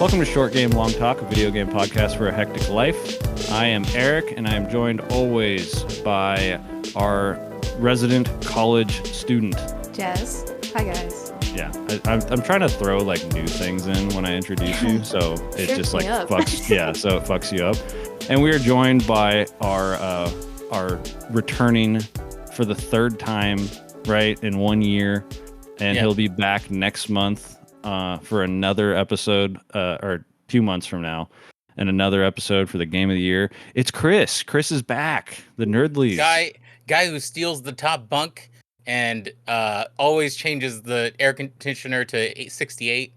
Welcome to Short Game Long Talk, a video game podcast for a hectic life. I am Eric, and I am joined always by our resident college student, Jess. Hi, guys. Yeah, I'm trying to throw like new things in when I introduce you, so it just like fucks. Yeah, so it fucks you up. And we are joined by our returning for the third time, right, in 1 year, and he'll be back next month for another episode, or 2 months from now, and another episode for the game of the year. It's Chris. Chris is back. The Nerd Lys guy who steals the top bunk and always changes the air conditioner to 868.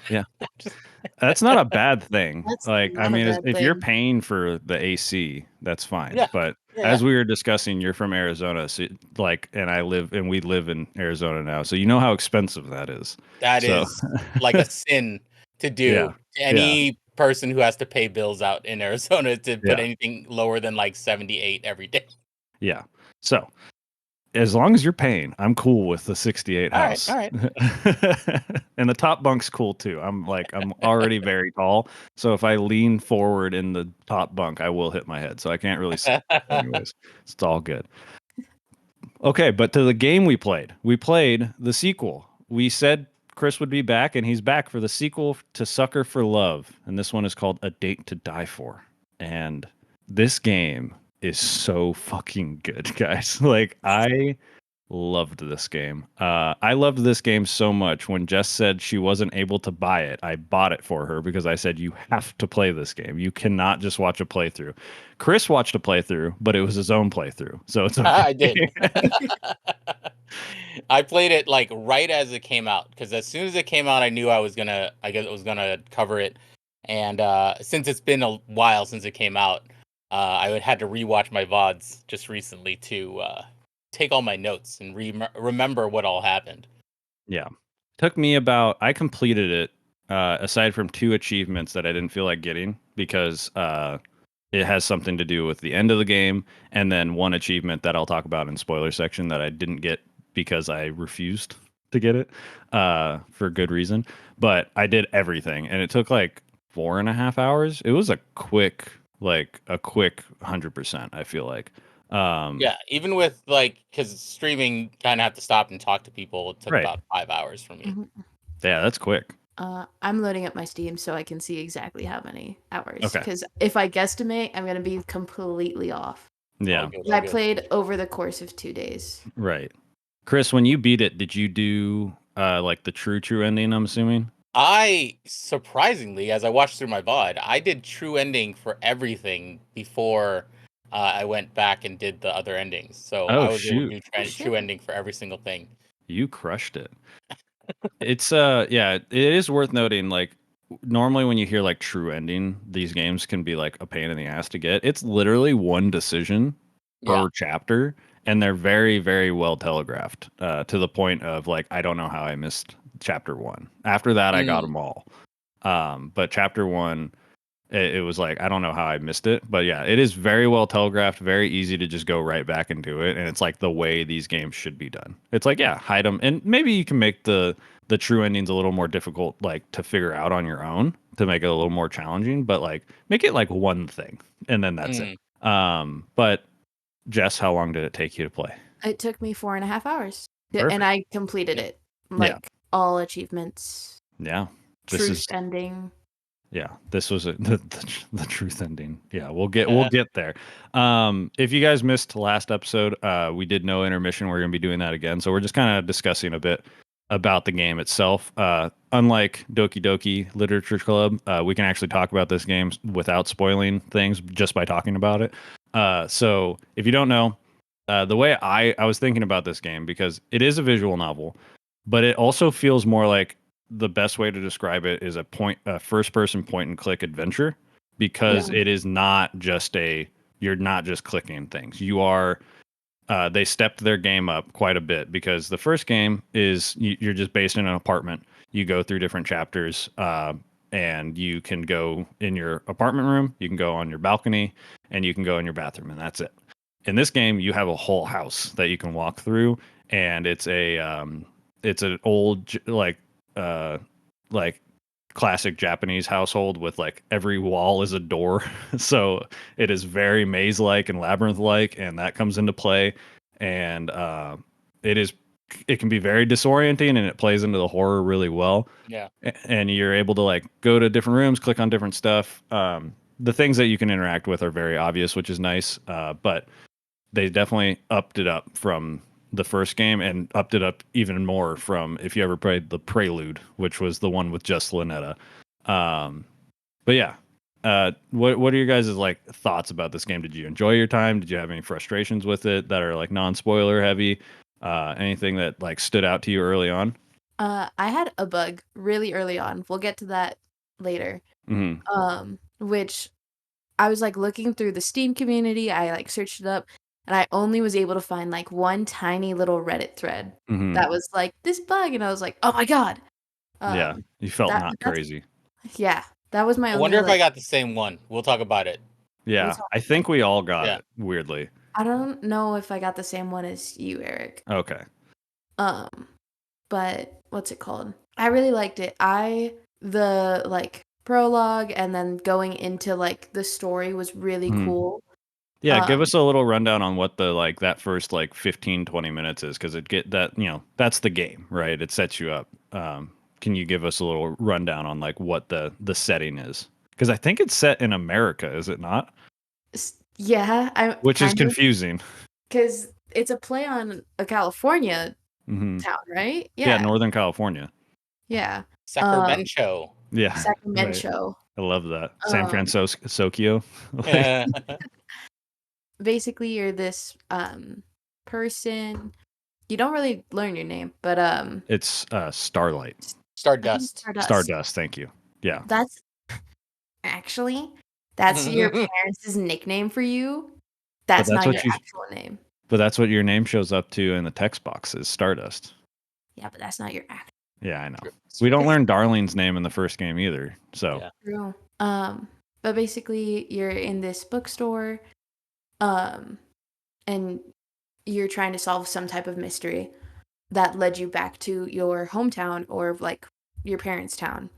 Yeah. That's not a bad thing. That's like, I mean, if you're paying for the AC, that's fine. Yeah. But as we were discussing, you're from Arizona, so like, and we live in Arizona now, so you know how expensive that is. That is like a sin to do. Yeah. Any person who has to pay bills out in Arizona to put anything lower than like 78 every day. Yeah. So as long as you're paying, I'm cool with the 68 house. All right. And the top bunk's cool too. I'm already very tall, so if I lean forward in the top bunk, I will hit my head. So I can't really see. Anyways, it's all good. Okay, but to the game we played the sequel. We said Chris would be back, and he's back for the sequel to Sucker for Love, and this one is called A Date to Die For. And this game is so fucking good, guys. Like, I loved this game. I loved this game so much. When Jess said she wasn't able to buy it, I bought it for her because I said, you have to play this game. You cannot just watch a playthrough. Chris watched a playthrough, but it was his own playthrough, so it's okay. I did. I played it like right as it came out, because as soon as it came out, I knew I was gonna cover it. And since it's been a while since it came out, I had to rewatch my VODs just recently to take all my notes and remember what all happened. Yeah. Took me I completed it, aside from 2 achievements that I didn't feel like getting because it has something to do with the end of the game, and then 1 achievement that I'll talk about in spoiler section that I didn't get because I refused to get it for good reason. But I did everything, and it took like 4.5 hours. It was a quick 100%, I feel like. Even with because streaming kind of have to stop and talk to people, it took about 5 hours for me. Mm-hmm. Yeah, that's quick. I'm loading up my Steam so I can see exactly how many hours. Because if I guesstimate, I'm going to be completely off. Yeah. I played over the course of 2 days. Right. Chris, when you beat it, did you do like the true ending, I'm assuming? I, surprisingly, as I watched through my VOD, I did true ending for everything before I went back and did the other endings. So I was able to do true ending for every single thing. You crushed it. It's it is worth noting, like, normally when you hear like true ending, these games can be like a pain in the ass to get. It's literally 1 decision per chapter, and they're very, very well telegraphed, to the point of like, I don't know how I missed chapter 1. After that, I got them all. But chapter 1, it was like, I don't know how I missed it. But yeah, it is very well telegraphed, very easy to just go right back and do it. And it's like the way these games should be done. It's like, hide them. And maybe you can make the true endings a little more difficult, like to figure out on your own, to make it a little more challenging, but like make it like 1 thing and then that's it. But Jess, how long did it take you to play? It took me 4.5 hours. Perfect. And I completed it. All achievements. Yeah. Truth ending. Yeah, this was the truth ending. Yeah, we'll get there. If you guys missed last episode, we did no intermission. We're going to be doing that again. So we're just kind of discussing a bit about the game itself. Unlike Doki Doki Literature Club, we can actually talk about this game without spoiling things just by talking about it. So if you don't know, the way I was thinking about this game, because it is a visual novel, but it also feels more like, the best way to describe it is a first-person point-and-click adventure, because it is not just you're not just clicking things. You are, they stepped their game up quite a bit, because the first game is you're just based in an apartment. You go through different chapters, and you can go in your apartment room, you can go on your balcony, and you can go in your bathroom, and that's it. In this game, you have a whole house that you can walk through, and it's an old like classic Japanese household with like every wall is a door. So it is very maze-like and labyrinth-like, and that comes into play. And it can be very disorienting, and it plays into the horror really well. Yeah. And you're able to like go to different rooms, click on different stuff. The things that you can interact with are very obvious, which is nice. But they definitely upped it up from the first game, and upped it up even more from if you ever played the Prelude, which was the one with just Lynetta. But yeah, what are your guys' like thoughts about this game? Did you enjoy your time? Did you have any frustrations with it that are like non-spoiler heavy? Anything that like stood out to you early on? I had a bug really early on. We'll get to that later. Which I was like looking through the Steam community. I like searched it up, and I only was able to find like one tiny little Reddit thread that was like this bug, and I was like, oh my god. Yeah, you felt not crazy. Yeah, that was my I only. wonder if I got the same one. We'll talk about it. Yeah, I think we all got it weirdly. I don't know if I got the same one as you, Eric. Okay. But what's it called? I really liked it. The like prologue and then going into like the story was really cool. Yeah, give us a little rundown on what the like that first like 15-20 minutes is, because that's the game, right? It sets you up. Can you give us a little rundown on like what the setting is? Because I think it's set in America, is it not? Yeah, which is confusing. Because it's a play on a California town, right? Yeah, Northern California. Yeah. Sacramento. Sacramento. Right. I love that. San Francisco. Basically, you're this person. You don't really learn your name, but it's Starlight. Stardust. Stardust. Thank you. Yeah. That's your parents' nickname for you. That's not your actual name. But that's what your name shows up to in the text box is Stardust. Yeah, but that's not your actual. Yeah, I know. We don't learn Darlene's name in the first game either. So. True. But basically, you're in this bookstore, and you're trying to solve some type of mystery that led you back to your hometown or like your parents' town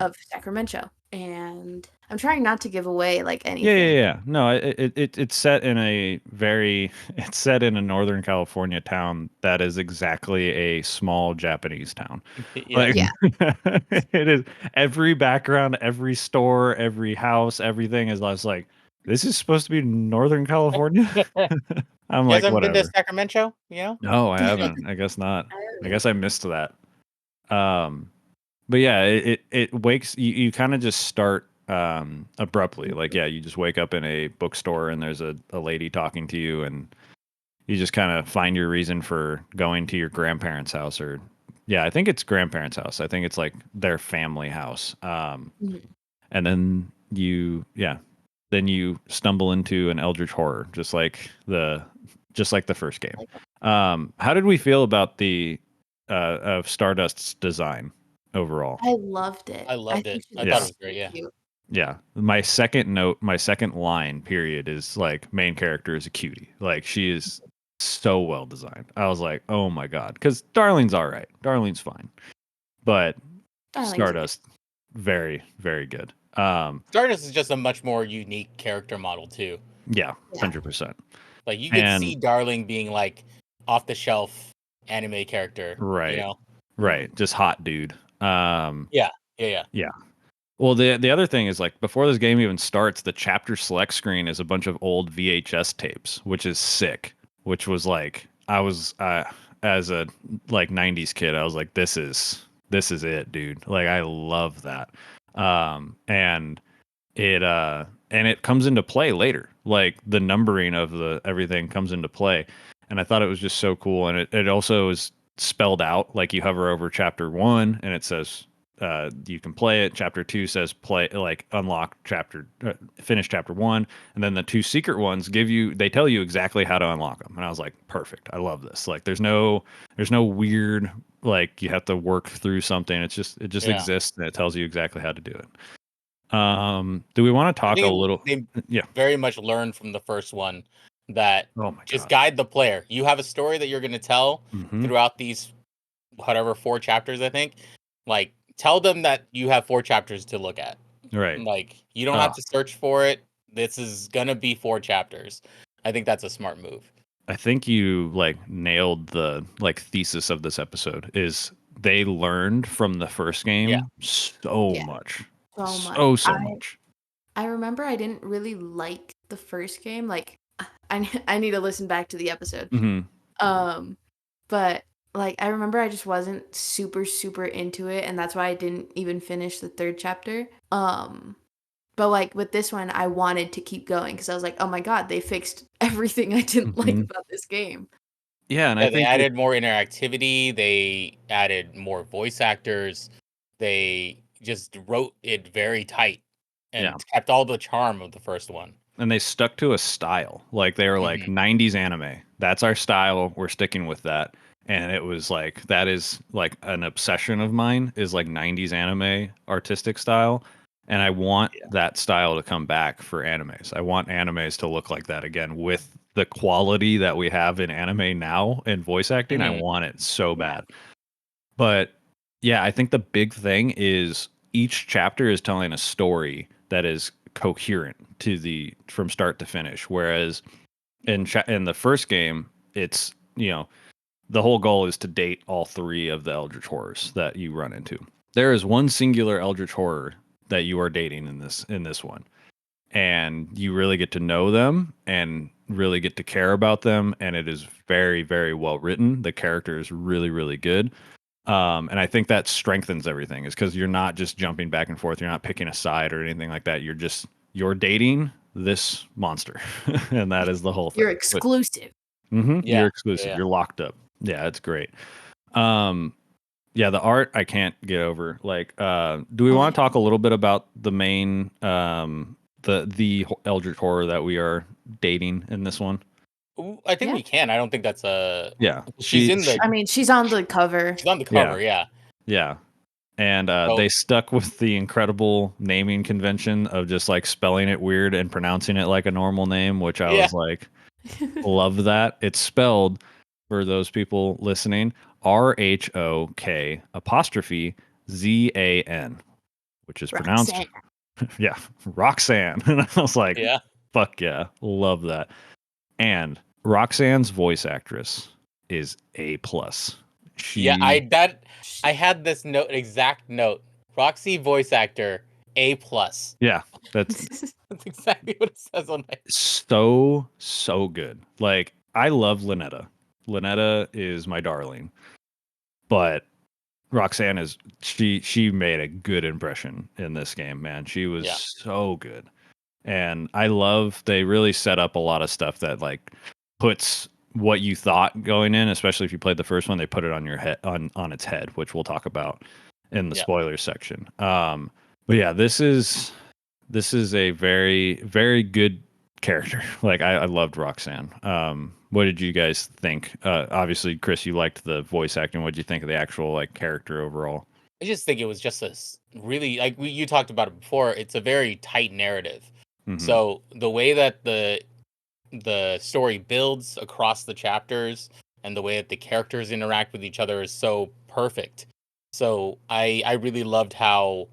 of Sacramento. And I'm trying not to give away like anything. Yeah. No, it's set in a Northern California town that is exactly a small Japanese town. It is every background, every store, every house, everything is like, this is supposed to be Northern California. I'm like, whatever. Been to Sacramento? No, I haven't. I guess not. I guess I missed that. But yeah, it wakes you kind of just start abruptly. Like, yeah, you just wake up in a bookstore and there's a lady talking to you, and you just kind of find your reason for going to your grandparents' house, or I think it's grandparents' house. I think it's like their family house. And then you stumble into an eldritch horror, just like the first game. How did we feel about the of Stardust's design overall? I loved it. I thought it was great. Yeah. My second line period is like, main character is a cutie. Like, she is so well designed. I was like, oh my god, because Darlene's all right. Darlene's fine, but Stardust, very, very good. Stardust is just a much more unique character model too. Yeah, 100%. Like, you could see Darling being like off the shelf anime character, right? Right, just hot dude. Yeah. Well, the other thing is, like, before this game even starts, the chapter select screen is a bunch of old VHS tapes, which is sick. Which was like, I was as a like 90s kid, I was like, this is it, dude. Like, I love that. And it comes into play later. Like, the numbering of the everything comes into play, and I thought it was just so cool. And it also is spelled out. Like, you hover over chapter 1 and it says you can play it. Chapter 2 says play, like, unlock finish chapter 1, and then the 2 secret ones they tell you exactly how to unlock them. And I was like, perfect. I love this. Like, there's no weird, like, you have to work through something. It just exists, and it tells you exactly how to do it. Do we want to talk a little? They very much learned from the first one that guide the player. You have a story that you're going to tell throughout these 4 chapters, I think. Like, tell them that you have 4 chapters to look at. Right. Like, you don't have to search for it. This is gonna be 4 chapters. I think that's a smart move. I think you like nailed the like thesis of this episode is they learned from the first game so much. So much. I remember I didn't really like the first game. Like I need to listen back to the episode. But like I remember I just wasn't super into it, and that's why I didn't even finish the 3rd chapter. But like with this one, I wanted to keep going because I was like, oh my god, they fixed everything I didn't like about this game. Yeah, and I think they added more interactivity. They added more voice actors. They just wrote it very tight and kept all the charm of the first one. And they stuck to a style. Like they were like 90s anime. That's our style. We're sticking with that. And it was like that is like an obsession of mine is like 90s anime artistic style. And I want that style to come back for animes. I want animes to look like that again with the quality that we have in anime now in voice acting. I want it so bad. But yeah, I think the big thing is each chapter is telling a story that is coherent to the from start to finish. Whereas in the first game, it's, you know, the whole goal is to date all 3 of the Eldritch Horrors that you run into. There is one singular Eldritch Horror that you are dating in this one, and you really get to know them and really get to care about them, and it is very, very well written. The character is really, really good, and I think that strengthens everything is because you're not just jumping back and forth, you're not picking a side or anything like that. You're dating this monster and that is the whole thing. You're exclusive. You're exclusive. You're locked up. Yeah, it's great. Yeah, the art I can't get over. Like, do we want to talk a little bit about the main the Eldritch Horror that we are dating in this one? I think we can. I don't think that's a she's in the. I mean, she's on the cover. She's on the cover. Yeah. And they stuck with the incredible naming convention of just like spelling it weird and pronouncing it like a normal name, which I was like, love that. It's spelled, for those people listening, RHOK apostrophe ZAN, which is pronounced, Roxanne. And I was like, fuck yeah, love that. And Roxanne's voice actress is A+. I had this exact note. Roxy voice actor A+. Yeah, that's exactly what it says on it. So good. Like, I love Lynetta. Lynetta is my darling, but Roxanne is she made a good impression in this game, man. She was so good. And I love they really set up a lot of stuff that like puts what you thought going in, especially if you played the first one, they put it on your head on its head, which we'll talk about in the spoilers section. But yeah, this is a very, very good character. Like I loved Roxanne. What did you guys think? Obviously, Chris, you liked the voice acting. What did you think of the actual like character overall? I just think it was just a really like you talked about it before. It's a very tight narrative. So the way that the story builds across the chapters and the way that the characters interact with each other is so perfect. So I really loved how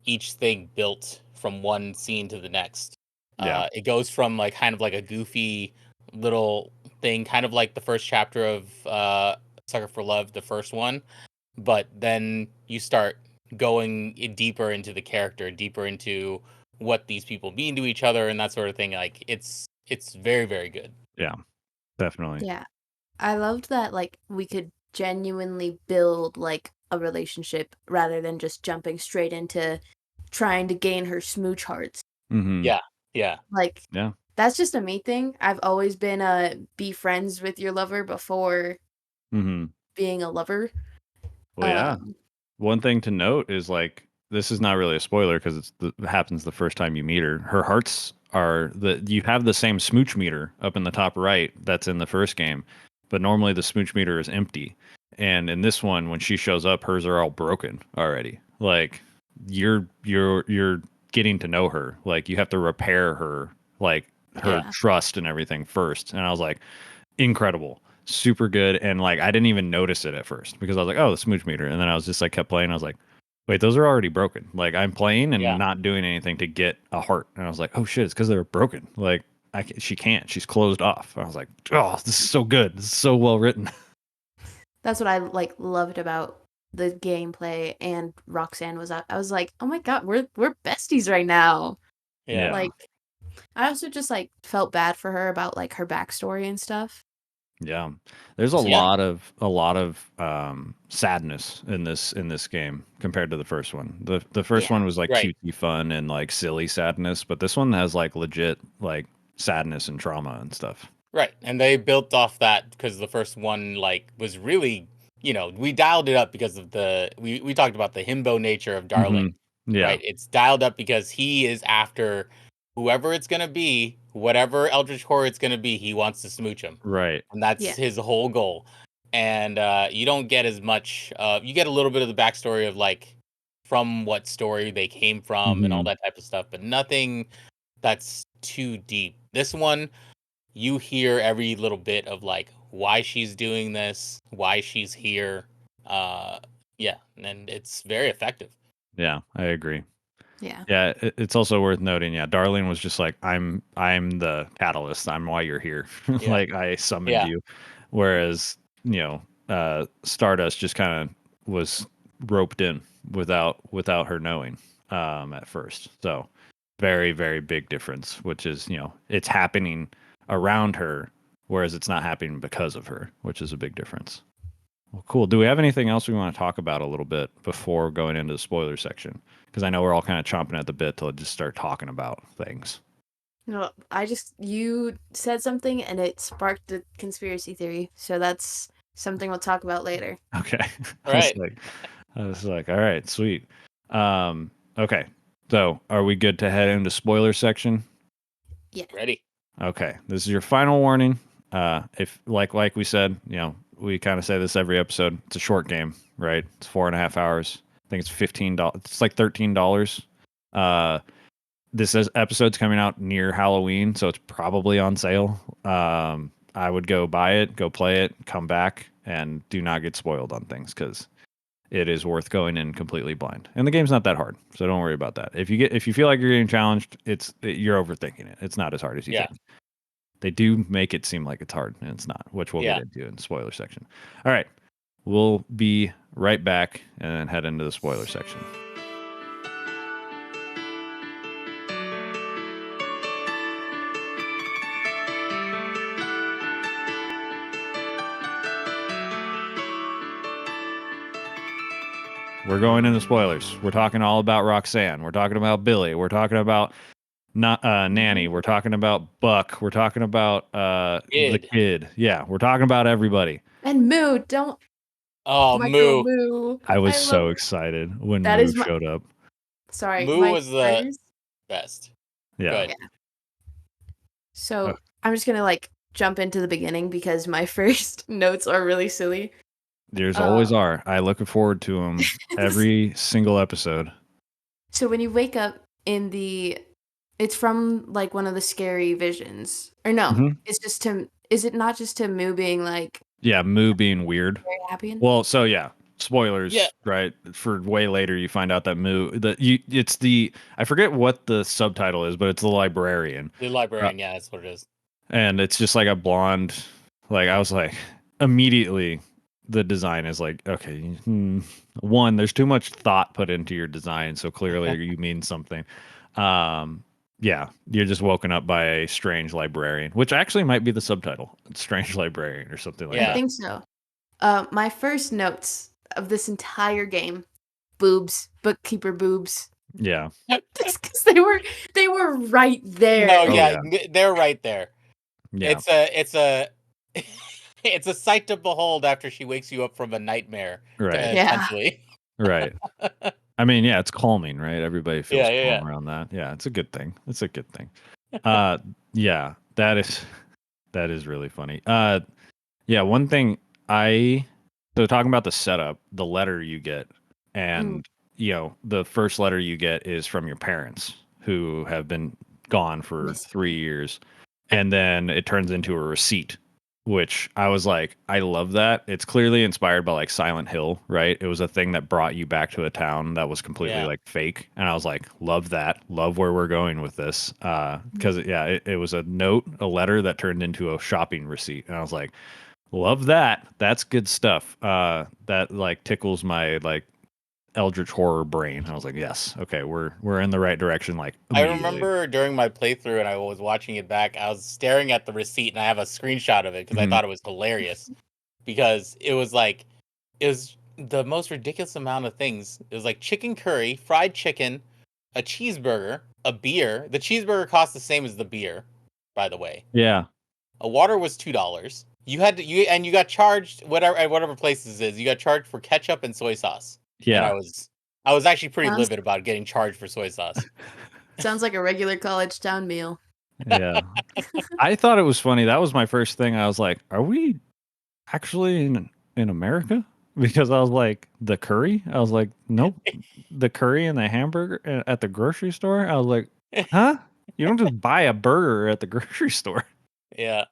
each thing built from one scene to the next. It goes from like kind of like a goofy little thing, kind of like the first chapter of Sucker for Love, the first one, but then you start going deeper into the character, deeper into what these people mean to each other and that sort of thing. Like it's very, very good. Yeah, definitely. Yeah, I loved that like we could genuinely build like a relationship rather than just jumping straight into trying to gain her smooch hearts. Yeah. Like, that's just a me thing. I've always been be friends with your lover before being a lover. Well, one thing to note is like this is not really a spoiler because it happens the first time you meet her. Her hearts are you have the same smooch meter up in the top right that's in the first game, but normally the smooch meter is empty. And in this one, when she shows up, hers are all broken already. Like you're getting to know her. Like you have to repair her, like her trust and everything first. And I was like, incredible, super good. And like I didn't even notice it at first because I was like, oh, the smooch meter. And then I was just like kept playing. I was like, wait, those are already broken. Like I'm playing and Yeah. not doing anything to get a heart, and I was like, oh shit, it's because they're broken. Like she can't. She's closed off. I was like, oh, this is so good. This is so well written. That's what I like loved about the gameplay, and Roxanne was I was like, oh my god, we're besties right now. Yeah. Like, I also just like felt bad for her about like her backstory and stuff. Yeah, there's a lot of sadness in this game compared to the first one. The first one was like cutesy fun and like silly sadness, but this one has like legit like sadness and trauma and stuff. Right, and they built off that because the first one like was really, we dialed it up because of we talked about the himbo nature of Darling. Yeah. Right, it's dialed up because he is after whoever it's gonna be, whatever Eldritch Horror it's gonna be. He wants to smooch him. Right, and that's his whole goal. And you don't get as much. You get a little bit of the backstory of like from what story they came from and all that type of stuff, but nothing that's too deep. This one, you hear every little bit of like why she's doing this, why she's here. Yeah, and it's very effective. Yeah, I agree. Yeah. Yeah, it's also worth noting. Yeah, Darlene was just like, I'm the catalyst. I'm why you're here. Like I summoned you. Whereas Stardust just kind of was roped in without her knowing at first. So very, very big difference. Which is it's happening around her, whereas it's not happening because of her, which is a big difference. Well, cool. Do we have anything else we want to talk about a little bit before going into the spoiler section? Because I know we're all kind of chomping at the bit to just start talking about things. No, you said something and it sparked a conspiracy theory. So that's something we'll talk about later. Okay. Right. I was like, all right, sweet. Okay. So are we good to head into spoiler section? Yeah. Ready. Okay. This is your final warning. If like we said, we kind of say this every episode. It's a short game, right? It's 4.5 hours. I think it's $15. It's like $13. This episode's coming out near Halloween, so it's probably on sale. I would go buy it, go play it, come back, and do not get spoiled on things because it is worth going in completely blind. And the game's not that hard, so don't worry about that. If you feel like you're getting challenged, you're overthinking it. It's not as hard as you think. They do make it seem like it's hard, and it's not, which we'll get into in the spoiler section. All right. We'll be right back and then head into the spoiler section. We're going into spoilers. We're talking all about Roxanne. We're talking about Billy. We're talking about Nanny. We're talking about Buck. We're talking about the kid. Yeah, we're talking about everybody. And Moo, don't. Oh, Moo. I was so excited when Moo showed up. Sorry, Moo was the best. Yeah. So I'm just gonna jump into the beginning because my first notes are really silly. There's always are. I look forward to them every single episode. So when you wake up it's from one of the scary visions, or no? It's just is it not just Moo being like? Yeah, Moo being weird. Very happy. Well, so yeah, spoilers. Yeah. Right. For way later, you find out that Moo I forget what the subtitle is, but it's the librarian. The librarian, yeah, that's what it is. And it's just like a blonde. I was like, immediately. The design is like, okay, one, there's too much thought put into your design, so clearly you mean something. Yeah, you're just woken up by a strange librarian, which actually might be the subtitle, strange librarian or something like that. I think so. My first notes of this entire game, boobs, bookkeeper boobs. Yeah. Just because they were right there. No, they're right there. Yeah. It's a sight to behold after she wakes you up from a nightmare. Right. Essentially. Right. I mean, yeah, it's calming, right? Everybody feels calm around that. Yeah, it's a good thing. It's a good thing. Yeah, that is really funny. Yeah, one thing so talking about the setup, the letter you get, and the first letter you get is from your parents who have been gone for 3 years, and then it turns into a receipt which I was like, I love that. It's clearly inspired by like Silent Hill, right? It was a thing that brought you back to a town that was completely like fake. And I was like, love that. Love where we're going with this. Because it was a note, a letter that turned into a shopping receipt. And I was like, love that. That's good stuff. That like tickles my like eldritch horror brain. I was like, yes, okay, we're in the right direction. Like I remember during my playthrough and I was watching it back, I was staring at the receipt and I have a screenshot of it because I thought it was hilarious because it was the most ridiculous amount of things. It was like chicken curry, fried chicken, a cheeseburger, a beer. The cheeseburger cost the same as the beer, by the way. Yeah. A water was $2. You got charged whatever place this is. You got charged for ketchup and soy sauce. Yeah. And I was actually pretty livid about getting charged for soy sauce. Sounds like a regular college town meal. Yeah. I thought it was funny. That was my first thing. I was like, are we actually in America? Because I was like, the curry? I was like, nope. The curry and the hamburger at the grocery store? I was like, huh? You don't just buy a burger at the grocery store. Yeah.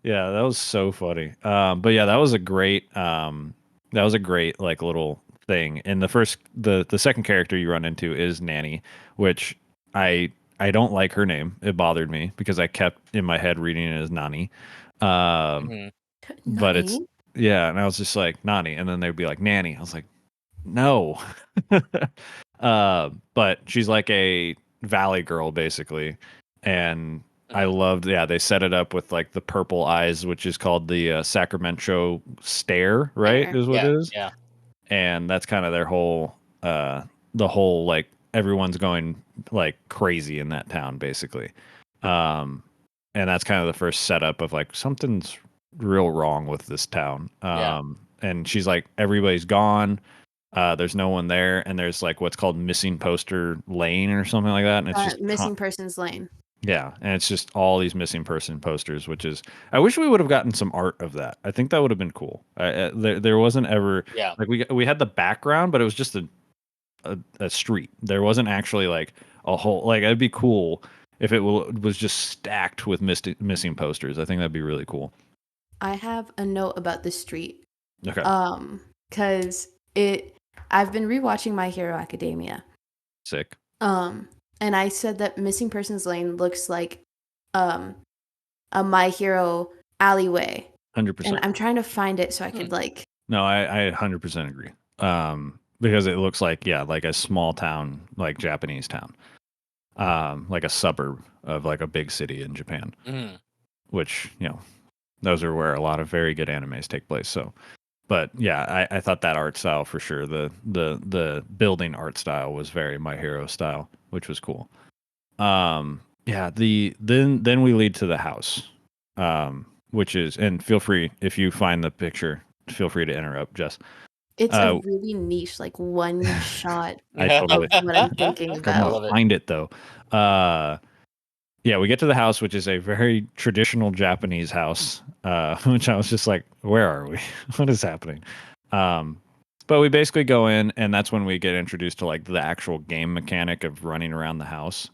Yeah, that was so funny. But yeah, that was a great like little thing. And the second character you run into is Nanny, which I don't like her name. It bothered me because I kept in my head reading it as Nani. But it's and I was just like Nani, and then they'd be like Nanny. I was like, no. But she's like a valley girl basically, and I loved, they set it up with like the purple eyes, which is called the Sacramento stare, right? Is what it is. Yeah. And that's kind of their whole, the whole like everyone's going like crazy in that town, basically. And that's kind of the first setup of like something's real wrong with this town. And she's like, everybody's gone. There's no one there, and there's like what's called missing poster lane or something like that, and it's just missing persons lane. Yeah, and it's just all these missing person posters, which is, I wish we would have gotten some art of that. I think that would have been cool. There wasn't ever like we had the background, but it was just a street. There wasn't actually like a whole, like it'd be cool if it was just stacked with missing posters. I think that'd be really cool. I have a note about the street. Okay. Because I've been rewatching My Hero Academia. Sick. And I said that Missing Persons Lane looks like a My Hero alleyway. 100%. And I'm trying to find it so I could like. No, I 100% agree. Because it looks like like a small town, like Japanese town, like a suburb of like a big city in Japan, which those are where a lot of very good animes take place. So, but yeah, I thought that art style for sure. The building art style was very My Hero style, which was cool. Then we lead to the house, which is, and feel free if you find the picture, feel free to interrupt, Jess. It's a really niche, like one shot. I totally what I'm thinking about. Find it though. We get to the house, which is a very traditional Japanese house, which I was just like, where are we? What is happening? But we basically go in, and that's when we get introduced to like the actual game mechanic of running around the house.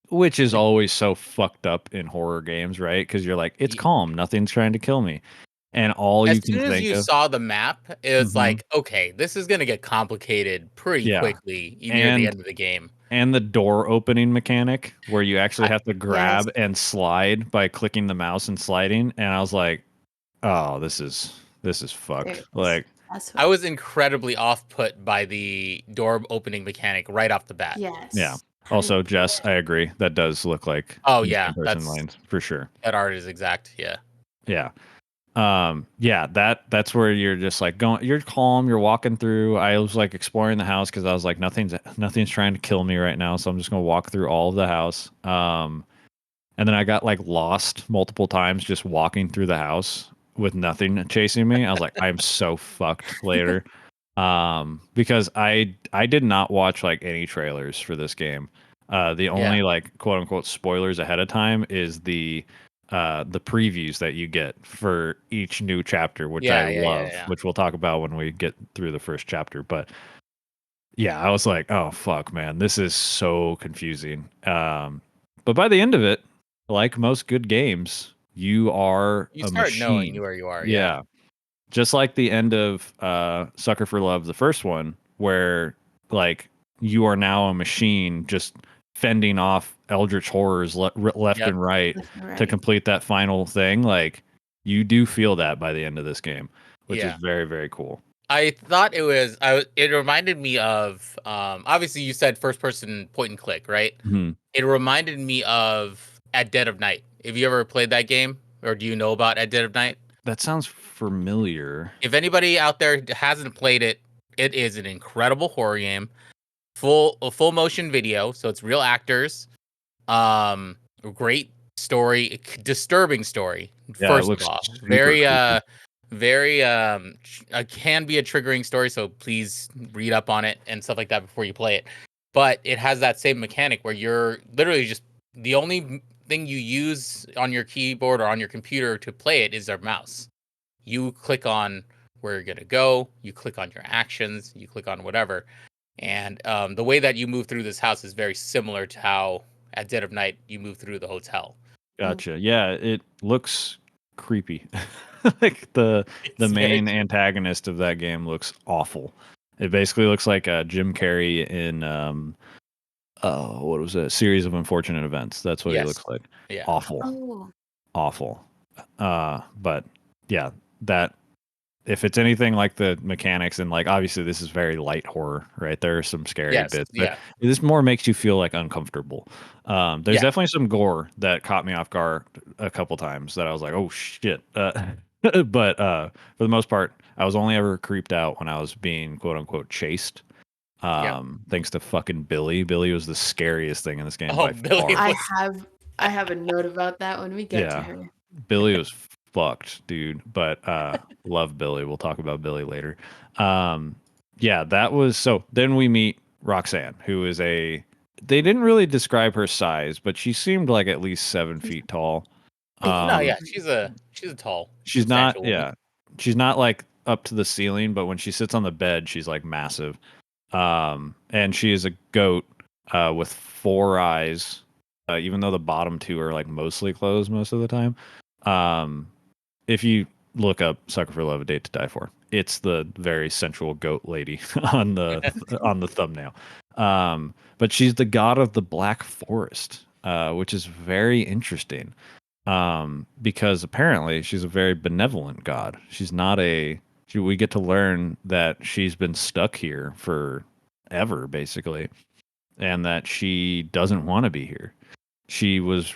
Which is always so fucked up in horror games, right? Because you're like, it's calm, nothing's trying to kill me. And all you can think of. As soon as you saw the map, it was like, okay, this is going to get complicated pretty quickly near the end of the game. And the door opening mechanic, where you actually have to grab and slide by clicking the mouse and sliding. And I was like, oh, this is fucked. Like, I was incredibly off-put by the door opening mechanic right off the bat. Yes. Yeah. Also, Jess, I agree. That does look like that's lanes for sure. That art is exact. Yeah. Yeah. That's where you're just like going, you're calm, you're walking through. I was like exploring the house because I was like, nothing's trying to kill me right now, so I'm just gonna walk through all of the house. And then I got like lost multiple times just walking through the house with nothing chasing me. I was like, I'm so fucked later. Because I did not watch like any trailers for this game. The only like quote unquote spoilers ahead of time is the previews that you get for each new chapter, which I love, which we'll talk about when we get through the first chapter. But yeah, I was like, oh fuck, man, this is so confusing. But by the end of it, like most good games, you are You a start knowing machine. where you are. Yeah. Just like the end of Sucker for Love, the first one, where like you are now a machine just fending off eldritch horrors left Yep. and right Left and to right. complete that final thing. Like you do feel that by the end of this game, which is Yeah. very, very cool. I thought it was. It reminded me of. Obviously, you said first person point and click, right? Mhm. It reminded me of At Dead of Night. Have you ever played that game, or do you know about At Dead of Night? That sounds familiar. If anybody out there hasn't played it, it is an incredible horror game. Full motion video, so it's real actors. Um, Great story, disturbing story. Yeah, it First of looks all, super creepy. very can be a triggering story. So please read up on it and stuff like that before you play it. But it has that same mechanic where you're literally just the only thing you use on your keyboard or on your computer to play it is our mouse. You click on where you're gonna go. You click on your actions. You click on whatever. And the way that you move through this house is very similar to how at dead of night you move through the hotel. Gotcha. Yeah, it looks creepy. Like the It's very main antagonist of that game looks awful. It basically looks like Jim Carrey in what was it? A series of unfortunate events. That's what he looks like. Yeah. Awful. Oh. Awful. But yeah, that if it's anything like the mechanics and like obviously this is very light horror, right? There are some scary bits, but this more makes you feel like uncomfortable. There's definitely some gore that caught me off guard a couple times that I was like, oh shit. But for the most part, I was only ever creeped out when I was being quote unquote chased. Thanks to fucking Billy. Billy was the scariest thing in this game by Billy far. I have a note about that when we get to her. Billy was fucked, dude. But love Billy. We'll talk about Billy later. Yeah, that was so. Then we meet Roxanne, who is a. They didn't really describe her size, but she seemed like at least 7 feet tall. No, yeah, she's a tall, She's not. substantial woman. Yeah, she's not like up to the ceiling, but when she sits on the bed, she's like massive. And she is a goat with 4 eyes. Even though the bottom 2 are like mostly closed most of the time. If you look up "Sucker for Love: A Date to Die For," it's the very sensual goat lady on the thumbnail. But she's the god of the Black Forest, which is very interesting. Because apparently she's a very benevolent god. She's not we get to learn that she's been stuck here for ever, basically, and that she doesn't want to be here. She was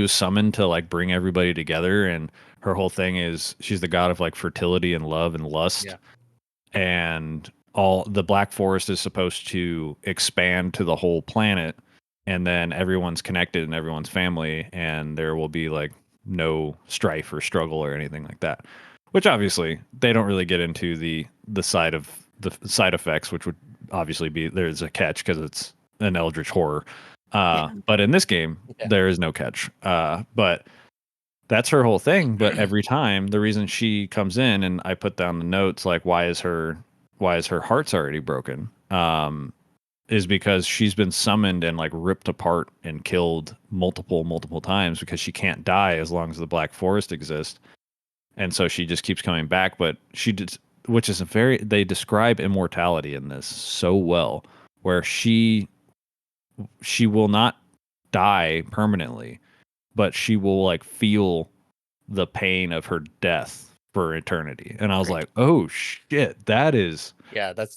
summoned to like bring everybody together, and her whole thing is she's the god of like fertility and love and lust. Yeah. And all the Black Forest is supposed to expand to the whole planet, and then everyone's connected and everyone's family, and there will be like no strife or struggle or anything like that. Which obviously they don't really get into the side of the side effects, which would obviously be there's a catch because it's an eldritch horror. But in this game, there is no catch. But that's her whole thing. But every time, the reason she comes in, and I put down the notes like, why is her heart's already broken? Is because she's been summoned and like ripped apart and killed multiple times because she can't die as long as the Black Forest exists. And so she just keeps coming back. But which is they describe immortality in this so well, where she will not die permanently, but she will like feel the pain of her death for eternity. And I was like, oh shit, that's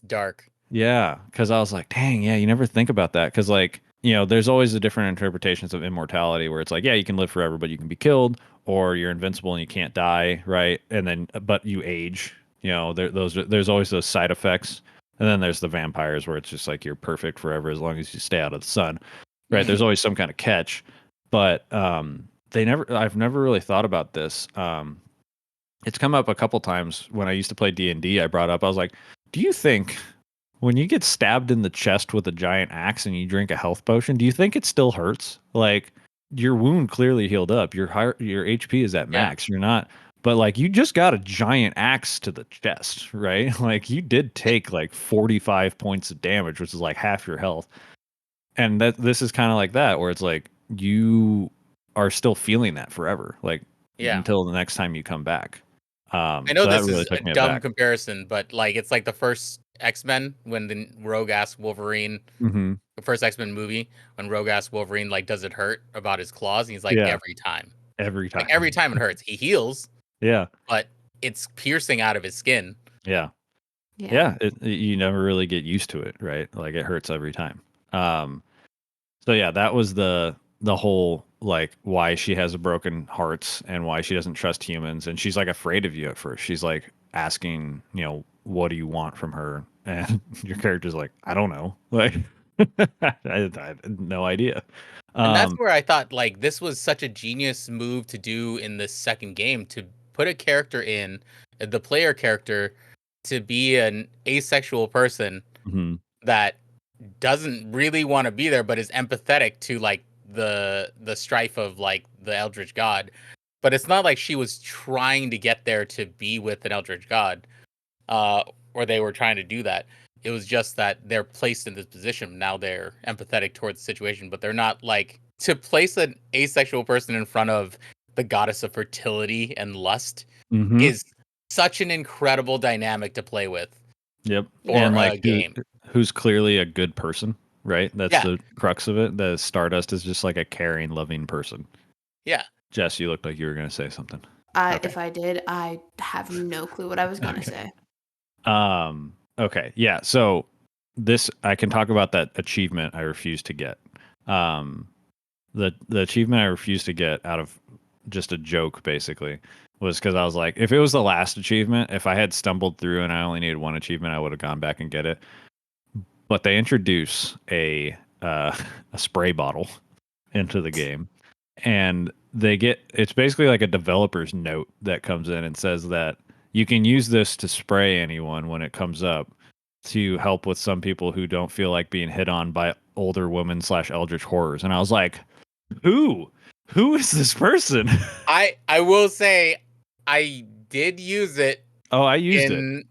dark. Yeah, because I was like, dang, yeah, you never think about that. Because like, there's always the different interpretations of immortality where it's like, yeah, you can live forever, but you can be killed, or you're invincible and you can't die, right? And then, but you age. There's always those side effects. And then there's the vampires where it's just like you're perfect forever as long as you stay out of the sun, right? There's always some kind of catch, but I've never really thought about this. It's come up a couple times when I used to play D&D. I brought up, I was like, do you think when you get stabbed in the chest with a giant axe and you drink a health potion, do you think it still hurts? Like your wound clearly healed up. Your HP is at max. You're not. But like you just got a giant axe to the chest, right? Like you did take like 45 points of damage, which is like half your health. And this is kind of like that, where it's like you are still feeling that forever, like Yeah. until the next time you come back. I know so this that really is took a me dumb aback. comparison, but like it's like the first X-Men when the Rogue asked Wolverine, Mm-hmm. the first X-Men movie, when Rogue asked Wolverine, like, does it hurt about his claws? And he's like, Yeah. every time. Every time. Like every time it hurts. He heals, Yeah. but it's piercing out of his skin. Yeah. Yeah. You never really get used to it, right? Like it hurts every time. So yeah, that was the whole like why she has a broken hearts and why she doesn't trust humans, and she's like afraid of you at first. She's like asking, what do you want from her? And your character's like, I don't know. Like I had no idea. And that's where I thought like this was such a genius move to do in this second game, to put a character in, the player character, to be an asexual person mm-hmm. that doesn't really want to be there but is empathetic to like the strife of like the Eldritch God. But it's not like she was trying to get there to be with an Eldritch God, or they were trying to do that. It was just that they're placed in this position. Now they're empathetic towards the situation, but they're not like, to place an asexual person in front of the goddess of fertility and lust Mm-hmm. is such an incredible dynamic to play with. Yep. For And a like game. Who's clearly a good person, right? That's Yeah. the crux of it. The Stardust is just like a caring, loving person. Yeah. Jess, you looked like you were going to say something. Okay. If I did, I have no clue what I was going to say. Okay. Yeah. So this, I can talk about that achievement I refused to get. The achievement I refused to get out of just a joke, basically, was because I was like, if it was the last achievement, if I had stumbled through and I only needed one achievement, I would have gone back and get it. But they introduce a spray bottle into the game, and it's basically like a developer's note that comes in and says that you can use this to spray anyone when it comes up, to help with some people who don't feel like being hit on by older women / eldritch horrors. And I was like, who is this person? I will say I did use it. Oh, I used it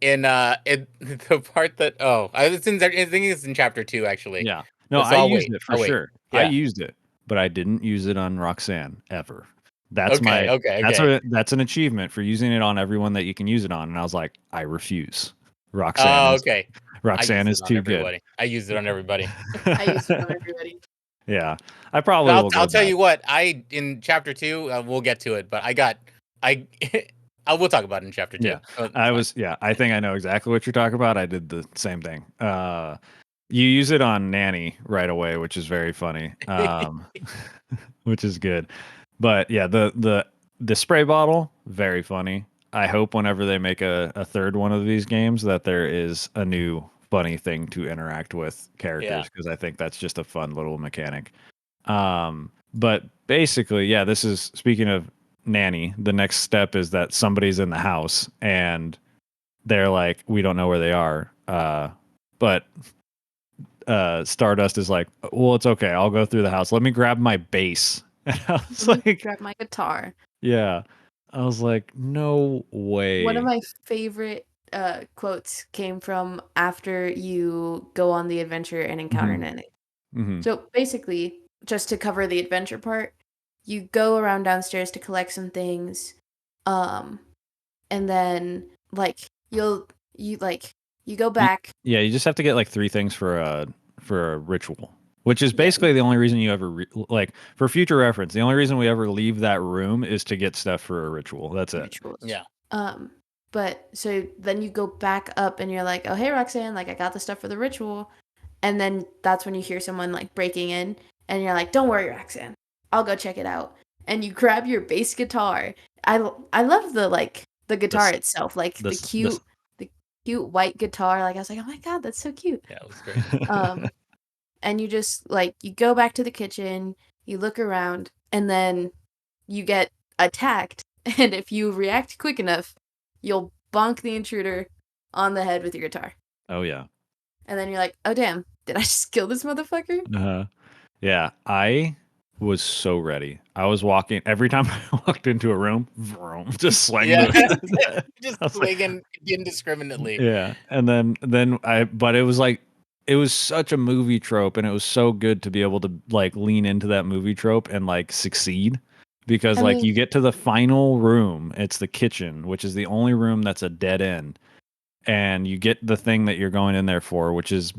in the part that I think it's in chapter 2 actually. Yeah. No, I used it for sure. Yeah. I used it, but I didn't use it on Roxanne ever. That's okay. That's an achievement for using it on everyone that you can use it on. And I was like, I refuse. Roxanne is too good. I used it on everybody. I used it on everybody. Yeah, I probably will. I'll tell you what. In chapter 2, we'll get to it, but we'll talk about it in chapter 2. Yeah, I think I know exactly what you're talking about. I did the same thing. You use it on Nanny right away, which is very funny, which is good. But yeah, the spray bottle, very funny. I hope whenever they make a third one of these games that there is a new funny thing to interact with characters, because I think that's just a fun little mechanic. But basically, yeah, this is, speaking of Nanny, the next step is that somebody's in the house and they're like, we don't know where they are. But Stardust is like, well, it's okay. I'll go through the house. Let me grab my bass. And I was like, grab my guitar. Yeah. I was like, no way. One of my favorite quotes came from after you go on the adventure and encounter Nanny. Mm-hmm. So basically, just to cover the adventure part, you go around downstairs to collect some things, and then you go back. You just have to get like 3 things for a ritual, which is basically the only reason you ever for future reference. The only reason we ever leave that room is to get stuff for a ritual. That's it. Rituals. Yeah. But so then you go back up and you're like, oh hey Roxanne, like I got the stuff for the ritual, and then that's when you hear someone like breaking in, and you're like, don't worry Roxanne, I'll go check it out. And you grab your bass guitar. I love the guitar itself, like the cute white guitar. Like I was like, oh my god, that's so cute. Yeah, it was great. And you just you go back to the kitchen, you look around, and then you get attacked. And if you react quick enough, you'll bonk the intruder on the head with your guitar. Oh yeah. And then you're like, oh damn, did I just kill this motherfucker? Yeah, I was so ready. I was walking every time I walked into a room, just swinging. Just swinging indiscriminately. Yeah, and then but it was like it was such a movie trope, and it was so good to be able to like lean into that movie trope and like succeed. Because I like mean, you get to the final room, it's the kitchen, which is the only room that's a dead end. And you get the thing that you're going in there for, which is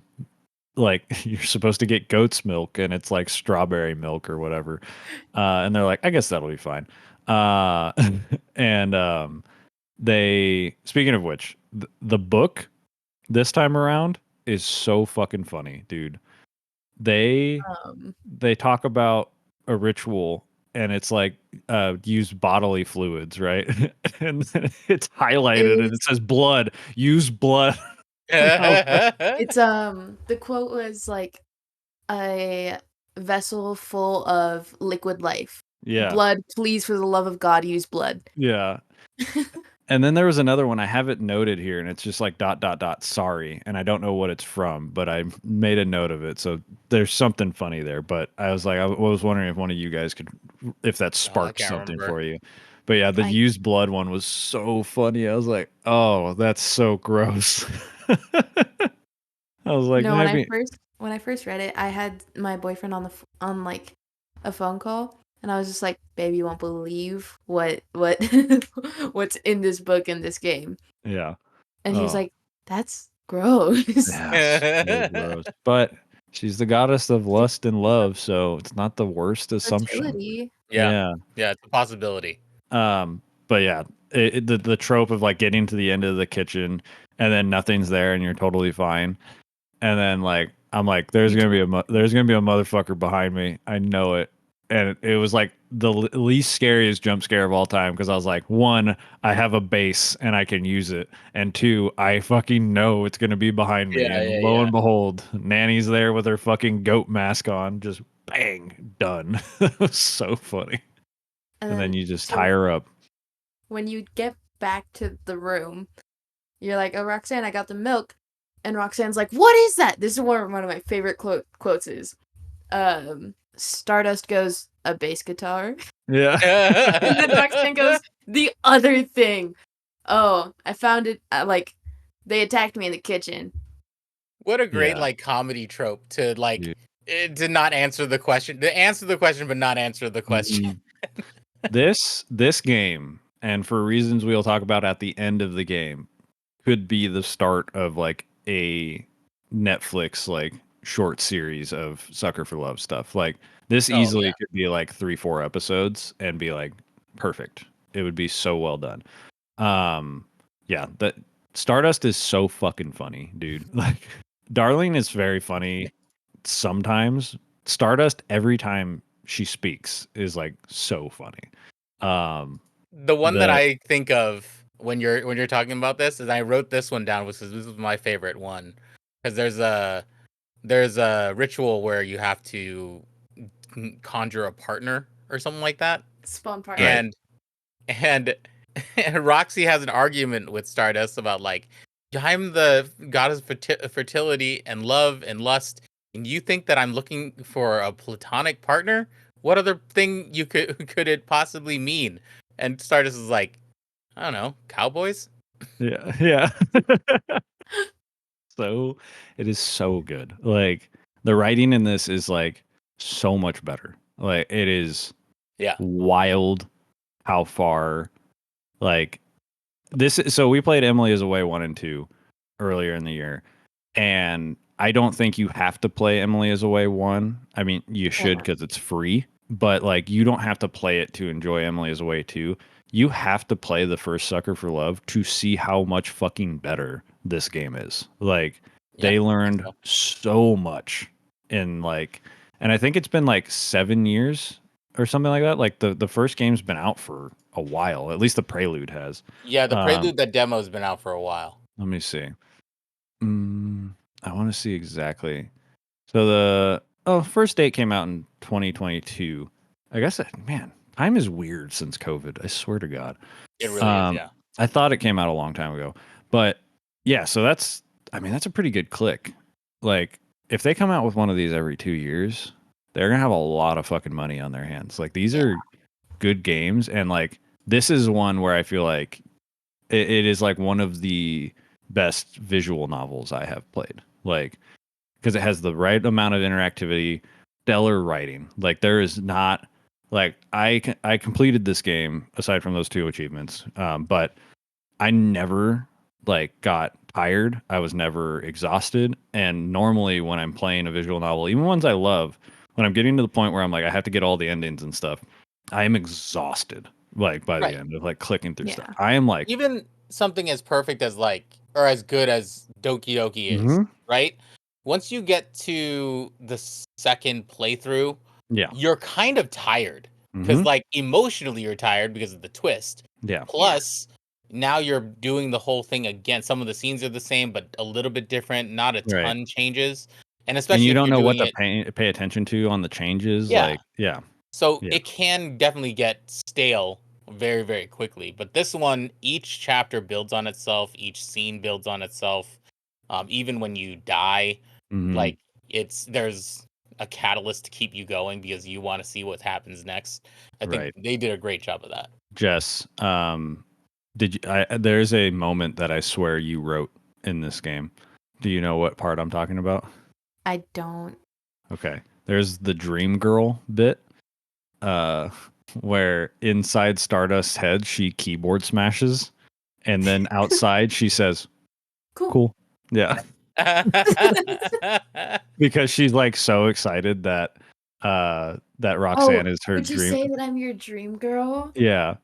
like you're supposed to get goat's milk, and it's like strawberry milk or whatever. And they're like, I guess that'll be fine. Uh, and they, speaking of which, the book this time around is so fucking funny, dude. They um, they talk about a ritual, and it's like use bodily fluids, right? And then it's highlighted and it it's says blood. Use blood. And I was like, it's the quote was like a vessel full of liquid life. yeah, Blood, please, for the love of God, use blood. yeah. And then there was another one. I have it noted here, and it's just like dot dot dot. Sorry, and I don't know what it's from, but I made a note of it. So there's something funny there. But I was like, I was wondering if one of you guys could, if that Oh, I sparked can't something remember. for you. But yeah, the I used blood one was so funny. I was like, oh, that's so gross. I was like, no, maybe, when I first read it, I had my boyfriend on on like a phone call, and I was just like, "Baby, you won't believe what what's in this book in this game." yeah. And he was Oh, like, "That's gross." yeah, so gross. But she's the goddess of It's lust and love, so it's not the worst assumption. fertility. Yeah, Yeah. yeah, it's a possibility. But yeah, the trope of like getting to the end of the kitchen and then nothing's there and you're totally fine, and then like I'm like, there's You gonna just be there's gonna be a motherfucker behind me. I know it, and it was like the least scariest jump scare of all time because I was like, one, I have a base and I can use it, and two, I fucking know it's gonna be behind me, Yeah, and yeah, lo yeah. and behold, Nanny's there with her fucking goat mask on, just bang, done. It was so funny, and and then then you just tie so her up. when you get back to the room, you're like, "Oh, Roxanne, I got the milk." And Roxanne's like, "What is that?" This is one of my favorite quotes is Stardust goes, "A bass guitar." Yeah. And then Roxanne goes, "The other thing. Oh, I found it like they attacked me in the kitchen." What a great Yeah. like comedy trope to like Dude. to not answer the question, to answer the question but not answer the question. Mhm. This game, and for reasons we'll talk about at the end of the game, could be the start of like a Netflix like short series of Sucker for Love stuff. Like this Oh yeah. easily could be like 3-4 episodes and be like perfect. It would be so well done. Yeah, that Stardust is so fucking funny, dude. Like Darling is very funny sometimes. Stardust every time she speaks is like so funny. Um The one that the I think of when you're talking about this is I wrote this one down, which is this was my favorite one because there's a ritual where you have to conjure a partner or something like that, Spawn right. partner. and and Roxy has an argument with Stardust about like I'm the goddess of fertility and love and lust, and you think that I'm looking for a platonic partner? What other thing you could it possibly mean? And Stardust is like, I don't know, cowboys. Yeah, yeah. So it is so good. Like the writing in this is like so much better. Like it is Yeah, wild how far like so we played Emily is Away 1 and 2 earlier in the year, and I don't think you have to play Emily is Away 1. I mean, you should Yeah. because it's free, but like you don't have to play it to enjoy Emily is Away 2. You have to play the first Sucker for Love to see how much fucking better this game is. Like yeah, they I think learned so. so much in like, and I think it's been like 7 years or something like that. Like the first game's been out for a while. At least the Prelude has. Yeah, the Um, Prelude, that demo's been out for a while. Let me see. I want to see exactly. So the first date came out in 2022. I guess man, time is weird since COVID. I swear to God. It really is, Um, yeah. I thought it came out a long time ago, but yeah. So that's I mean that's a pretty good click. Like if they come out with one of these every 2 years, they're gonna have a lot of fucking money on their hands. Like these Yeah. are good games, and like this is one where I feel like it is like one of the best visual novels I have played. Like because it has the right amount of interactivity, stellar writing. Like there is not like I completed this game aside from those 2 achievements, but I never like got tired. I was never exhausted. And normally when I'm playing a visual novel, even ones I love, when I'm getting to the point where I'm like I have to get all the endings and stuff, I am exhausted. Like by the end of like clicking through stuff, I am like even something as perfect as like or as good as Doki Doki is, right? Once you get to the second playthrough, you're kind of tired because like emotionally you're tired because of the twist. Plus, now you're doing the whole thing again. Some of the scenes are the same, but a little bit different. Not a ton changes, and especially you if don't you're know what doing to pay attention to on the changes. Yeah. Like So it can definitely get stale very, very quickly. But this one, each chapter builds on itself. Each scene builds on itself. Even when you die, like there's a catalyst to keep you going because you want to see what happens next. I think they did a great job of that. Jess, there's a moment that I swear you wrote in this game. Do you know what part I'm talking about? I don't. Okay. There's the dream girl bit, where inside Stardust's head she keyboard smashes, and then outside she says, "Cool." Yeah. Because she's like so excited that Roxanne is her would you dream. say that I'm your dream girl? Yeah.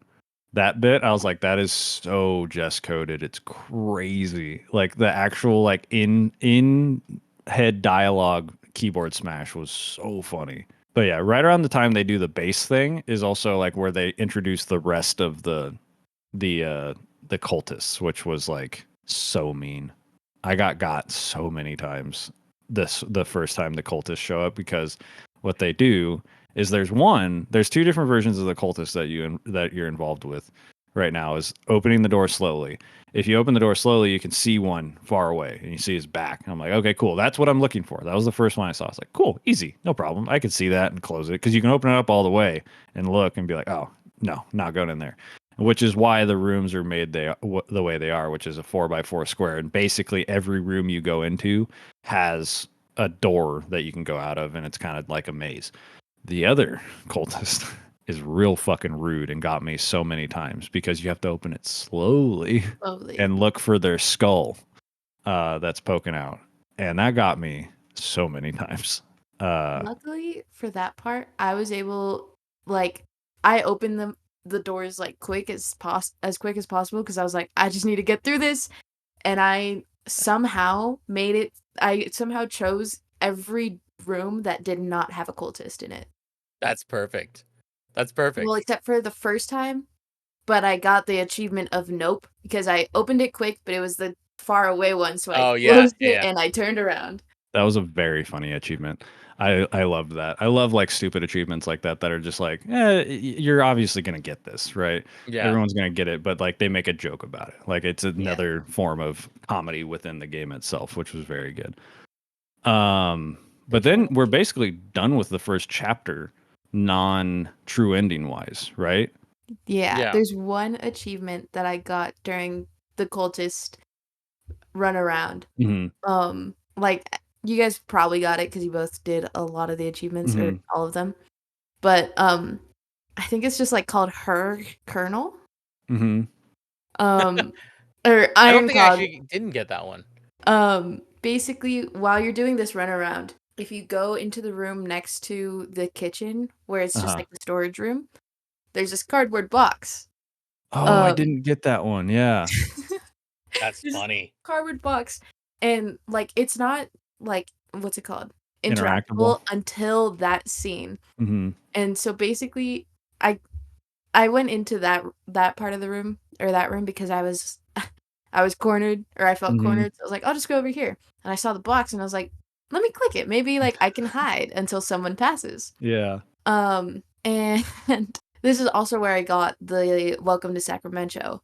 That bit, I was like, that is so Jess coded. It's crazy. Like the actual like in head dialogue keyboard smash was so funny. But yeah, right around the time they do the bass thing is also like where they introduce the rest of the cultists, which was like so mean. I got so many times the first time the cultists show up, because what they do is there's 2 different versions of the cultists that you're involved with right now. Is opening the door slowly. If you open the door slowly, you can see one far away and you see his back. I'm like, okay, cool. That's what I'm looking for. That was the first one I saw. I was like, cool, easy, no problem. I could see that and close it, because you can open it up all the way and look and be like, oh no, not going in there. Which is why the rooms are made the way they are, which is a 4x4 square. And basically every room you go into has a door that you can go out of, and it's kind of like a maze. The other cultist is real fucking rude and got me so many times, because you have to open it slowly and look for their skull that's poking out. And that got me so many times. Luckily for that part, I was able, like, I opened the doors like as quick as possible, because I was like, I just need to get through this. And I somehow chose every room that did not have a cultist in it. That's perfect. That's perfect. Well, except for the first time, but I got the achievement of nope, because I opened it quick, but it was the far away one, so I closed it and I turned around. That was a very funny achievement. I loved that. I love like stupid achievements like that are just like, you're obviously gonna get this, right? Yeah. Everyone's gonna get it, but like they make a joke about it. Like it's another form of comedy within the game itself, which was very good. But then we're basically done with the first chapter, non-true ending wise, right? Yeah. There's one achievement that I got during the cultist run around. Like, you guys probably got it because you both did a lot of the achievements, or all of them. But I think it's just like called Her Colonel. Or Iron I don't think Cog. I actually didn't get that one. Basically, while you're doing this runaround, if you go into the room next to the kitchen, where it's just like the storage room, there's this cardboard box. Oh, I didn't get that one. Yeah. That's funny. Cardboard box. And like, it's not like, what's it called? Interactable until that scene. And so basically, I went into that part of the room, or that room, because I was cornered, or I felt cornered. So I was like, I'll just go over here. And I saw the box and I was like, let me click it. Maybe like I can hide until someone passes. Yeah. And this is also where I got the Welcome to Sacramento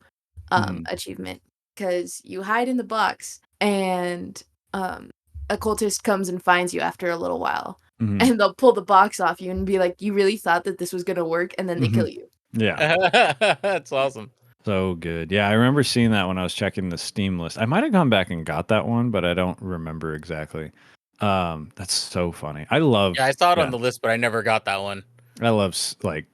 achievement, because you hide in the box and a cultist comes and finds you after a little while, and they'll pull the box off you and be like, you really thought that this was going to work, and then they kill you. Yeah. That's awesome. So good. Yeah, I remember seeing that when I was checking the Steam list. I might have gone back and got that one, but I don't remember exactly. That's so funny. I love. Yeah, I saw it on the list, but I never got that one. I love like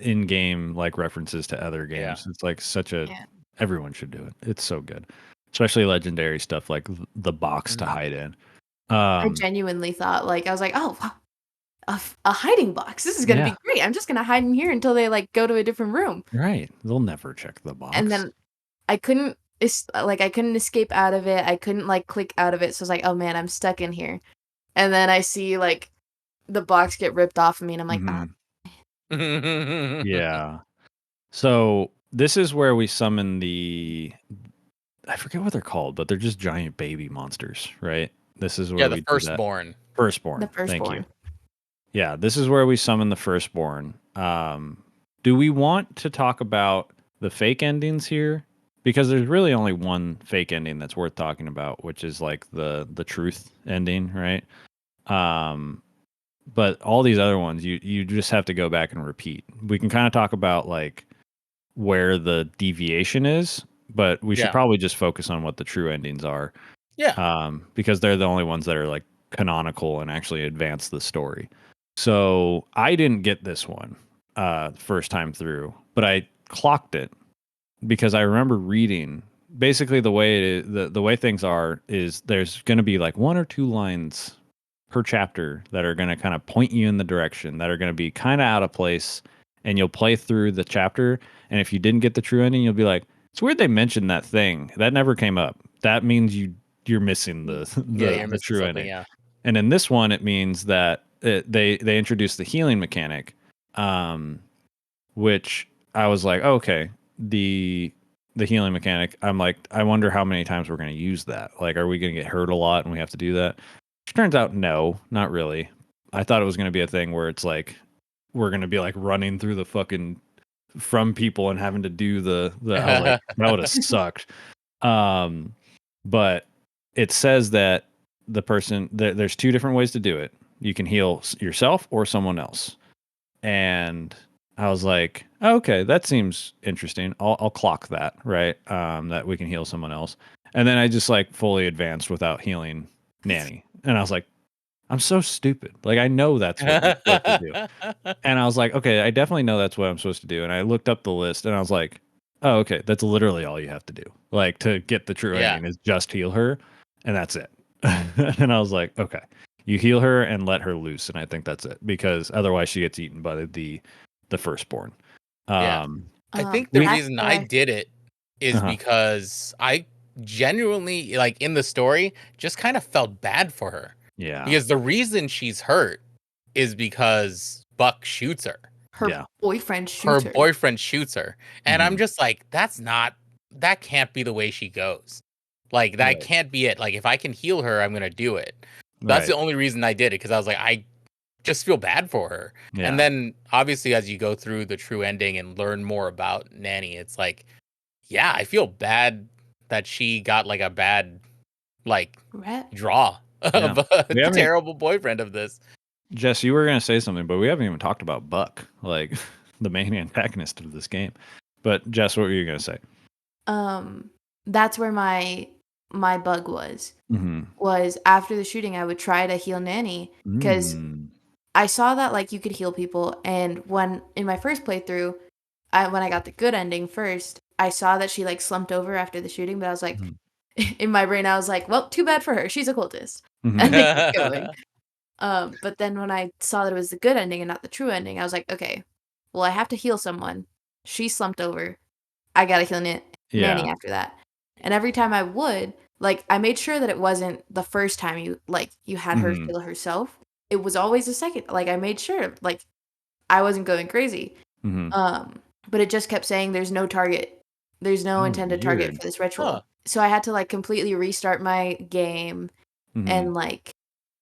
in-game like references to other games. It's like such a. Yeah. Everyone should do it. It's so good, especially legendary stuff like the box to hide in. I genuinely thought, like, I was like, oh, a hiding box. This is gonna be great. I'm just gonna hide in here until they like go to a different room. Right. They'll never check the box. And then I couldn't I couldn't escape out of it. I couldn't like click out of it. So I was like, oh man, I'm stuck in here. And then I see like the box get ripped off of me, and I'm like, yeah. So this is where we summon I forget what they're called, but they're just giant baby monsters, right? This is where the firstborn. Firstborn. The firstborn. Thank you. Yeah, this is where we summon the firstborn. Do we want to talk about the fake endings here? Because there's really only one fake ending that's worth talking about, which is like the truth ending, right? But all these other ones, you just have to go back and repeat. We can kind of talk about like where the deviation is, but we should probably just focus on what the true endings are. Yeah. Because they're the only ones that are like canonical and actually advance the story. So I didn't get this one first time through, but I clocked it because I remember reading basically the way the way things are is there's going to be like 1 or 2 lines per chapter that are going to kind of point you in the direction that are going to be kind of out of place, and you'll play through the chapter, and if you didn't get the true ending, you'll be like, it's weird they mentioned that thing that never came up. That means you're missing the true ending. Yeah. And in this one, it means that they introduced the healing mechanic, which I was like, oh, okay, the healing mechanic. I'm like, I wonder how many times we're going to use that. Like, are we going to get hurt a lot and we have to do that? Which turns out, no, not really. I thought it was going to be a thing where it's like we're going to be like running through the fucking from people and having to do the I was like, that would have sucked. But it says that the person there's 2 different ways to do it. You can heal yourself or someone else. And I was like, oh, okay, that seems interesting. I'll clock that, right? That we can heal someone else. And then I just like fully advanced without healing Nanny. And I was like, I'm so stupid. Like, I know that's what I'm supposed to do. And I was like, okay, I definitely know that's what I'm supposed to do. And I looked up the list and I was like, oh, okay, that's literally all you have to do. Like, to get the true ending is just heal her. And that's it. And I was like, okay, you heal her and let her loose. And I think that's it, because otherwise she gets eaten by the firstborn. I think the reason I did it is because I genuinely, like, in the story, just kind of felt bad for her. Yeah. Because the reason she's hurt is because Buck shoots her. Her boyfriend shoots her. And I'm just like, that can't be the way she goes. Like, that can't be it. Like, if I can heal her, I'm going to do it. That's the only reason I did it, because I was like, I just feel bad for her. Yeah. And then, obviously, as you go through the true ending and learn more about Nanny, it's like, yeah, I feel bad that she got, like, a bad, like, draw of a terrible boyfriend of this. Jess, you were going to say something, but we haven't even talked about Buck, like, the main antagonist of this game. But, Jess, what were you going to say? That's where my bug was. Was after the shooting, I would try to heal Nanny, because I saw that like you could heal people, and when in my first playthrough, when I got the good ending first, I saw that she like slumped over after the shooting, but I was like, in my brain, I was like, well, too bad for her. She's a cultist. And I kept going. But then when I saw that it was the good ending and not the true ending, I was like, okay, well, I have to heal someone. She slumped over. I gotta heal Nanny after that. And every time I would, like, I made sure that it wasn't the first time you had her heal herself. It was always the second. Like, I made sure, like, I wasn't going crazy. But it just kept saying there's no target. There's no intended target for this ritual. So I had to, like, completely restart my game and, like,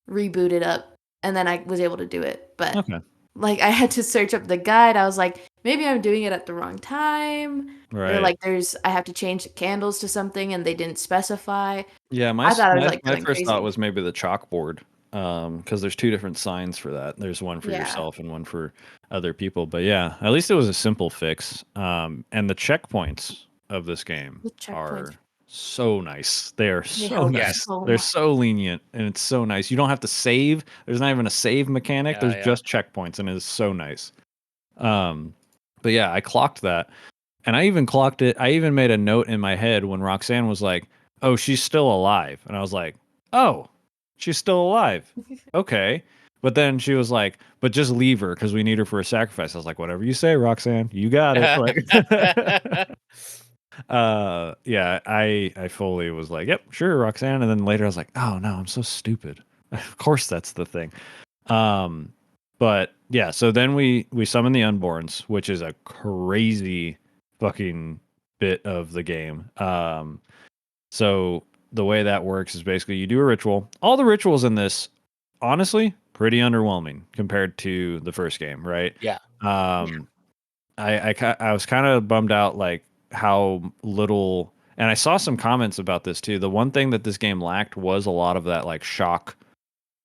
reboot it up. And then I was able to do it. But, like, I had to search up the guide. I was like, maybe I'm doing it at the wrong time. Right. Or, like, I have to change the candles to something and they didn't specify. Yeah, my first thought was maybe the chalkboard. Because there's 2 different signs for that. There's one for yourself and one for other people. But yeah, at least it was a simple fix. And the checkpoints of this game are so nice. They are They so help nice. so They're much. so lenient, and it's so nice. You don't have to save. There's not even a save mechanic. Yeah, There's yeah. just checkpoints, and it is so nice. But yeah, I clocked that, and I even clocked it. I even made a note in my head when Roxanne was like, "Oh, she's still alive," and I was like, "Oh, she's still alive. Okay." But then she was like, "But just leave her because we need her for a sacrifice." I was like, "Whatever you say, Roxanne. You got it." Like, yeah, I fully was like, "Yep, sure, Roxanne." And then later I was like, "Oh no, I'm so stupid." Of course, that's the thing. Um, but yeah, so then we summon the Unborns, which is a crazy fucking bit of the game. So the way that works is basically you do a ritual. All the rituals in this, honestly, pretty underwhelming compared to the first game, right? Yeah. I was kind of bummed out like how little, and I saw some comments about this too. The one thing that this game lacked was a lot of that like shock,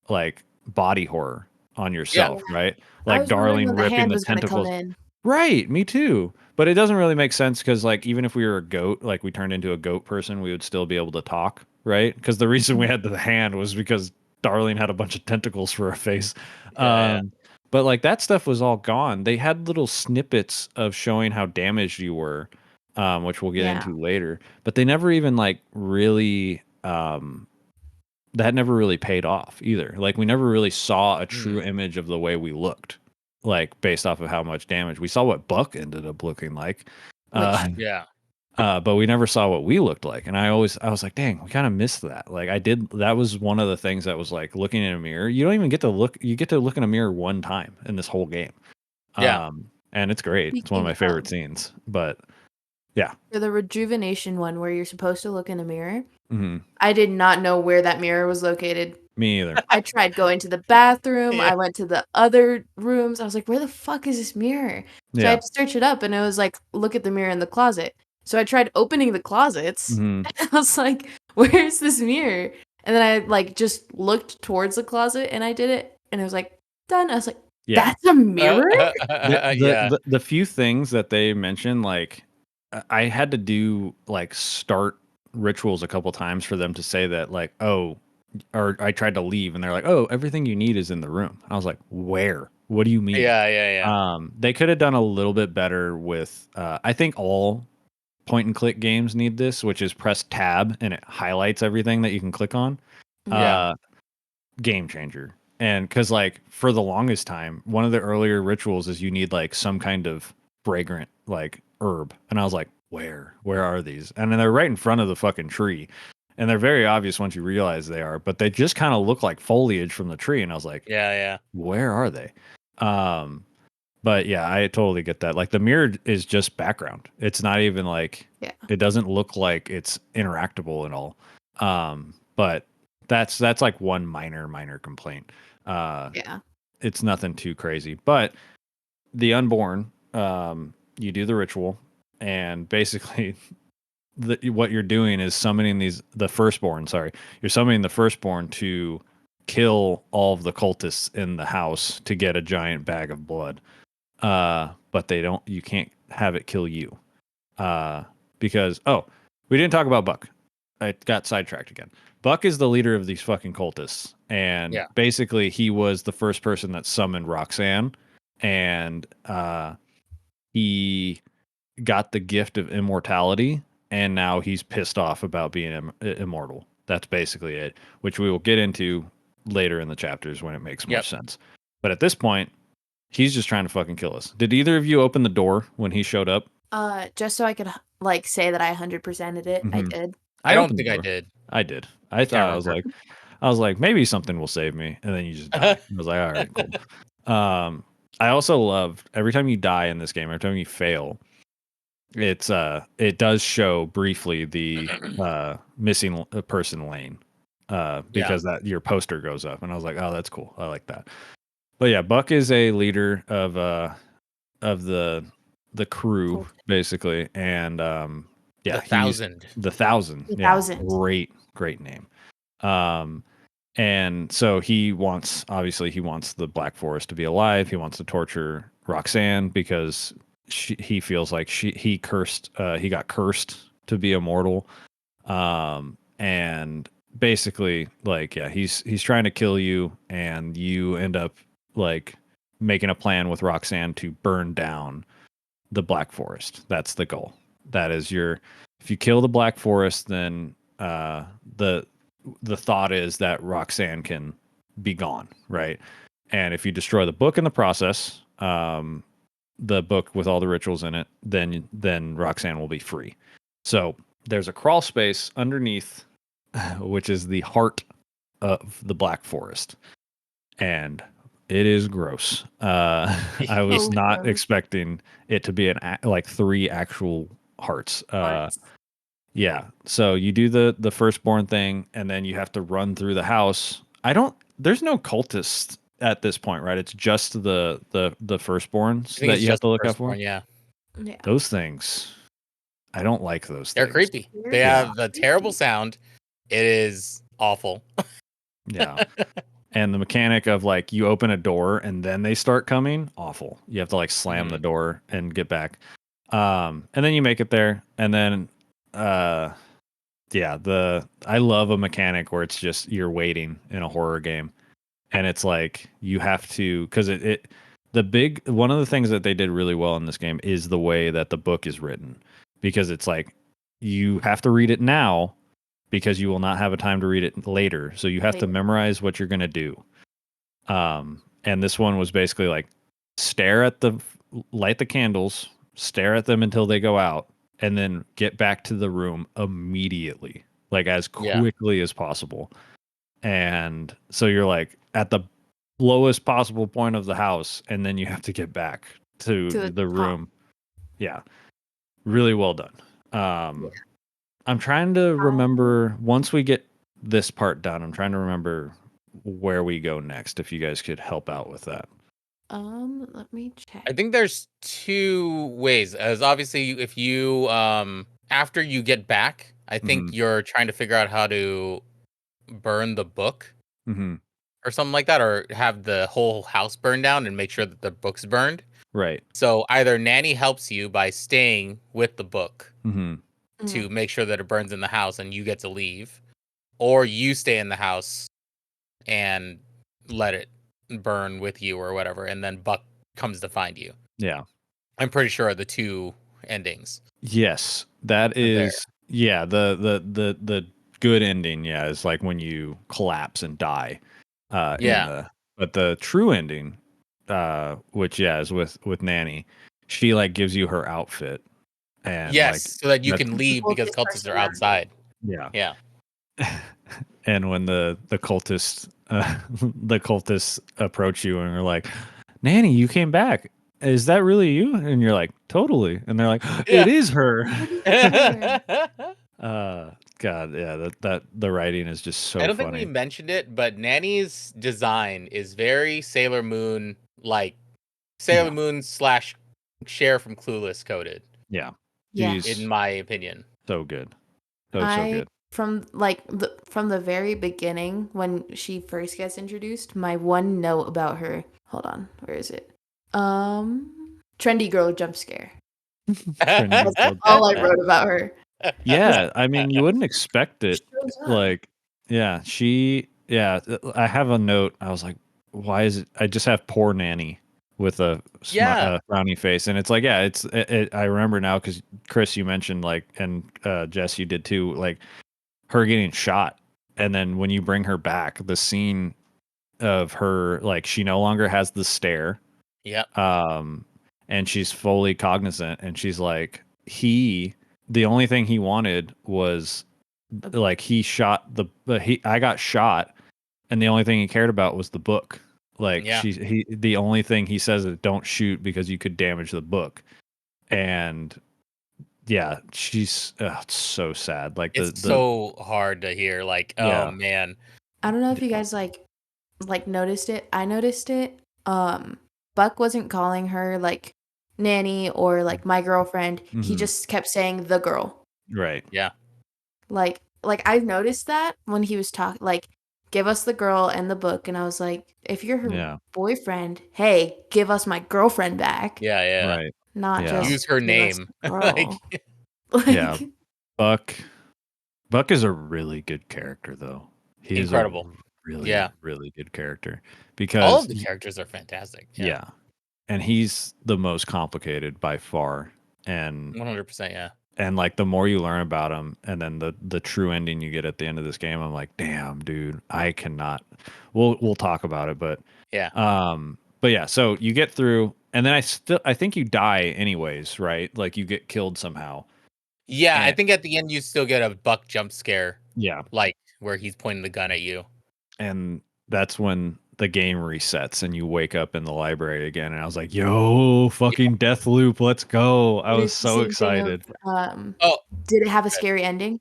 like body horror on yourself, right? I Like was wondering Darling when the ripping hand the was going to come tentacles. in. Right, me too. But it doesn't really make sense because like even if we were a goat, like we turned into a goat person, we would still be able to talk, right? Because the reason we had the hand was because Darling had a bunch of tentacles for a face. Yeah, But like that stuff was all gone. They had little snippets of showing how damaged you were, which we'll get Yeah. into later. But they never even like really that never really paid off either. Like we never really saw a true image of the way we looked, like based off of how much damage. We saw what Buck ended up looking like. yeah. But we never saw what we looked like. And I was like, dang, we kind of missed that. Like that was one of the things that was like looking in a mirror. You don't even get to look, you get to look in a mirror one time in this whole game. Yeah. And it's great. It's one of Speaking my favorite of- scenes, but yeah. For the rejuvenation one where you're supposed to look in a mirror, Hmm. I did not know where that mirror was located. Me either. I tried going to the bathroom. Yeah. I went to the other rooms. I was like, where the fuck is this mirror? So I Yeah. had to search it up, and it was like, look at the mirror in the closet. So I tried opening the closets. Hmm. And I was like, where's this mirror? And then I like just looked towards the closet, and I did it, and it was like, done. I was like, Yeah. that's a mirror? Yeah. The few things that they mentioned, like I had to do like start rituals a couple times for them to say that like, oh, or I tried to leave and they're like, oh, everything you need is in the room. I was like, where? What do you mean? Yeah. They could have done a little bit better with I think all point and click games need this, which is press tab and it highlights everything that you can click on. Yeah. Game changer. And because like for the longest time, one of the earlier rituals is you need like some kind of fragrant like herb, and I was like, where are these? And then they're right in front of the fucking tree, and they're very obvious once you realize they are, but they just kind of look like foliage from the tree, and I was like, Yeah. where are they? But yeah, I totally get that. Like the mirror is just background. It's not even like it doesn't look like it's interactable at all. But that's like one minor complaint. Yeah. It's nothing too crazy. But the unborn, you do the ritual, and basically what you're doing is summoning the firstborn. Sorry, you're summoning the firstborn to kill all of the cultists in the house to get a giant bag of blood. But you can't have it kill you. Because we didn't talk about Buck. I got sidetracked again. Buck is the leader of these fucking cultists, and basically he was the first person that summoned Roxanne, and he got the gift of immortality, and now he's pissed off about being immortal. That's basically it, which we will get into later in the chapters when it makes more sense. But at this point, he's just trying to fucking kill us. Did either of you open the door when he showed up? Just so I could like say that I 100%ed it. I Mhm. did. I don't think I did. I did. I thought I was like, maybe something will save me, and then you just die. I was like, all right, cool. I also loved every time you die in this game, every time you fail, it does show briefly the missing person lane, because that your poster goes up, and I was like, oh, that's cool. I like that. But yeah, Buck is a leader of the crew basically, and the Thousand. The Thousand. The Yeah, Thousand. Great name. And so he wants the Black Forest to be alive. He wants to torture Roxanne because he feels like he got cursed to be immortal. And basically, like, yeah, he's trying to kill you, and you end up like making a plan with Roxanne to burn down the Black Forest. That's the goal. That is if you kill the Black Forest, then the thought is that Roxanne can be gone, right? And if you destroy the book in the process, the book with all the rituals in it, then Roxanne will be free. So there's a crawl space underneath, which is the heart of the Black Forest, and it is gross. I was not expecting it to be like 3 actual hearts. Yeah. So you do the firstborn thing, and then you have to run through the house. There's no cultists at this point, right? It's just the firstborns that you have to look out for. Yeah. Those things, I don't like those things. They're creepy. They have a terrible sound. It is awful. Yeah. And the mechanic of like you open a door and then they start coming, awful. You have to like slam the door and get back. And then you make it there, and then I love a mechanic where it's just you're waiting in a horror game, and it's like you have to, because one of the things that they did really well in this game is the way that the book is written, because it's like you have to read it now because you will not have a time to read it later. So you have to memorize what you're going to do. And this one was basically like light the candles, stare at them until they go out, and then get back to the room immediately, like as quickly as possible. And so you're like at the lowest possible point of the house, and then you have to get back to the room. Yeah. Really well done. I'm trying to remember, once we get this part done, I'm trying to remember where we go next, if you guys could help out with that. Let me check. I think there's 2 ways. As obviously, if you after you get back, I think you're trying to figure out how to burn the book or something like that, or have the whole house burned down and make sure that the book's burned. Right. So either Nanny helps you by staying with the book to make sure that it burns in the house and you get to leave, or you stay in the house and let it burn with you or whatever, and then Buck comes to find you. Yeah. I'm pretty sure are the 2 endings. Yes, that is the good ending, is like when you collapse and die. But the true ending, which is with Nanny, she like gives you her outfit, and so that you can leave because cultists are outside. Yeah. And when the cultists approach you and are like, Nanny, you came back. Is that really you? And you're like, totally. And they're like, it is her. God, yeah, that the writing is just so funny. I don't think we mentioned it, but Nanny's design is very Sailor Moon, like Sailor Moon / Cher from Clueless coded. Yeah. In my opinion. So good. So good. From the very beginning, when she first gets introduced, my one note about her, hold on, where is it? Trendy girl jump scare. That's all I wrote about her. Yeah, I mean, you wouldn't expect it. Like, I have a note. I was like, why is it? I just have poor Nanny with a frowny face, and it's like, I remember now because Chris, you mentioned like, and Jess, you did too, like her getting shot, and then when you bring her back, the scene of her, like, she no longer has the stare. And she's fully cognizant, and she's like, the only thing he wanted was, like, I got shot, and the only thing he cared about was the book. Like, the only thing he says is don't shoot because you could damage the book. And yeah, she's it's so sad. Like, it's so hard to hear. Like, oh man, I don't know if you guys like noticed it. I noticed it. Buck wasn't calling her like Nanny or like my girlfriend. He just kept saying the girl. Right. Yeah. Like I noticed that when he was talking, like, give us the girl and the book, and I was like, if you're her boyfriend, hey, give us my girlfriend back. Yeah. Right. Not just use her name. Yeah. Buck Buck is a really good character, though. He Incredible. is a really, really good character because all of the characters are fantastic. Yeah. And he's the most complicated by far. And 100%. Yeah. And like the more you learn about him, and then the true ending you get at the end of this game, I'm like, damn, dude, I cannot. We'll talk about it, but yeah. But yeah, so you get through, and then I think you die anyways, right? Like you get killed somehow. Yeah, I think at the end you still get a Buck jump scare. Yeah, like where he's pointing the gun at you, and that's when the game resets and you wake up in the library again. And I was like, yo, fucking death loop, let's go. I was so excited. Did it have a scary ending?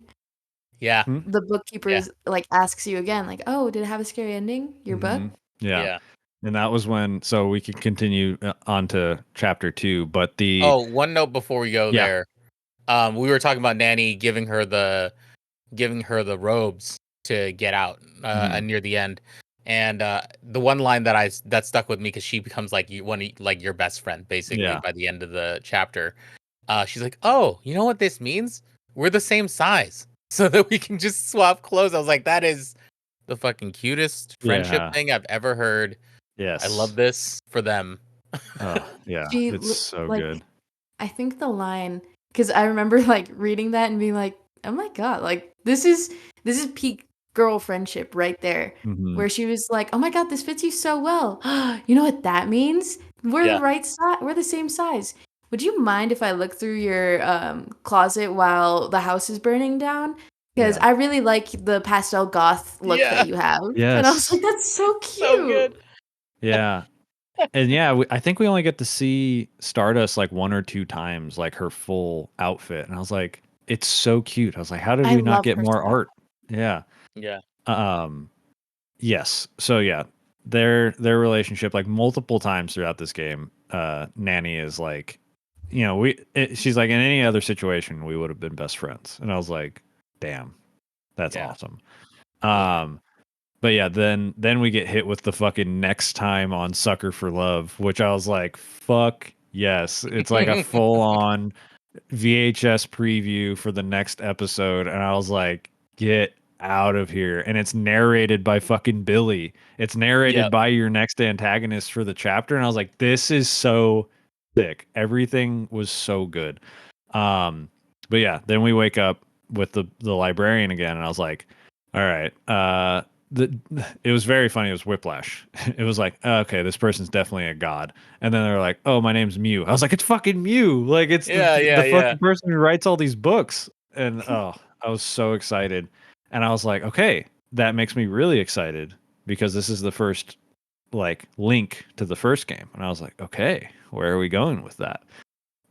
Yeah. The bookkeeper like asks you again, like, oh, did it have a scary ending, your book? Yeah. And that was when, so we could continue on to chapter 2, but one note before we go there. We were talking about Nanny giving her the robes to get out near the end. And the one line that stuck with me, because she becomes like your best friend basically by the end of the chapter. She's like, "Oh, you know what this means? We're the same size, so that we can just swap clothes." I was like, "That is the fucking cutest friendship thing I've ever heard." Yes, I love this for them. Oh yeah, it's so good. I think the line, because I remember like reading that and being like, "Oh my god, like this is peak girl friendship right there," where she was like, "Oh my god, this fits you so well. You know what that means? We're the right size. We're the same size. Would you mind if I look through your closet while the house is burning down? Because I really like the pastel goth look that you have." Yes. And I was like, "That's so cute." So good. Yeah. And I think we only get to see Stardust like 1 or 2 times, like her full outfit. And I was like, it's so cute. I was like, how did we not get more art? Yeah. Yeah. Yes. So yeah, their relationship, like multiple times throughout this game, Nanny is like, she's like, in any other situation we would have been best friends. And I was like, damn, that's awesome. But yeah, then we get hit with the fucking next time on Sucker for Love, which I was like, fuck yes. It's like a full on VHS preview for the next episode. And I was like, get out of here. And it's narrated by fucking Billy. It's narrated by your next antagonist for the chapter. And I was like, this is so sick. Everything was so good. But yeah, then we wake up with the librarian again. And I was like, all right, it was very funny. It was Whiplash. It was like, okay, this person's definitely a god. And then they're like, oh, my name's Mew. I was like, it's fucking Mew. Like, it's the fucking person who writes all these books. And I was so excited. And I was like, okay, that makes me really excited because this is the first like link to the first game. And I was like, okay, where are we going with that?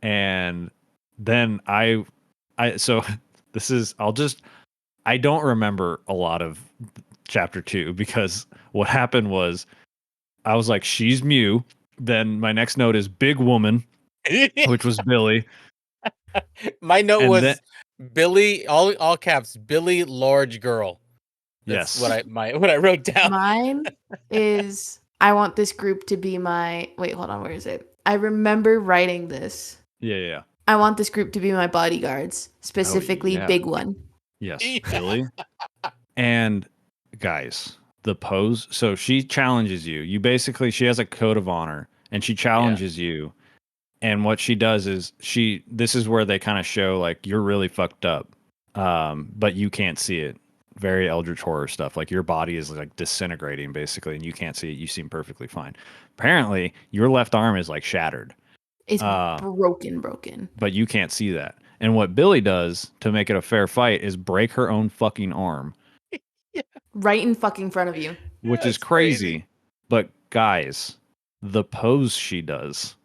And then so this is, I don't remember a lot of chapter 2 because what happened was I was like, she's Mew. Then my next note is big woman, which was Billy. My note was Billy, all caps, Billy large girl. That's what I wrote down. Mine is, I want this group to be my, wait, hold on, where is it? I remember writing this. Yeah. I want this group to be my bodyguards, specifically big one. Yes, Billy. And guys, the pose. So she challenges you. She has a code of honor and she challenges you. And what she does is this is where they kind of show like you're really fucked up. But you can't see it. Very Eldritch horror stuff. Like your body is like disintegrating basically and you can't see it. You seem perfectly fine. Apparently your left arm is like shattered. It's broken. But you can't see that. And what Billy does to make it a fair fight is break her own fucking arm. Right in fucking front of you. Which is crazy. But guys, the pose she does,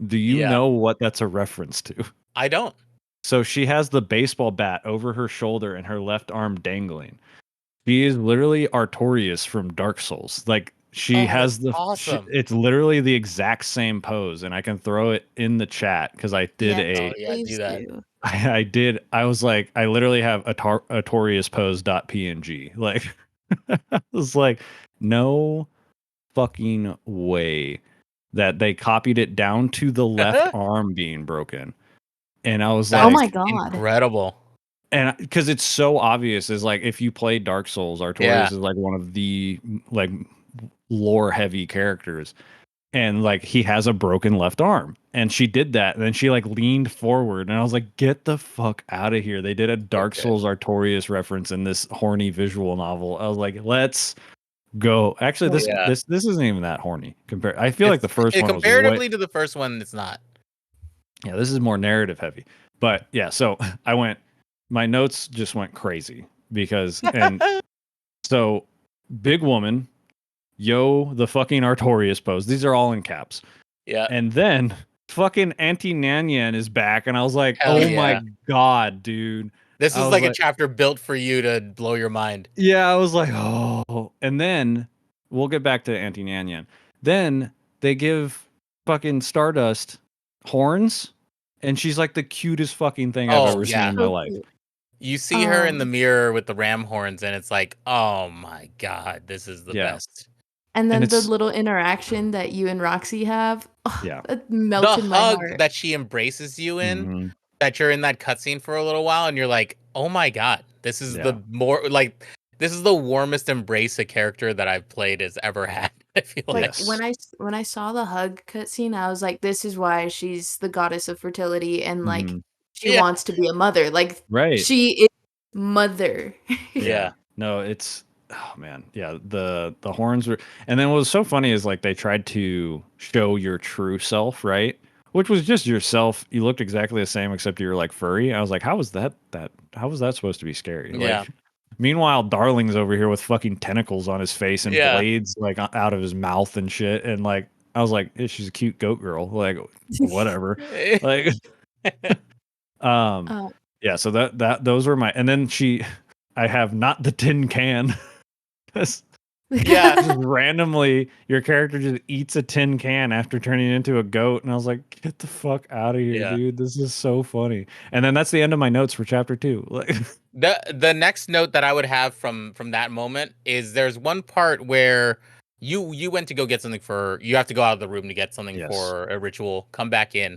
do you know what that's a reference to? I don't. So she has the baseball bat over her shoulder and her left arm dangling. She is literally Artorias from Dark Souls. Like she has awesome. It's literally the exact same pose, and I can throw it in the chat because I did do that. I did. I was like, I literally have Artorias pose.png. Like, I was like, no fucking way that they copied it down to the left arm being broken. And I was like, oh my God. Incredible. And because it's so obvious, is like if you play Dark Souls, Artorias is like one of the like lore heavy characters, and like he has a broken left arm, and she did that, and then she like leaned forward, and I was like, get the fuck out of here. They did a Dark Souls Artorias reference in this horny visual novel. I was like, let's go. Actually, this isn't even that horny compared. I feel like the first one was comparatively to the first one, it's not. Yeah, this is more narrative heavy. But yeah, so I went, my notes just went crazy because, and so big woman, yo, the fucking Artorias pose. These are all in caps. Yeah. And then fucking Auntie Nyanyan is back. And I was like, my God, dude. This is like a chapter built for you to blow your mind. Yeah, I was like, oh. And then we'll get back to Auntie Nyanyan. Then they give fucking Stardust horns, and she's like the cutest fucking thing I've ever seen in my life. You see her in the mirror with the ram horns, and it's like, oh my God, this is the best. And then the little interaction that you and Roxy have, it melted my heart. The hug that she embraces you in, that you're in that cutscene for a little while, and you're like, oh my God, this is this is the warmest embrace a character that I've played has ever had. I feel like when I saw the hug cutscene, I was like, this is why she's the goddess of fertility, and like she wants to be a mother. Like she is mother. No, it's oh man, the horns were, and then what was so funny is like they tried to show your true self, right? Which was just yourself. You looked exactly the same except you were like furry. I was like, how was that supposed to be scary? Yeah. Like, meanwhile, Darling's over here with fucking tentacles on his face and blades like out of his mouth and shit. And like, I was like, she's a cute goat girl. Like, whatever. Like, yeah. So those were my. And then I have not the tin can. Yeah. Just randomly, your character just eats a tin can after turning into a goat, and I was like, "Get the fuck out of here, dude! This is so funny." And then that's the end of my notes for chapter 2. Like, the next note that I would have from that moment is there's one part where you went to go get something you have to go out of the room to get something for a ritual, come back in,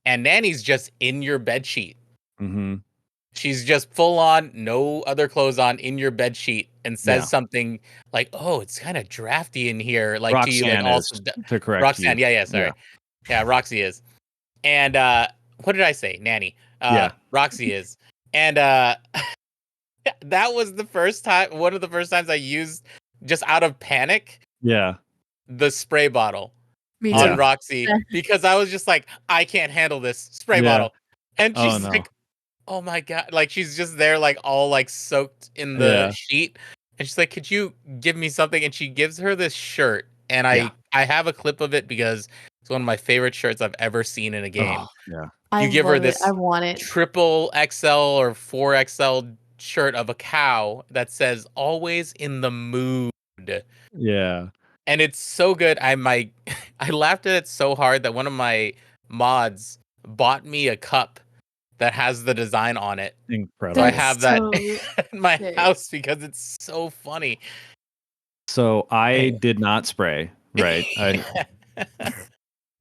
and Nanny's just in your bed sheet. Mm-hmm. She's just full on, no other clothes on, in your bed sheet, and says something like, "Oh, it's kind of drafty in here." Like Roxanne to you, like also to correct Roxanne. you. Sorry, yeah, Roxy is. And what did I say? Nanny. Roxy is. And that was the first time. One of the first times I used, just out of panic, the spray bottle on Roxy, because I was just like, I can't handle this spray bottle, and she's like, oh my God, like she's just there like all like soaked in the sheet, and she's like, could you give me something? And she gives her this shirt, and I have a clip of it because it's one of my favorite shirts I've ever seen in a game. You give her this I want it. triple XL or 4XL shirt of a cow that says always in the mood. Yeah. And it's so good. I laughed at it so hard that one of my mods bought me a cup that has the design on it. Incredible. So I have that in my house because it's so funny. So I did not spray, right?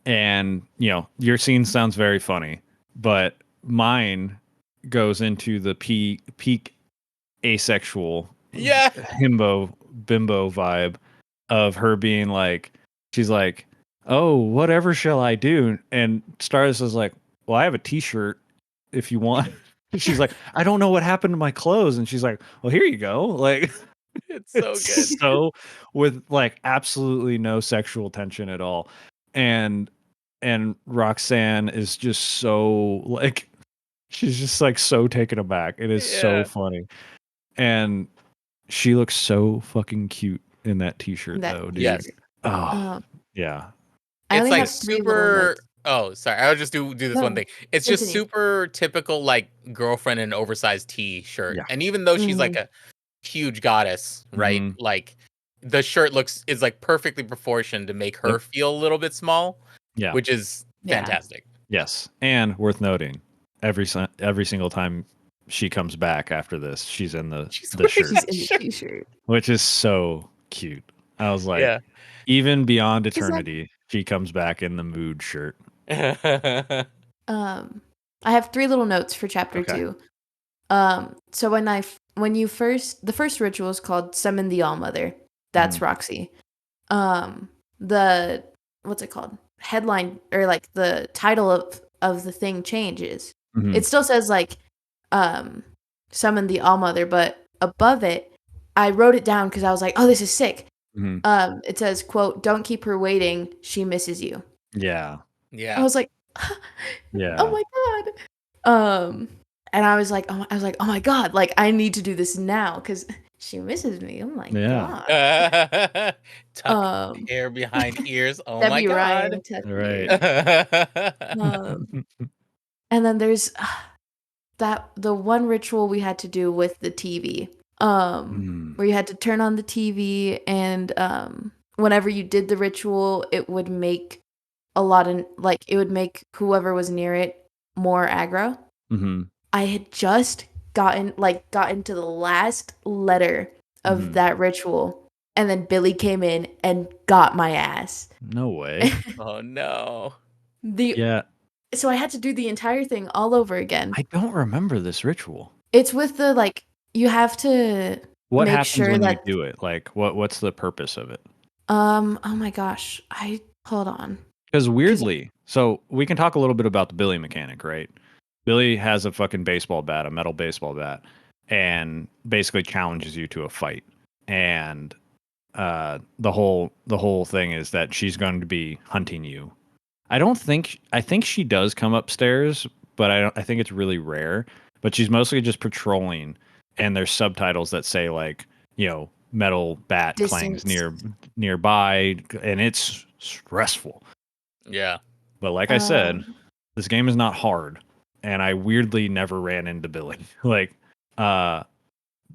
And your scene sounds very funny, but mine goes into the peak asexual bimbo vibe of her being like, she's like, oh, whatever shall I do? And Stardust is like, well, I have a t-shirt if you want. She's like, I don't know what happened to my clothes. And she's like, well, here you go. Like, it's so good. So with like absolutely no sexual tension at all. And Roxanne is just so like, she's just like so taken aback. It is so funny. And she looks so fucking cute in that t-shirt though, dude. Yes. Oh, yeah. It's like super. Oh, sorry. I'll just do this one thing. It's just super typical, like girlfriend in an oversized t-shirt. Yeah. And even though she's like a huge goddess, right? Like the shirt is like perfectly proportioned to make her feel a little bit small. Yeah, which is fantastic. Yes, and worth noting, every single time she comes back after this, she's in the shirt. She's in the t-shirt, which is so cute. I was like, even beyond eternity, she comes back in the mood shirt. I have 3 little notes for chapter 2. So the first ritual is called Summon the All-Mother. That's Roxy. The what's it called? Headline or like the title of the thing changes. It still says like Summon the All-Mother, but above it, I wrote it down because I was like, oh, this is sick. It says, quote, "Don't keep her waiting. She misses you." Yeah. Yeah. I was like, yeah. oh my God. And I was like, oh my God, like I need to do this now because she misses me. Oh my God. Tuck hair behind ears. Oh my Debbie Ryan, God. Right. And then there's the one ritual we had to do with the TV. Where you had to turn on the TV and whenever you did the ritual, it would make it would make whoever was near it more aggro. I had just gotten to the last letter of that ritual, and then Billy came in and got my ass. No way. Oh no. So I had to do the entire thing all over again. I don't remember this ritual. It's with the you have to what make happens sure when that you do it? Like what's the purpose of it? Oh my gosh. Hold on. Because weirdly, so we can talk a little bit about the Billy mechanic, right? Billy has a fucking baseball bat, a metal baseball bat, and basically challenges you to a fight. And the whole thing is that she's going to be hunting you. I think she does come upstairs, but I think it's really rare. But she's mostly just patrolling, and there's subtitles that say like, metal bat clangs nearby, and it's stressful. Yeah. But like I said, this game is not hard, and I weirdly never ran into Billy.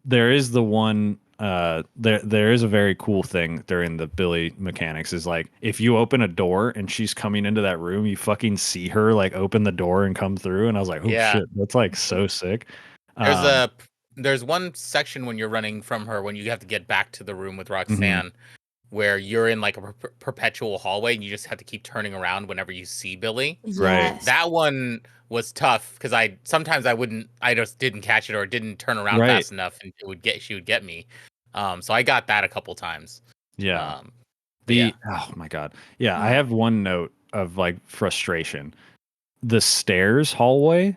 There is the one there is a very cool thing during the Billy mechanics is like if you open a door and she's coming into that room, you fucking see her like open the door and come through, and I was like, oh shit, that's like so sick. There's one section when you're running from her when you have to get back to the room with Roxanne where you're in like a perpetual hallway and you just have to keep turning around whenever you see Billy. Yes. Right. That one was tough because I just didn't catch it or didn't turn around fast enough and she would get me. So I got that a couple times. Yeah. Oh my God. Yeah, I have one note of like frustration. The stairs hallway,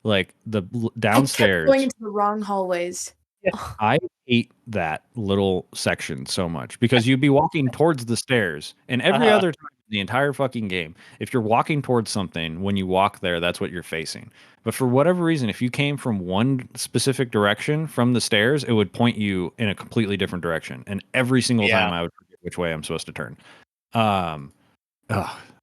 like the downstairs. I kept going into the wrong hallways. Yeah, I hate that little section so much because you'd be walking towards the stairs, and every other time in the entire fucking game, if you're walking towards something, when you walk there, that's what you're facing. But for whatever reason, if you came from one specific direction from the stairs, it would point you in a completely different direction, and every single time I would forget which way I'm supposed to turn.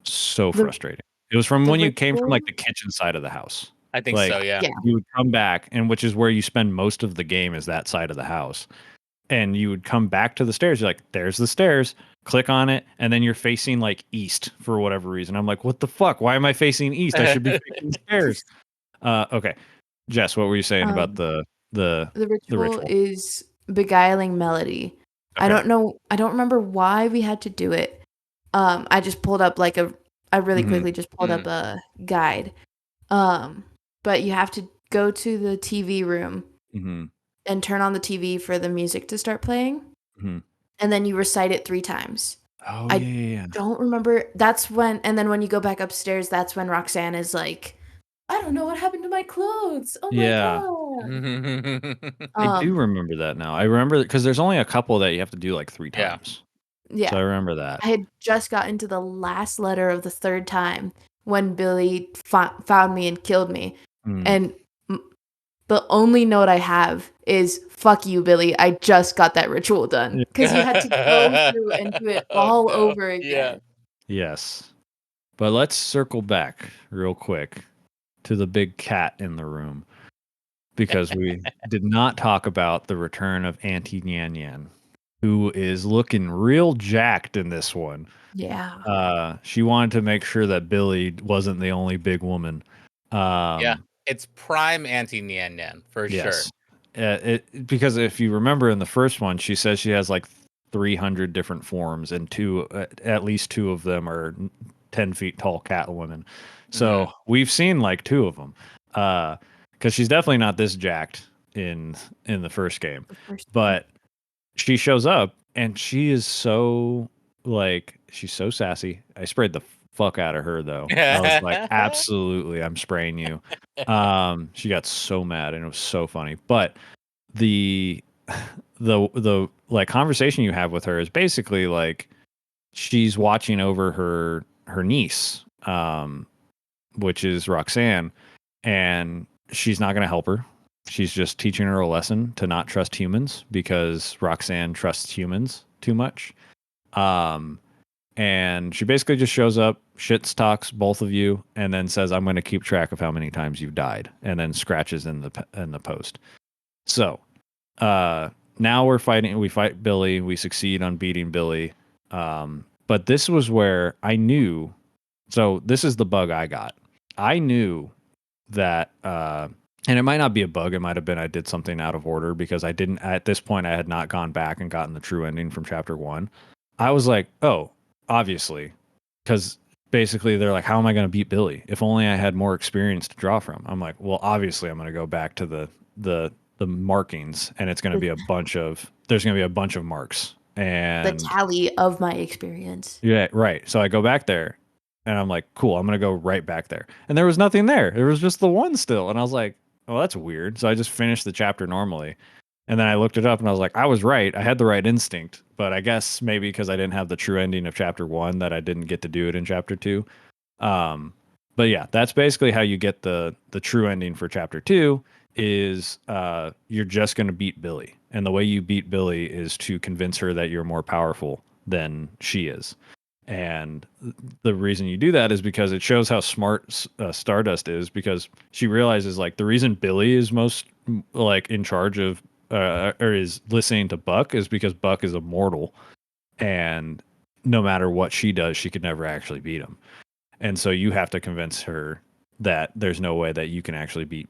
So frustrating. It was from when you came from like the kitchen side of the house. I think so, yeah. You would come back, and which is where you spend most of the game is that side of the house. And you would come back to the stairs. You're like, there's the stairs. Click on it, and then you're facing like east for whatever reason. I'm like, what the fuck? Why am I facing east? I should be facing stairs. Okay, Jess, what were you saying about the ritual is beguiling melody. Okay. I don't remember why we had to do it. I just pulled up I really quickly just pulled up a guide. But you have to go to the TV room and turn on the TV for the music to start playing. And then you recite it 3 times. Oh, I don't remember. That's when, and then when you go back upstairs, that's when Roxanne is like, I don't know what happened to my clothes. Oh my God. I do remember that now. I remember because there's only a couple that you have to do like 3 times. Yeah. So I remember that. I had just gotten to the last letter of the 3rd time when Billy found me and killed me. And the only note I have is, fuck you, Billy. I just got that ritual done. Because you had to go through and do it all over again. Yes. But let's circle back real quick to the big cat in the room. Because we did not talk about the return of Auntie Nyan Nyan, who is looking real jacked in this one. Yeah. She wanted to make sure that Billy wasn't the only big woman. It's prime Auntie Nyan Nyan for sure. Because if you remember in the first one, she says she has like 300 different forms, and at least 2 of them are 10 feet tall cat women. So we've seen like 2 of them. because she's definitely not this jacked in the first game, but she shows up and she is so like she's so sassy. I sprayed the fuck out of her though. I was like, absolutely, I'm spraying you. She got so mad and it was so funny. But the the like conversation you have with her is basically like she's watching over her niece, which is Roxanne, and she's not going to help her. She's just teaching her a lesson to not trust humans because Roxanne trusts humans too much. And she basically just shows up, shit talks both of you, and then says, "I'm going to keep track of how many times you've died," and then scratches in the post. So now we're fighting. We fight Billy. We succeed on beating Billy. But this was where I knew. So this is the bug I got. I knew that, and it might not be a bug. It might have been I did something out of order because I didn't, at this point, I had not gone back and gotten the true ending from chapter 1. I was like, oh, obviously, because basically they're like, how am I going to beat Billy? If only I had more experience to draw from. I'm like, well, obviously I'm going to go back to the markings, and it's going to be there's going to be a bunch of marks. And the tally of my experience. Yeah, right. So I go back there and I'm like, cool, I'm going to go right back there. And there was nothing there. There was just the one still. And I was like, oh, that's weird. So I just finished the chapter normally. And then I looked it up and I was like, I was right. I had the right instinct. But I guess maybe because I didn't have the true ending of chapter 1 that I didn't get to do it in chapter 2. But yeah, that's basically how you get the true ending for chapter 2 is you're just going to beat Billy. And the way you beat Billy is to convince her that you're more powerful than she is. And the reason you do that is because it shows how smart Stardust is, because she realizes like the reason Billy is most like in charge of or is listening to Buck is because Buck is immortal, and no matter what she does, she could never actually beat him. And so you have to convince her that there's no way that you can actually beat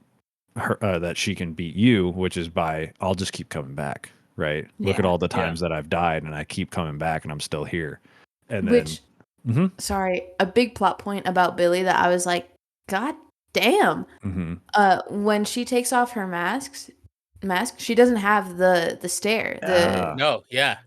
her, that she can beat you, which is by I'll just keep coming back, right? Yeah. Look at all the times that I've died and I keep coming back and I'm still here. And Which, then, sorry, a big plot point about Billy that I was like, God damn. When she takes off her mask, she doesn't have the stare. No, yeah.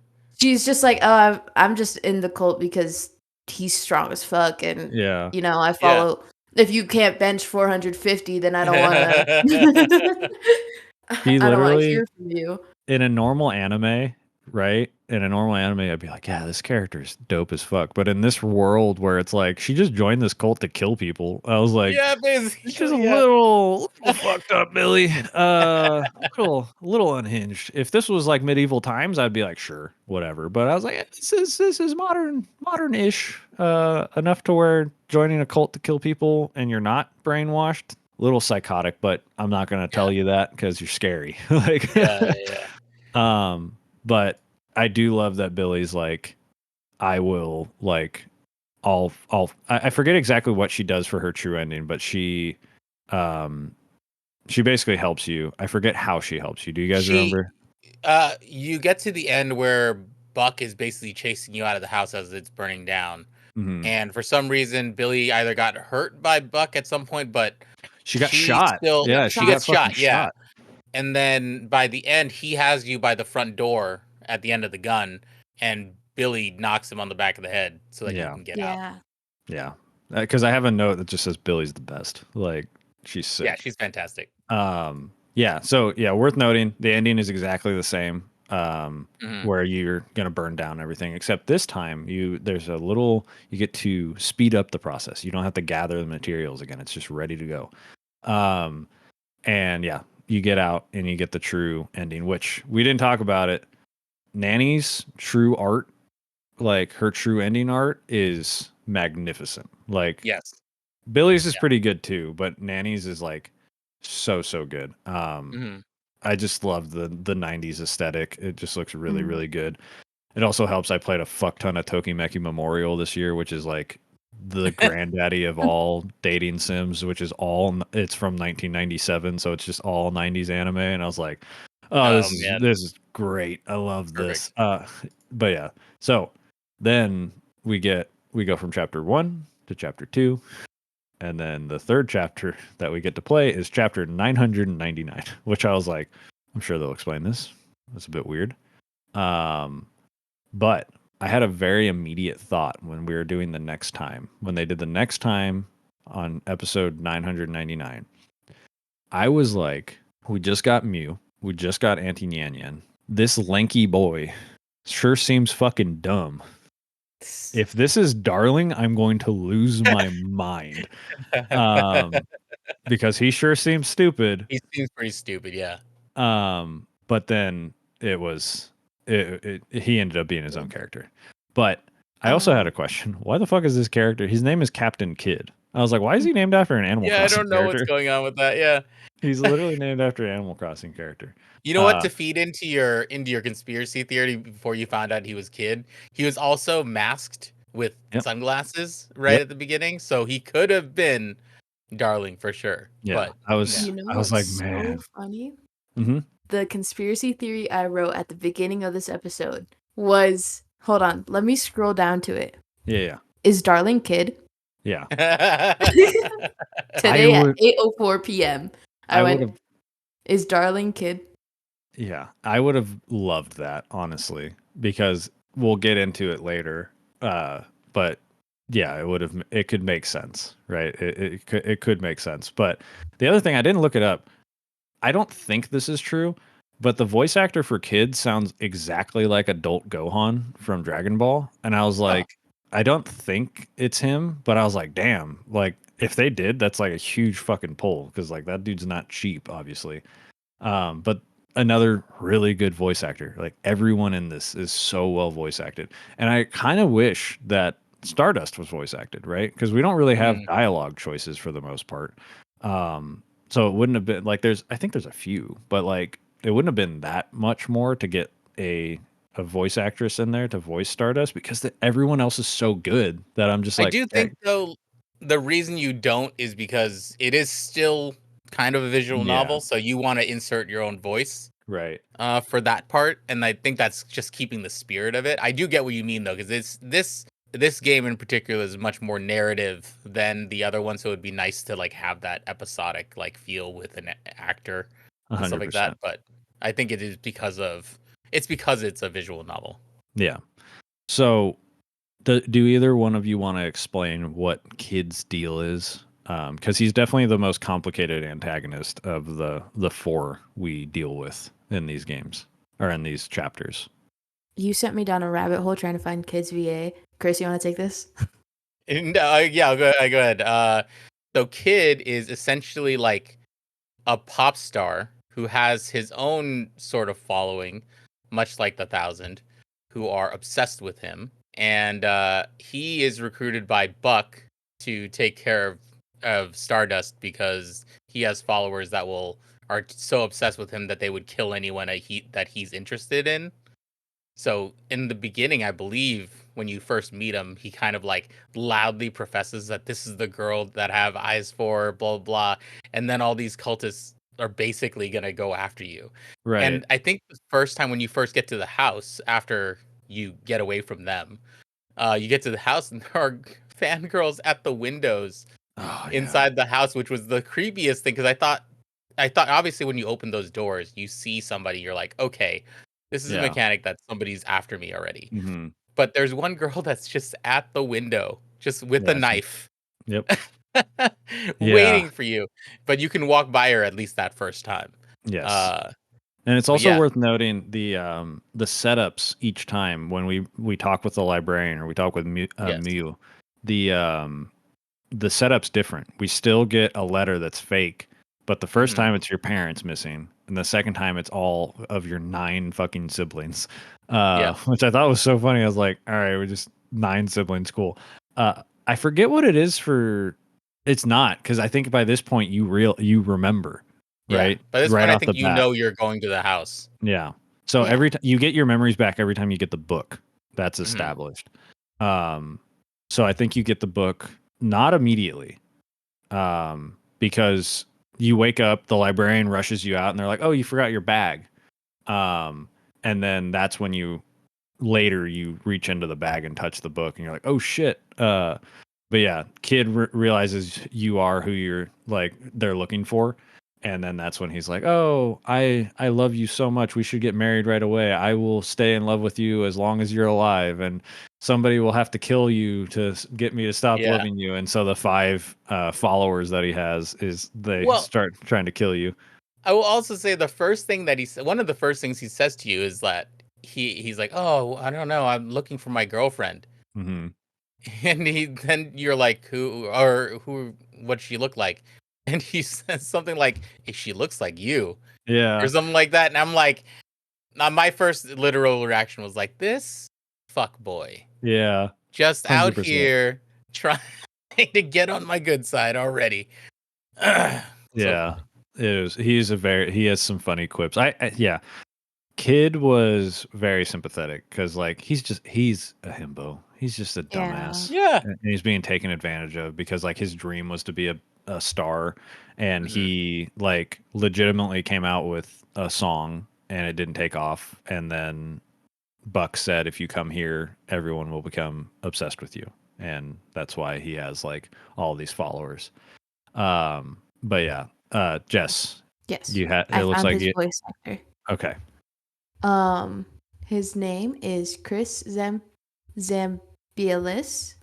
She's just like, oh, I'm just in the cult because he's strong as fuck, and you know, I follow. Yeah. If you can't bench 450, then I don't want to. He I don't want to literally, hear from you. In a normal anime, right? In a normal anime, I'd be like, yeah, this character's dope as fuck. But in this world where it's like she just joined this cult to kill people, I was like, yeah, basically, she's a little fucked up, Billy. A little unhinged. If this was like medieval times, I'd be like, sure, whatever. But I was like, this is modern-ish, enough to where joining a cult to kill people and you're not brainwashed. Little psychotic, but I'm not gonna tell you that because you're scary. Like, but I do love that Billy's like, I will like, I forget exactly what she does for her true ending, but she basically helps you. I forget how she helps you. Do you guys remember? You get to the end where Buck is basically chasing you out of the house as it's burning down. And for some reason, Billy either got hurt by Buck at some point, but she got shot. She gets shot. Yeah. And then by the end, he has you by the front door at the end of the gun, and Billy knocks him on the back of the head so that you can get out. Yeah. Because I have a note that just says Billy's the best. Like, she's sick. Yeah, she's fantastic. Yeah. So yeah, worth noting, the ending is exactly the same. Where you're gonna burn down everything, except this time you get to speed up the process. You don't have to gather the materials again. It's just ready to go. And yeah, you get out and you get the true ending, which we didn't talk about it. Nanny's true art, like her true ending art, is magnificent. Like, yes, Billy's is pretty good too, but Nanny's is like so good. I just love the 90s aesthetic. It just looks really, really good. It also helps I played a fuck ton of Tokimeki Memorial this year, which is like the granddaddy of all dating sims, which is it's from 1997, so it's just all 90s anime. And I was like, this is great. I love this. But yeah, so then we go from chapter 1 to chapter 2. And then the third chapter that we get to play is chapter 999, which I was like, I'm sure they'll explain this. That's a bit weird. But I had a very immediate thought when we were doing the next time. When they did the next time on episode 999, I was like, we just got Mew. We just got Auntie Nyan Nyan. This lanky boy sure seems fucking dumb. If this is Darling, I'm going to lose my mind. Because he sure seems stupid. He seems pretty stupid, yeah. But then he ended up being his own character. But I also had a question. Why the fuck is this character? His name is Captain Kid. I was like, why is he named after an Animal Crossing character? Yeah, I don't know what's going on with that. Yeah. He's literally named after an Animal Crossing character. You know what? To feed into your conspiracy theory before you found out he was Kid, he was also masked with sunglasses right at the beginning, so he could have been Darling for sure. Yeah, but I was like, man, so funny. The conspiracy theory I wrote at the beginning of this episode was, hold on, let me scroll down to it. Yeah. Is Darling Kid? Yeah. Today at 8:04 p.m. I went, is Darling Kid? Yeah, I would have loved that, honestly, because we'll get into it later. But yeah, it could make sense, right? It could make sense. But the other thing, I didn't look it up. I don't think this is true, but the voice actor for Kid sounds exactly like adult Gohan from Dragon Ball. And I was like, I don't think it's him, but I was like, damn, like if they did, that's like a huge fucking pull because like that dude's not cheap, obviously. But another really good voice actor. Like everyone in this is so well voice acted. And I kind of wish that Stardust was voice acted, right? Because we don't really have dialogue choices for the most part. So it wouldn't have been like I think there's a few, but like it wouldn't have been that much more to get a voice actress in there to voice Stardust because everyone else is so good that I'm just like. I do think though the reason you don't is because it is still kind of a visual novel, so you want to insert your own voice, right? For that part, and I think that's just keeping the spirit of it. I do get what you mean though, because this game in particular is much more narrative than the other one, so it'd be nice to like have that episodic like feel with an actor and 100%. stuff like that. But I think it is because it's a visual novel. Yeah. So, do either one of you want to explain what Kid's deal is? Because he's definitely the most complicated antagonist of the four we deal with in these games or in these chapters. You sent me down a rabbit hole trying to find Kid's VA. Chris, you want to take this? Yeah, go ahead. So Kid is essentially like a pop star who has his own sort of following, much like the 1,000, who are obsessed with him. And he is recruited by Buck to take care of Stardust because he has followers that are so obsessed with him that they would kill anyone that he's interested in. So in the beginning, I believe when you first meet him, he kind of like loudly professes that this is the girl that I have eyes for, blah, blah. And then all these cultists are basically going to go after you. Right. And I think the first time when you first get to the house, after you get away from them, you get to the house and there are fangirls at the windows inside the house, which was the creepiest thing. Because I thought obviously when you open those doors, you see somebody, you're like, okay, this is a mechanic that somebody's after me already. Mm-hmm. But there's one girl that's just at the window, just with a knife. Yep. Waiting for you. But you can walk by her at least that first time. Yes. And it's also worth noting the setups each time when we talk with the librarian or we talk with Mew, the setup's different. We still get a letter that's fake, but the first time it's your parents missing, and the second time it's all of your 9 fucking siblings. Which I thought was so funny. I was like, all right, we're just 9 siblings, cool. I forget what it is for. It's not, because I think by this point you remember. Right. By this right point, I think you know you're going to the house. Yeah. So every time you get your memories back, every time you get the book, that's established. So I think you get the book not immediately, because you wake up, the librarian rushes you out, and they're like, "Oh, you forgot your bag," and then that's when you reach into the bag and touch the book, and you're like, "Oh shit." But yeah, kid realizes you are who you're like they're looking for, and then that's when he's like, "Oh, I love you so much. We should get married right away. I will stay in love with you as long as you're alive, and somebody will have to kill you to get me to stop Yeah. loving you." And so the 5 followers that he has is they Well, start trying to kill you. I will also say the first thing that he said, one of the first things he says to you is that he's like, "Oh, I don't know. I'm looking for my girlfriend." Mm-hmm. And then you're like, who, what she look like? And he says something like, hey, she looks like you, or Yeah, something like that. And I'm like, my first literal reaction was like, this fuck boy, yeah, just out 100%. here trying to get on my good side already. So Yeah, funny. it is. He has some funny quips. Yeah, Kid was very sympathetic because like he's a himbo. He's just a Yeah. dumbass, Yeah. and he's being taken advantage of because like his dream was to be a star, and Mhm. he like legitimately came out with a song and it didn't take off, and then Buck said, "If you come here, everyone will become obsessed with you," and that's why he has like all these followers. But yeah, Jess, Yes. you had I it looks found like his you. voice actor. Okay, Um, his name is Chris Zambielis,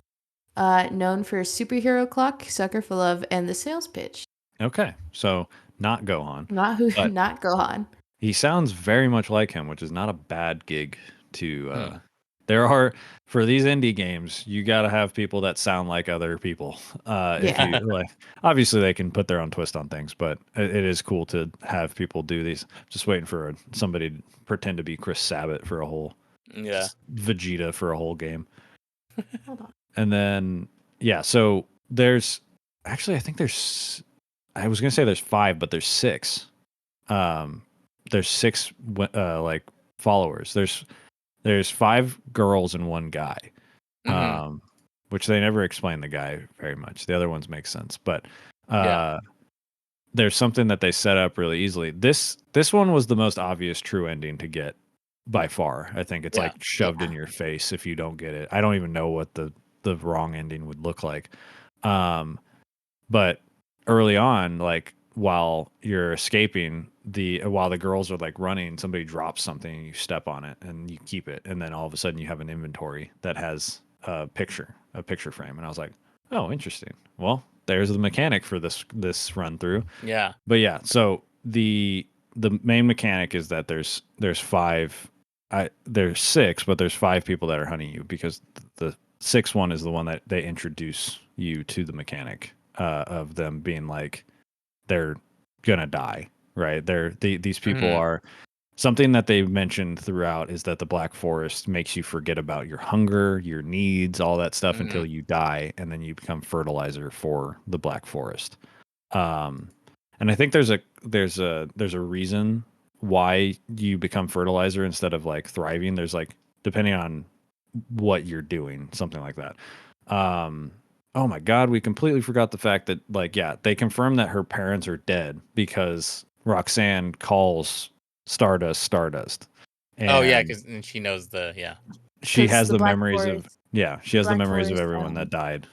known for Superhero Clock, Sucker for Love, and The Sales Pitch. okay, so not Gohan, Not who, but not Gohan. he sounds very much like him, which is not a bad gig to. Hmm. There are for these indie games, you got to have people that sound like other people. If Yeah. you like, obviously they can put their own twist on things, but it is cool to have people do these. Just waiting for somebody to pretend to be Chris Sabat for a whole Yeah. Vegeta for a whole game. Hold on. And then yeah, so there's actually I think there's I was gonna say there's 5, but um there's 6 like followers. There's 5 girls and 1 guy. Hmm. Um which they never explain the guy very much. The other ones make sense, but Yeah. there's something that they set up really easily. This one was the most obvious true ending to get by far. I think it's Yeah. like shoved in Yeah. your face if you don't get it. I don't even know what the wrong ending would look like. But early on, like while you're escaping, while the girls are like running, somebody drops something and you step on it and you keep it, and then all of a sudden you have an inventory that has a picture frame, and I was like, oh, interesting. Well, there's the mechanic for this run through. Yeah. But yeah, so the main mechanic is that there's 5. There's 6, but there's 5 people that are hunting you because the 6th one is the one that they introduce you to the mechanic of them being like they're gonna die, right? These people Hmm. are something that they mentioned throughout is that the Black Forest makes you forget about your hunger, your needs, all that stuff Hmm. until you die, and then you become fertilizer for the Black Forest. Um, and I think there's a reason why you become fertilizer instead of like thriving. There's like depending on what you're doing, something like that. Um, oh my God, we completely forgot the fact that like yeah, they confirmed that her parents are dead because Roxanne calls Stardust Stardust, Oh yeah, and because she knows the she Because has the the Black memories of Forest, yeah, she has the Black memories of Forest, everyone that died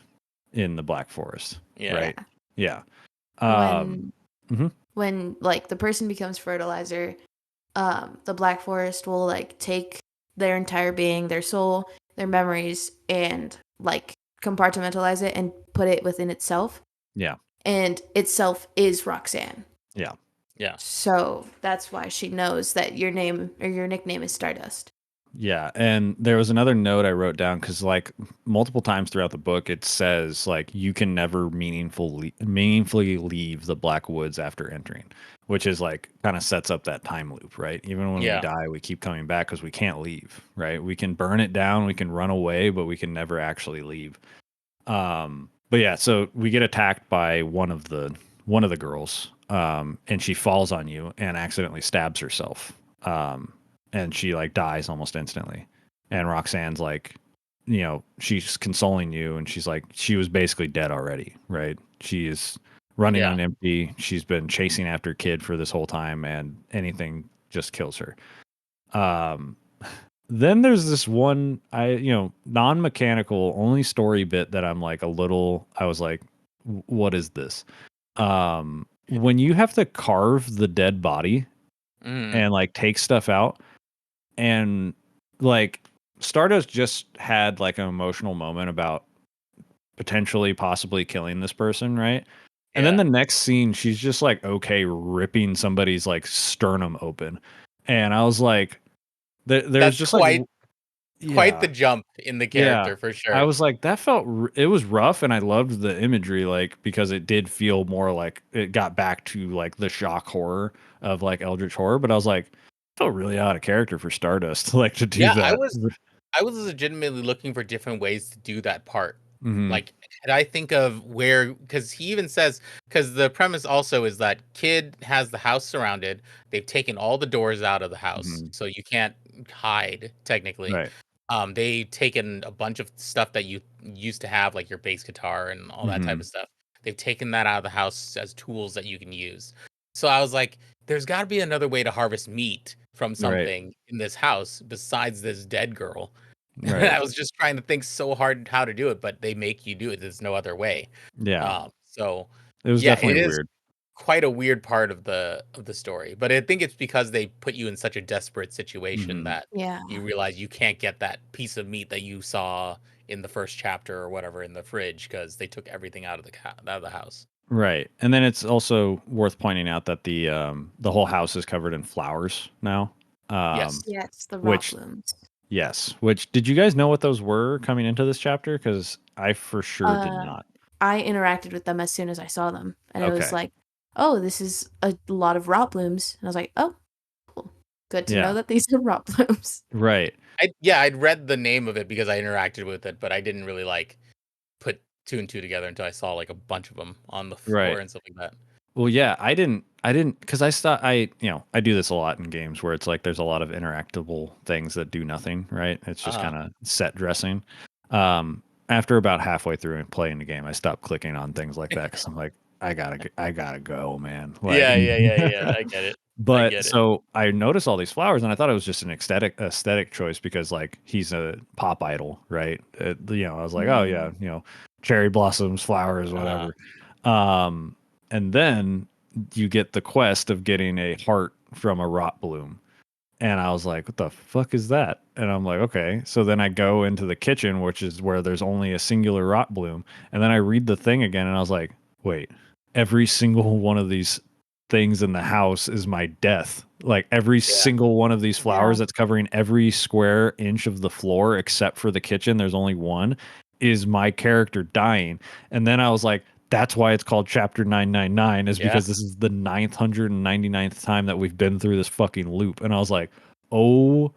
in the Black Forest, yeah. right? Yeah. Um, when mhm. when like the person becomes fertilizer, the Black Forest will like take their entire being, their soul, their memories, and like compartmentalize it and put it within itself. Yeah. And itself is Roxanne. Yeah. Yeah. So that's why she knows that your name or your nickname is Stardust. Yeah, and there was another note I wrote down because, like, multiple times throughout the book, it says like you can never meaningfully leave the Black Woods after entering, which is like kind of sets up that time loop, right? Even when we Yeah. die, we keep coming back because we can't leave, right? We can burn it down, we can run away, but we can never actually leave. But yeah, so we get attacked by one of the girls, and she falls on you and accidentally stabs herself. And she like dies almost instantly. And Roxanne's like, she's consoling you, and she's like, she was basically dead already, right? She is running Yeah. on empty. She's been chasing after Kid for this whole time, and anything just kills her. Um, then there's this one non-mechanical only story bit that I was like, what is this? When you have to carve the dead body and like take stuff out, and like Stardust just had like an emotional moment about potentially possibly killing this person, right? And then the next scene, she's just like okay ripping somebody's like sternum open, and I was like, there's That's just quite like quite the jump in the character for sure. I was like, that it was rough, and I loved the imagery, like because it did feel more like it got back to like the shock horror of like Eldritch horror. But I was like, felt really out of character for Stardust, like to do Yeah, that. I was legitimately looking for different ways to do that part. Mm-hmm. Like, could I think of where? Because he even says, because the premise also is that kid has the house surrounded. They've taken all the doors out of the house, so you can't hide technically. Right. They've taken a bunch of stuff that you used to have, like your bass guitar and all that type of stuff. They've taken that out of the house as tools that you can use. So I was like, there's got to be another way to harvest meat from something in this house besides this dead girl. Right. I was just trying to think so hard how to do it, but they make you do it. There's no other way. Yeah. So It was yeah, it definitely is weird. quite a weird part of the story. But I think it's because they put you in such a desperate situation that you realize you can't get that piece of meat that you saw in the first chapter or whatever in the fridge because they took everything out of the house. Right. And then it's also worth pointing out that the whole house is covered in flowers now. Yes. Yes, the rock Which blooms. Yes. Which did you guys know what those were coming into this chapter? Because I for sure did not. I interacted with them as soon as I saw them, and it was Okay. like, "Oh, this is a lot of rot blooms," and I was like, "Oh, cool, good to know that these are rot blooms." Right. I'd read the name of it because I interacted with it, but I didn't really like put two and two together until I saw like a bunch of them on the floor Right. and stuff like that. Well, yeah, I didn't, because I do this a lot in games where it's like there's a lot of interactable things that do nothing, right? It's just kind of set dressing. After about halfway through and playing the game, I stopped clicking on things like that because I'm like, I gotta go, man. Like, Yeah. I get it. But so I noticed all these flowers, and I thought it was just an aesthetic choice because like he's a pop idol, right? I was like, oh yeah, cherry blossoms, flowers, whatever. And then you get the quest of getting a heart from a rot bloom. And I was like, what the fuck is that? And I'm like, okay. So then I go into the kitchen, which is where there's only a singular rot bloom. And then I read the thing again, and I was like, wait, every single one of these things in the house is my death. Like every single one of these flowers that's covering every square inch of the floor except for the kitchen, there's only one, is my character dying. And then I was like, that's why it's called chapter 999, is because this is the 999th time that we've been through this fucking loop. And I was like, oh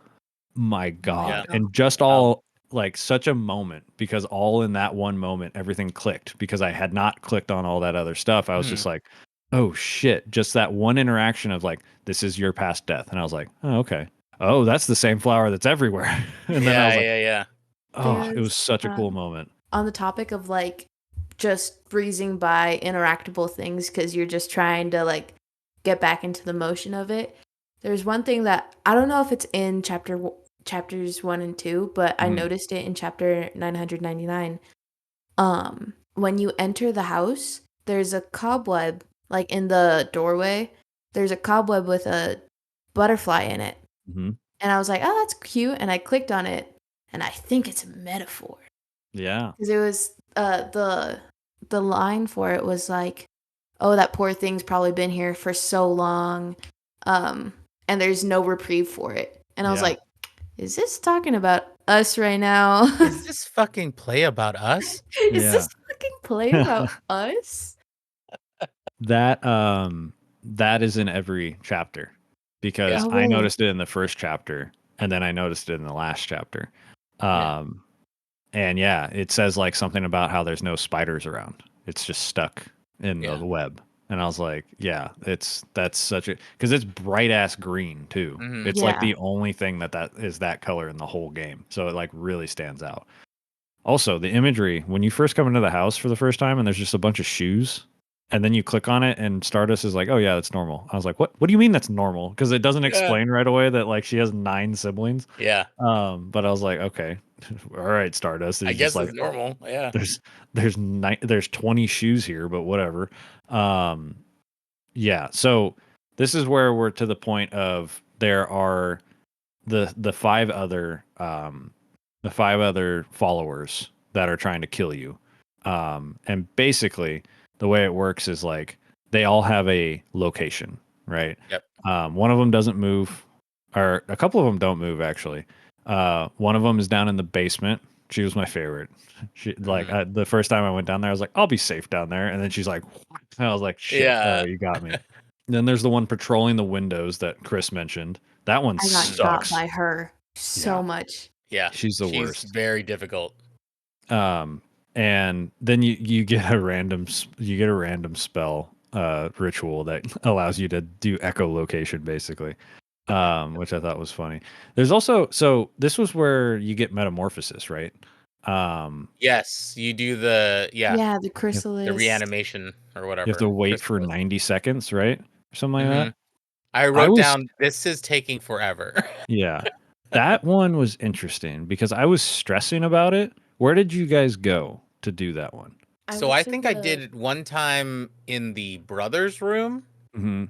my God. And just all like such a moment, because all in that one moment, everything clicked because I had not clicked on all that other stuff. I was just like, oh shit, just that one interaction of like, this is your past death. And I was like, oh, okay. Oh, that's the same flower that's everywhere. And then I was like, oh, it was such a cool moment. On the topic of like just breezing by interactable things because you're just trying to like get back into the motion of it. There's one thing that I don't know if it's in chapters 1 and 2, but I noticed it in chapter 999. When you enter the house, there's a cobweb like in the doorway. There's a cobweb with a butterfly in it. And I was like, oh, that's cute. And I clicked on it, and I think it's a metaphor. Yeah. Because it was the line for it was like, oh, that poor thing's probably been here for so long, and there's no reprieve for it. And I was like, is this talking about us right now? Is this fucking play about us? Is this fucking play about us? That is in every chapter, because I noticed it in the first chapter, and then I noticed it in the last chapter. And yeah, it says like something about how there's no spiders around. It's just stuck in the web. And I was like, yeah, that's such a, because it's bright ass green too. It's like the only thing that is that color in the whole game. So it like really stands out. Also, the imagery when you first come into the house for the first time and there's just a bunch of shoes and then you click on it and Stardust is like, oh yeah, that's normal. I was like, what do you mean that's normal? Because it doesn't explain right away that like she has 9 siblings. Yeah. But I was like, okay, all right, Stardust. I He's guess just like, it's normal. Yeah. there's 20 shoes here, but whatever. Yeah. So this is where we're to the point of there are the 5 other followers that are trying to kill you. And basically the way it works is like they all have a location, right? Yep. One of them doesn't move, or a couple of them don't move actually. One of them is down in the basement. She was my favorite. She like the first time I went down there, I was like, I'll be safe down there. And then she's like, I was like, shit, Yeah. you got me. Then there's the one patrolling the windows that Chris mentioned. That one I got sucks. shot by her so much. Yeah. She's the worst. Very difficult. And then you get a random spell ritual that allows you to do echolocation basically. Which I thought was funny. There's also, so this was where you get metamorphosis, right? Yes, you do the the chrysalis, the reanimation or whatever. You have to wait for 90 seconds, right? Or something like that. I wrote down, this is taking forever. Yeah. That one was interesting because I was stressing about it. Where did you guys go to do that one? So I think I did it one time in the brothers' room. Mm-hmm.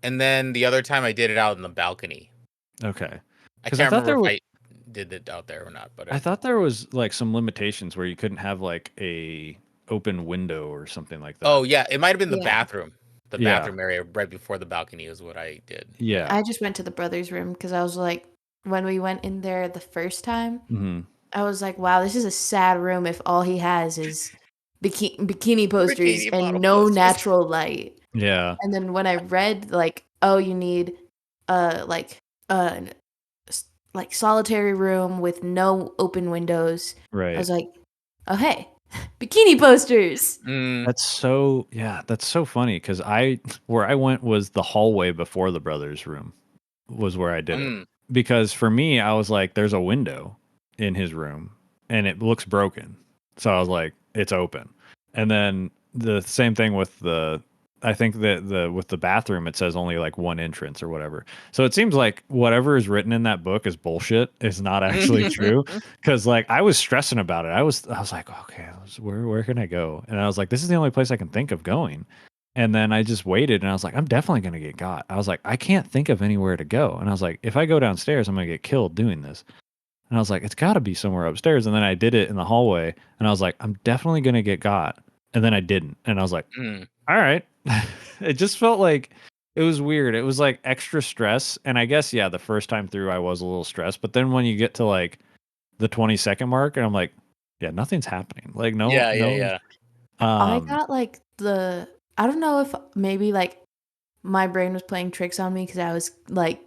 And then the other time I did it out in the balcony. Okay. I can't remember if I did it out there or not. But I thought there was like some limitations where you couldn't have like a open window or something like that. Oh, yeah. It might have been the bathroom. The bathroom area right before the balcony is what I did. Yeah. I just went to the brothers' room because I was like, when we went in there the first time, I was like, wow, this is a sad room if all he has is bikini posters and no natural light. Yeah. And then when I read like, oh, you need like solitary room with no open windows. Right. I was like, oh hey, bikini posters. That's so funny because where I went was the hallway before the brothers' room was where I did it. Because for me, I was like, there's a window in his room and it looks broken. So I was like, it's open. And then the same thing with I think that with the bathroom, it says only like one entrance or whatever. So it seems like whatever is written in that book is bullshit. It's not actually true. Cause like I was stressing about it. I was like, okay, where can I go? And I was like, this is the only place I can think of going. And then I just waited and I was like, I'm definitely going to get got. I was like, I can't think of anywhere to go. And I was like, if I go downstairs, I'm going to get killed doing this. And I was like, it's got to be somewhere upstairs. And then I did it in the hallway and I was like, I'm definitely going to get got. And then I didn't. And I was like, all right. It just felt like it was weird. It was like extra stress. And I guess, yeah, the first time through I was a little stressed. But then when you get to like the 20-second mark and I'm like, yeah, nothing's happening. Like, no. Yeah. I got like I don't know if maybe like my brain was playing tricks on me because I was like,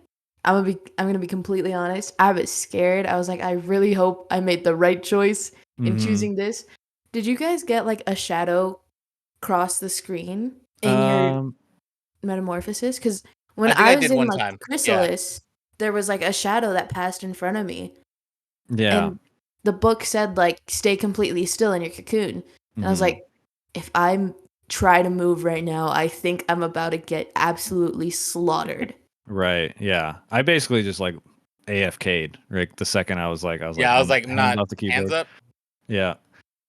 I'm gonna be completely honest. I was scared. I was like, I really hope I made the right choice in choosing this. Did you guys get like a shadow cross the screen in your metamorphosis? Because when I was in like chrysalis, there was like a shadow that passed in front of me. Yeah. And the book said like stay completely still in your cocoon. And I was like, if I try to move right now, I think I'm about to get absolutely slaughtered. Right. Yeah. I basically just like AFK'd. Right. The second I was like, not hands up. Yeah.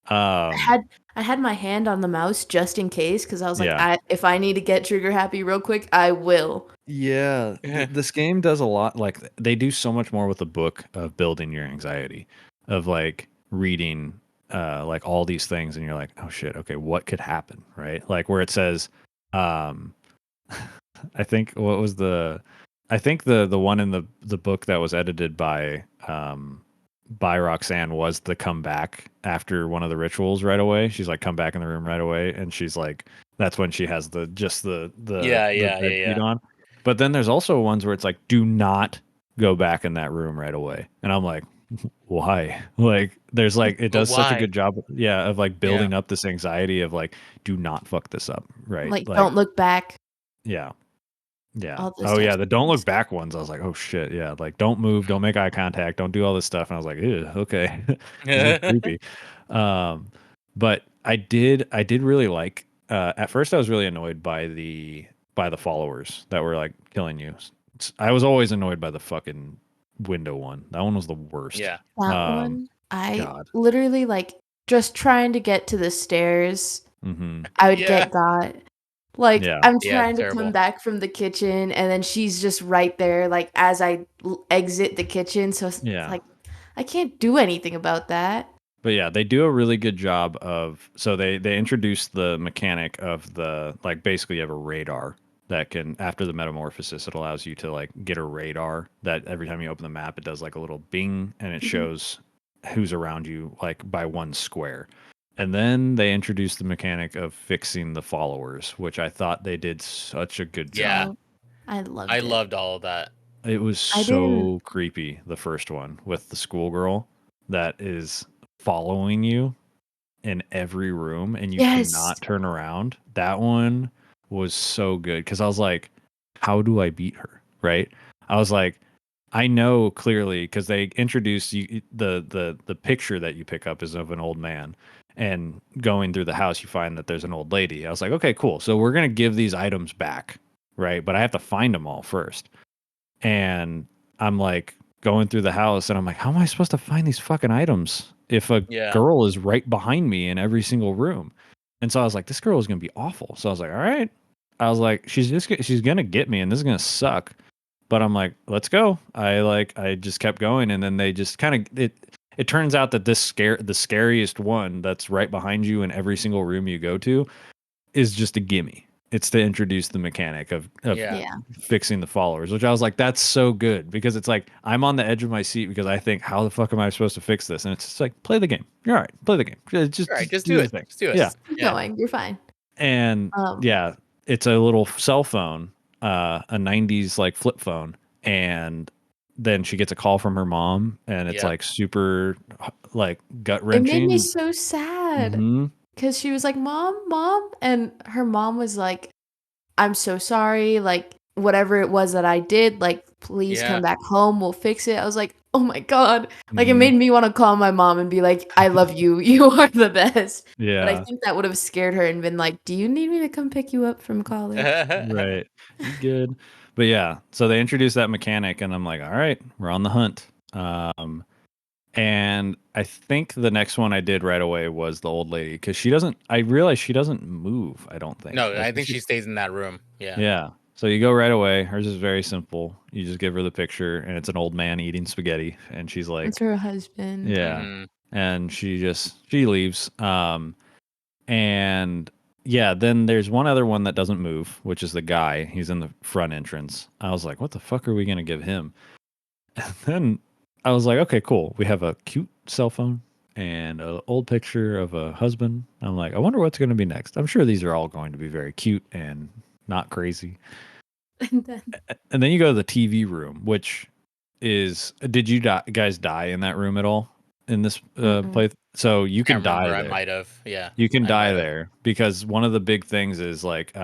I had my hand on the mouse just in case because I was like, if I need to get trigger happy real quick, I will. Yeah. This game does a lot. Like they do so much more with the book of building your anxiety, of like reading like all these things and you're like, oh shit, okay, what could happen? Right. Like where it says, I think the one in the book that was edited by Roxanne was the come back after one of the rituals right away. She's like, come back in the room right away. And she's like, that's when she has the sheet on. But then there's also ones where it's like, do not go back in that room right away. And I'm like, why? Like there's like, it does such a good job. Yeah. Of like building up this anxiety of like, do not fuck this up. Right. Like don't look back. Yeah. Yeah. Oh yeah. The don't look back ones. I was like, oh shit. Yeah. Like don't move. Don't make eye contact. Don't do all this stuff. And I was like, ew, okay. This is creepy. But I did really like at first I was really annoyed by the followers that were like killing you. I was always annoyed by the fucking window one. That one was the worst. Yeah. That one, I God. literally like just trying to get to the stairs. Mm-hmm. I would Yeah. get got. Like, Yeah. I'm Yeah, trying to terrible. come back from the kitchen, and then she's just right there, like, as I exit the kitchen. So it's Yeah. like, I can't do anything about that. But yeah, they do a really good job of, so they introduce the mechanic of the, like, basically you have a radar that can, after the metamorphosis, it allows you to like get a radar that every time you open the map, it does like a little bing and it shows who's around you like by one square. And then they introduced the mechanic of fixing the followers, which I thought they did such a good Yeah. job. I loved I it. loved all of that. It was I so creepy, the first one with the schoolgirl that is following you in every room and you Yes. cannot turn around. That one was so good because I was like, how do I beat her? Right? I was like, I know clearly because they introduce you the picture that you pick up is of an old man. And going through the house, you find that there's an old lady. I was like, okay, cool. So we're gonna give these items back, right? But I have to find them all first. And I'm like going through the house and I'm like, how am I supposed to find these fucking items if a Yeah. girl is right behind me in every single room? And so I was like, this girl is going to be awful. So I was like, all right. I was like, she's going to get me and this is going to suck. But I'm like, let's go. I just kept going. And then they just kind of, it turns out that the scariest one that's right behind you in every single room you go to is just a gimme. It's to introduce the mechanic of Yeah. fixing the followers, which I was like, that's so good because it's like I'm on the edge of my seat because I think, how the fuck am I supposed to fix this? And it's just like, play the game. You're all right. Play the game. Just All right, just do do the it. thing. Just do it. Yeah. Keep Yeah. going. You're fine. And yeah, it's a little cell phone, a 90s like flip phone. And then she gets a call from her mom and it's Yeah. like super like gut It wrenching. made me so sad Mhm. because she was like, Mom. And her mom was like, I'm so sorry. Like, whatever it was that I did, like, please Yeah. come back home. We'll fix it. I was like, oh my God. Like, it Mhm. made me want to call my mom and be like, I love you. You are the best. Yeah. But I think that would have scared her and been like, do you need me to come pick you up from college? Right. You good. But yeah, so they introduced that mechanic and I'm like, all right, we're on the hunt. And I think the next one I did right away was the old lady because I realized she doesn't move, I don't think. No, Like, I think she stays in that room. Yeah. Yeah. So you go right away. Hers is very simple. You just give her the picture and it's an old man eating spaghetti and she's like, It's her husband. yeah. Mhm. And she leaves. And yeah, then there's one other one that doesn't move, which is the guy. He's in the front entrance. I was like, what the fuck are we going to give him? And then I was like, okay, cool. We have a cute cell phone and an old picture of a husband. I'm like, I wonder what's going to be next. I'm sure these are all going to be very cute and not crazy. And then And then you go to the TV room, which is, did you guys die in that room at all in this play? So you can Can't die remember. there. I might have. Yeah. You can I die might have. there because one of the big things is like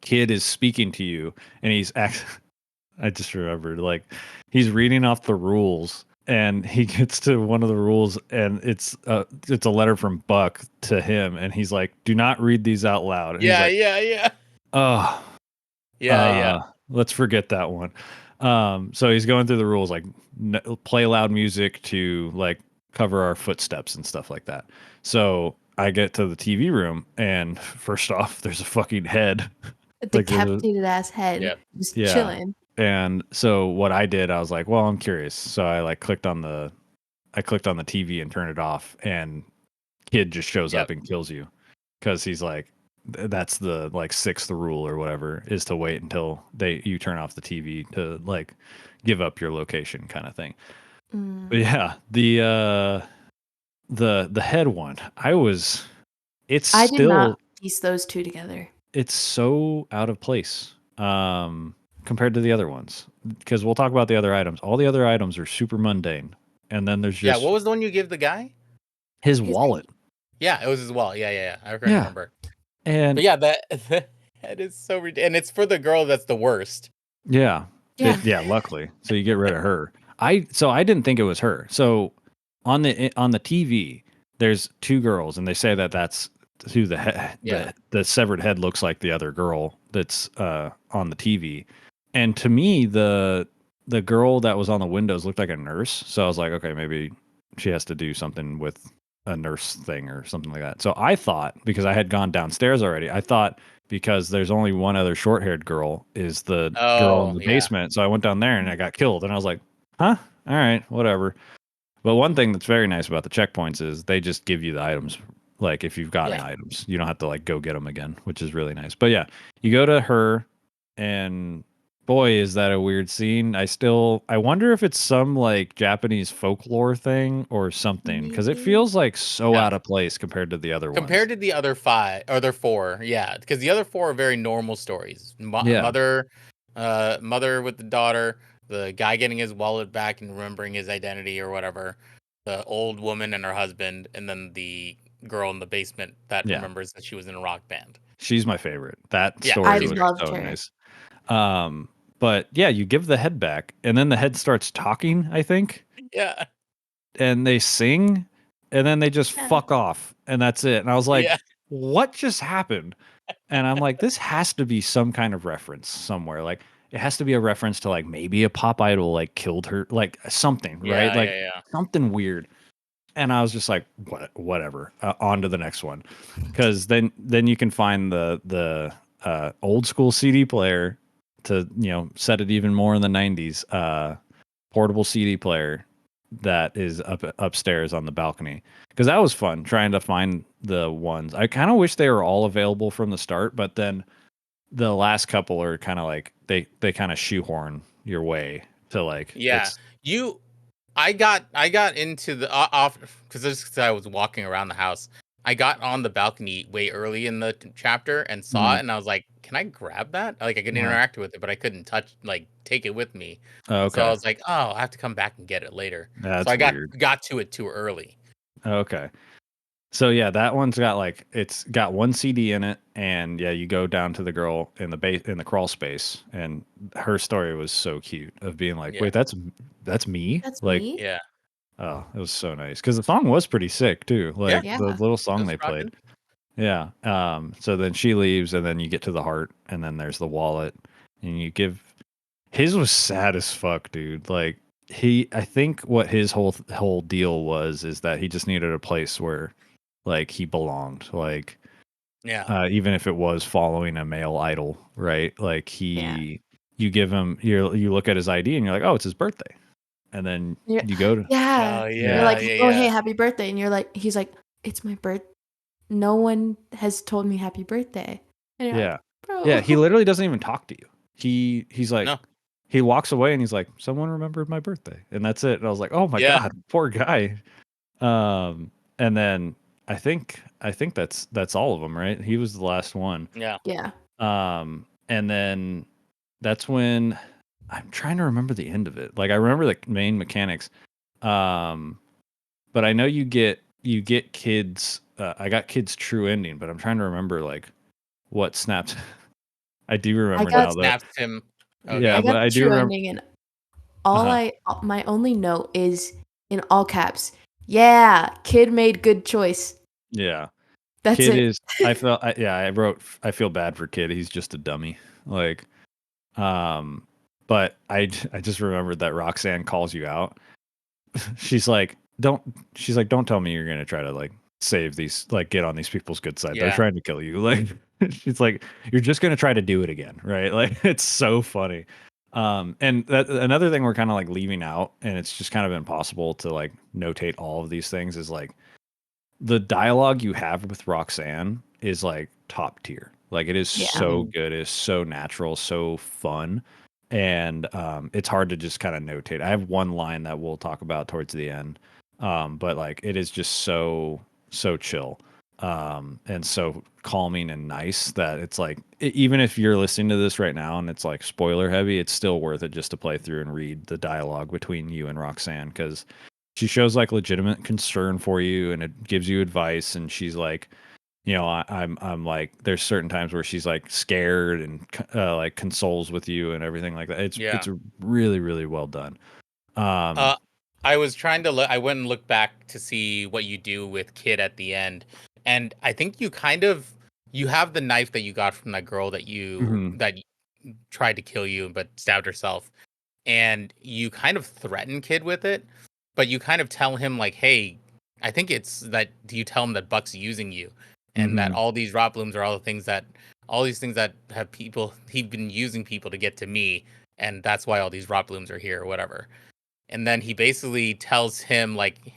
kid is speaking to you and I just remembered like he's reading off the rules and he gets to one of the rules and it's a letter from Buck to him and he's like, do not read these out loud. And Yeah. he's like, Yeah. oh Yeah. let's forget that one. So he's going through the rules like play loud music to like cover our footsteps and stuff like that. So I get to the TV room and first off, there's a fucking head. a Like, there's a- decapitated ass head Yep. just Yeah. chilling. And so what I did, I was like, well, I'm curious. So I like clicked on the TV and turned it off and kid just shows up Yep. and kills you because he's like, that's the like sixth rule or whatever is to wait until you turn off the TV to like give up your location kind of thing. But yeah, the head one, I did not piece those two together. It's so out of place compared to the other ones because we'll talk about the other items. All the other items are super mundane, and then there's just What was the one you give the guy? his wallet. Yeah, it was his wallet. Yeah. I remember. And But yeah, that is so ridiculous. And it's for the girl that's the worst. yeah, Yeah. luckily, so you get rid of her. I didn't think it was her. So on the TV, there's two girls, and they say that's who the severed head looks like the other girl that's on the TV. And to me, the girl that was on the windows looked like a nurse. So I was like, okay, maybe she has to do something with a nurse thing or something like that. So I thought, because I had gone downstairs already, I thought because there's only one other short-haired girl is the girl in the basement. So I went down there and I got killed. And I was like, huh? All right, whatever. But one thing that's very nice about the checkpoints is they just give you the items. Like if you've gotten items, you don't have to like go get them again, which is really nice. But yeah, you go to her, and boy, is that a weird scene. I wonder if it's some like Japanese folklore thing or something, because it feels like so out of place compared to the other ones. Compared to the other 5 or other 4, yeah, because the other 4 are very normal stories. Mother with the daughter, the guy getting his wallet back and remembering his identity or whatever, the old woman and her husband, and then the girl in the basement that remembers that she was in a rock band. She's my favorite. That story was so nice. But yeah, you give the head back, and then the head starts talking, I think. Yeah. And they sing, and then they just fuck off, and that's it. And I was like, what just happened? And I'm like, this has to be some kind of reference somewhere. Like, it has to be a reference to like maybe a pop idol like killed her, like something, right? Like something weird. And I was just like, whatever. On to the next one, because then you can find the old school CD player to set it even more in the 90s. Portable CD player that is upstairs on the balcony, because that was fun trying to find the ones. I kind of wish they were all available from the start, but then the last couple are kind of like they kind of shoehorn your way to like I got into the off because I was walking around the house. I got on the balcony way early in the chapter and saw it, and I was like, "Can I grab that?" Like I could interact with it, but I couldn't take it with me. Okay. So I was like, "Oh, I have to come back and get it later." That's so I weird. got to it too early. Okay. So yeah, that one's got like it's got one CD in it, and yeah, you go down to the girl in the crawl space, and her story was so cute of being like, wait, that's me. That's like, me. Yeah. Oh, it was so nice because the song was pretty sick too. Like the little song they played. Yeah. So then she leaves, and then you get to the heart, and then there's the wallet, and you give. His was sad as fuck, dude. Like I think what his whole deal is that he just needed a place where, like, he belonged. Like, even if it was following a male idol, right? Like you give him, you look at his ID, and you're like, oh, it's his birthday. And then you go to you're like, oh hey, happy birthday, and he's like, it's my birthday. No one has told me happy birthday. And you're like, bro. Yeah, he literally doesn't even talk to you. He's like, he walks away and he's like, someone remembered my birthday, and that's it. And I was like, oh my god, poor guy. And then I think that's all of them, right? He was the last one. Yeah. And then that's when I'm trying to remember the end of it. Like I remember the main mechanics. But I know you get kids. I got kids' true ending, but I'm trying to remember like what snapped. I do remember now. Snapped him. Okay. Yeah, but I do remember. And my only note is in all caps. Yeah, kid made good choice. Yeah, that's kid it. I wrote. I feel bad for kid. He's just a dummy. Like, but I just remembered that Roxanne calls you out. She's like, don't tell me you're gonna try to like save these, like get on these people's good side. They're trying to kill you. Like, she's like, you're just gonna try to do it again, right? Like, it's so funny. And that another thing we're kind of like leaving out, and it's just kind of impossible to like notate all of these things, is like the dialogue you have with Roxanne is like top tier. Like it is so good, it is so natural, so fun. And it's hard to just kind of notate. I have one line that we'll talk about towards the end, but like it is just so chill, and so calming and nice that it's like even if you're listening to this right now and it's like spoiler heavy, it's still worth it just to play through and read the dialogue between you and Roxanne, because she shows like legitimate concern for you and it gives you advice, and she's like, I'm like, there's certain times where she's like scared and like consoles with you and everything like that. It's really, really well done. I was trying to I went and looked back to see what you do with Kid at the end, and I think you have the knife that you got from that girl that that tried to kill you but stabbed herself, and you kind of threaten Kid with it, but you kind of tell him like, hey, I think it's that you tell him that Buck's using you, and that all these rot blooms are all these things that have people, he's been using people to get to me, and that's why all these rot blooms are here or whatever. And then he basically tells him like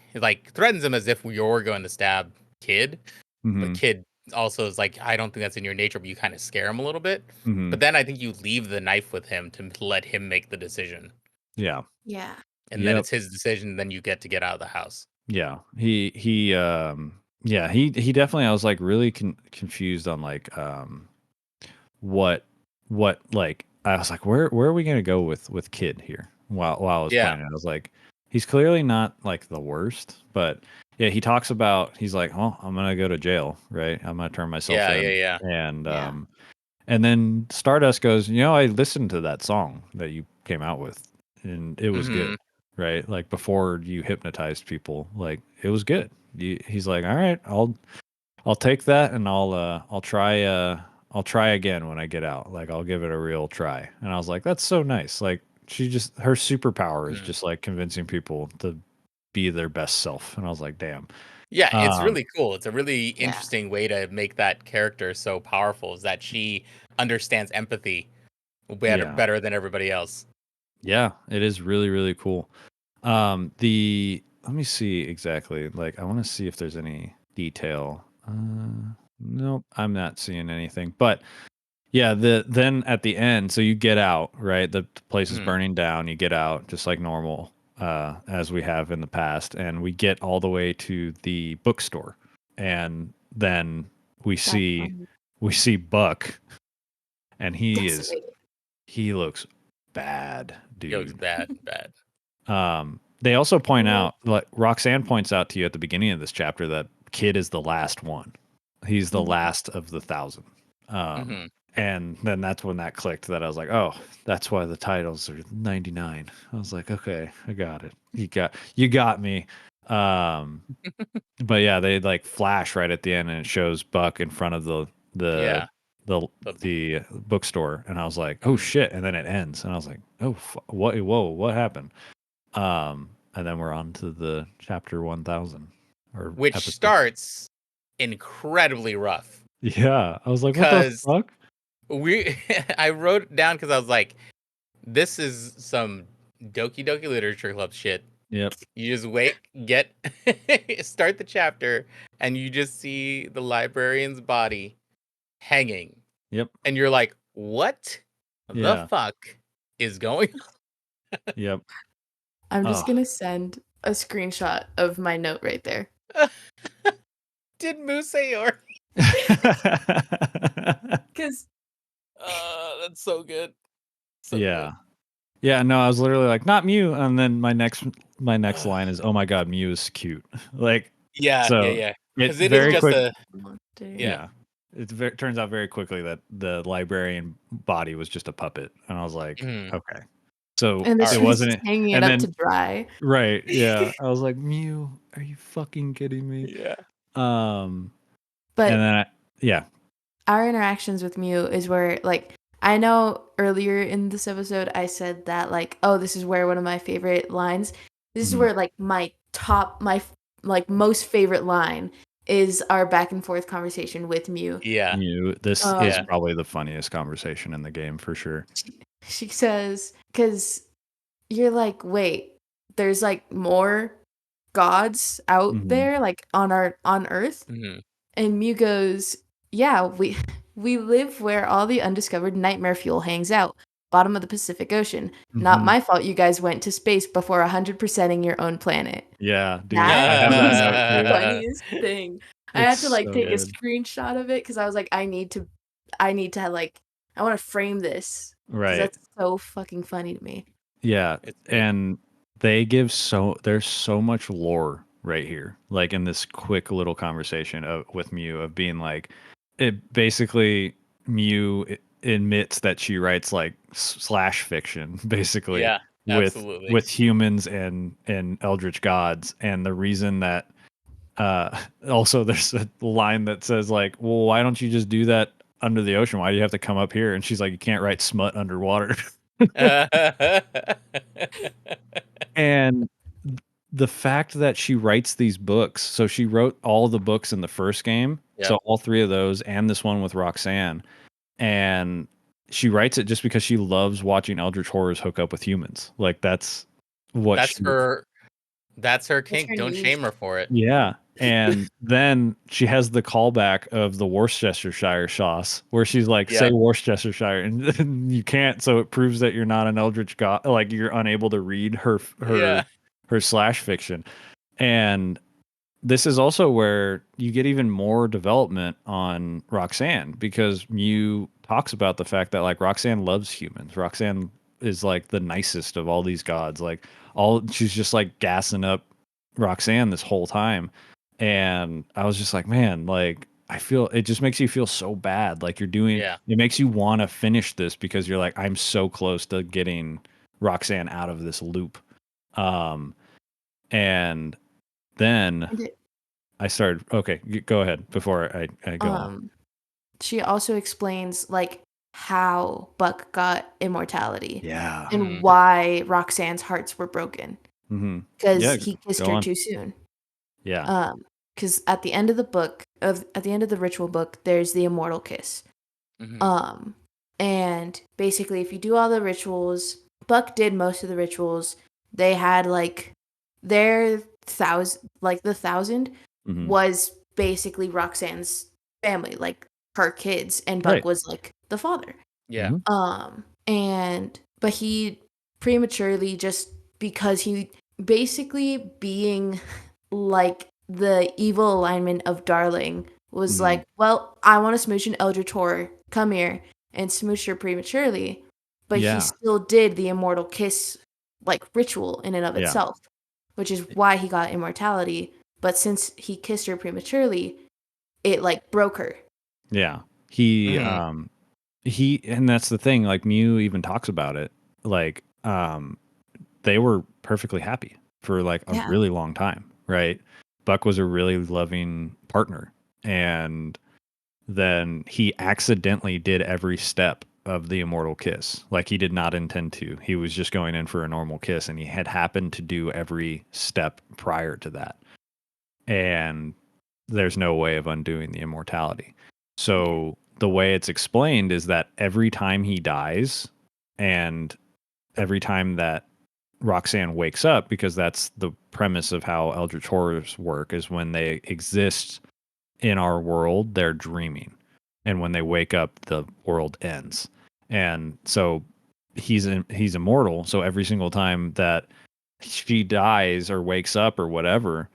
threatens him as if you're going to stab Kid, but Kid also is like, I don't think that's in your nature, but you kind of scare him a little bit. But then I think you leave the knife with him to let him make the decision. Yeah. Yeah. And then it's his decision, then you get out of the house. Yeah. He definitely, I was like really confused on like what like I was like, where are we gonna go with Kid here while I was playing it? I was like, he's clearly not like the worst, but yeah, he talks about, he's like, oh, I'm gonna go to jail, right? I'm gonna turn myself in. And then Stardust goes, I listened to that song that you came out with, and it was good, right? Like before you hypnotized people, like it was good. He's like, all right, I'll take that, and I'll try again when I get out. Like I'll give it a real try. And I was like, that's so nice. Like her superpower is just like convincing people to be their best self. And I was like, damn. Yeah, it's really cool. It's a really interesting way to make that character so powerful, is that she understands empathy better than everybody else. Yeah, it is really, really cool. Let me see exactly. Like, I want to see if there's any detail. Nope, I'm not seeing anything. But yeah, then at the end, so you get out, right? The place is burning down. You get out just like normal, as we have in the past, and we get all the way to the bookstore, and then we see Buck, and he looks bad, dude. He looks bad. They also point out, like Roxanne points out to you at the beginning of this chapter, that Kid is the last one. He's the last of the 1,000. And then that's when that clicked, that I was like, oh, that's why the titles are 99. I was like, okay, I got it. You got me. But yeah, they like flash right at the end, and it shows Buck in front of the bookstore, and I was like, oh shit. And then it ends, and I was like, oh, what happened? And then we're on to the chapter 1000, which starts incredibly rough. Yeah, I was like, what the fuck? I wrote it down because I was like, this is some Doki Doki Literature Club shit. Yep. You just start the chapter, and you just see the librarian's body hanging. Yep. And you're like, what the fuck is going on? Yep. I'm just going to send a screenshot of my note right there. Did Moose say or? Because that's so good. Good. Yeah, no, I was literally like, not Mew, and then my next line is, oh my god, Mew is cute. Like, because it is just it turns out very quickly that the librarian body was just a puppet, and I was like, okay. So and it wasn't hanging it up to dry. Right. Yeah. I was like, Mew, are you fucking kidding me? Yeah. But and then our interactions with Mew is where, like, I know earlier in this episode I said that, like, oh, this is where one of my favorite lines. This is where, like, my most favorite line is our back and forth conversation with Mew. Yeah. Mew. This is probably the funniest conversation in the game for sure. She says, because you're like, wait, there's like more gods out there, like on Earth. And Mew goes, yeah, we live where all the undiscovered nightmare fuel hangs out, bottom of the Pacific Ocean. Not my fault you guys went to space before 100%ing your own planet. Yeah, dude. That was the funniest thing. I had to like take a screenshot of it because I was like, I need to like, I want to frame this. Right. That's so fucking funny to me. Yeah. And there's so much lore right here. Like in this quick little conversation with Mew of being like, it basically, Mew admits that she writes like slash fiction, basically. Yeah, absolutely. With humans and eldritch gods. And the reason that Also, there's a line that says like, "Well, why don't you just do that under the ocean? Why do you have to come up here?" And she's like, "You can't write smut underwater." And the fact that she writes these books, so she wrote all the books in the first game, so all 3 of those, and this one with Roxanne, and she writes it just because she loves watching eldritch horrors hook up with humans. Like that's what that's her kink. her Don't niche. shame her for it. Yeah. And then she has the callback of the Worcestershire sauce where she's like, say Worcestershire, and you can't, so it proves that you're not an eldritch god, like you're unable to read her slash fiction. And this is also where you get even more development on Roxanne, because Mew talks about the fact that like Roxanne loves humans. Roxanne is like the nicest of all these gods. Like she's just like gassing up Roxanne this whole time. And I was just like, man, like I feel it just makes you feel so bad. Like you're doing it makes you want to finish this because you're like, I'm so close to getting Roxanne out of this loop. And then I started. Okay, go ahead before I go on. She also explains like how Buck got immortality. Yeah. And why Roxanne's hearts were broken. Because he kissed her too soon. Yeah. Because at the end of the ritual book, there's the immortal kiss. And basically, if you do all the rituals, Buck did most of the rituals. They had like their 1,000, like the 1,000 was basically Roxanne's family, like her kids, and Buck was like the father. Yeah. But he prematurely, just because he basically being like the evil alignment of Darling was like, well, I want to smooch an eldritch horror, come here, and smooch her prematurely. But he still did the immortal kiss like ritual in and of itself, which is why he got immortality. But since he kissed her prematurely, it like broke her. Yeah. He and that's the thing, like Mew even talks about it. Like they were perfectly happy for like a really long time, right? Buck was a really loving partner, and then he accidentally did every step of the immortal kiss. Like he did not intend to. He was just going in for a normal kiss, and he had happened to do every step prior to that. And there's no way of undoing the immortality. So the way it's explained is that every time he dies and every time that Roxanne wakes up, because that's the premise of how eldritch horrors work, is when they exist in our world, they're dreaming. And when they wake up, the world ends. And so he's immortal. So every single time that she dies or wakes up or whatever,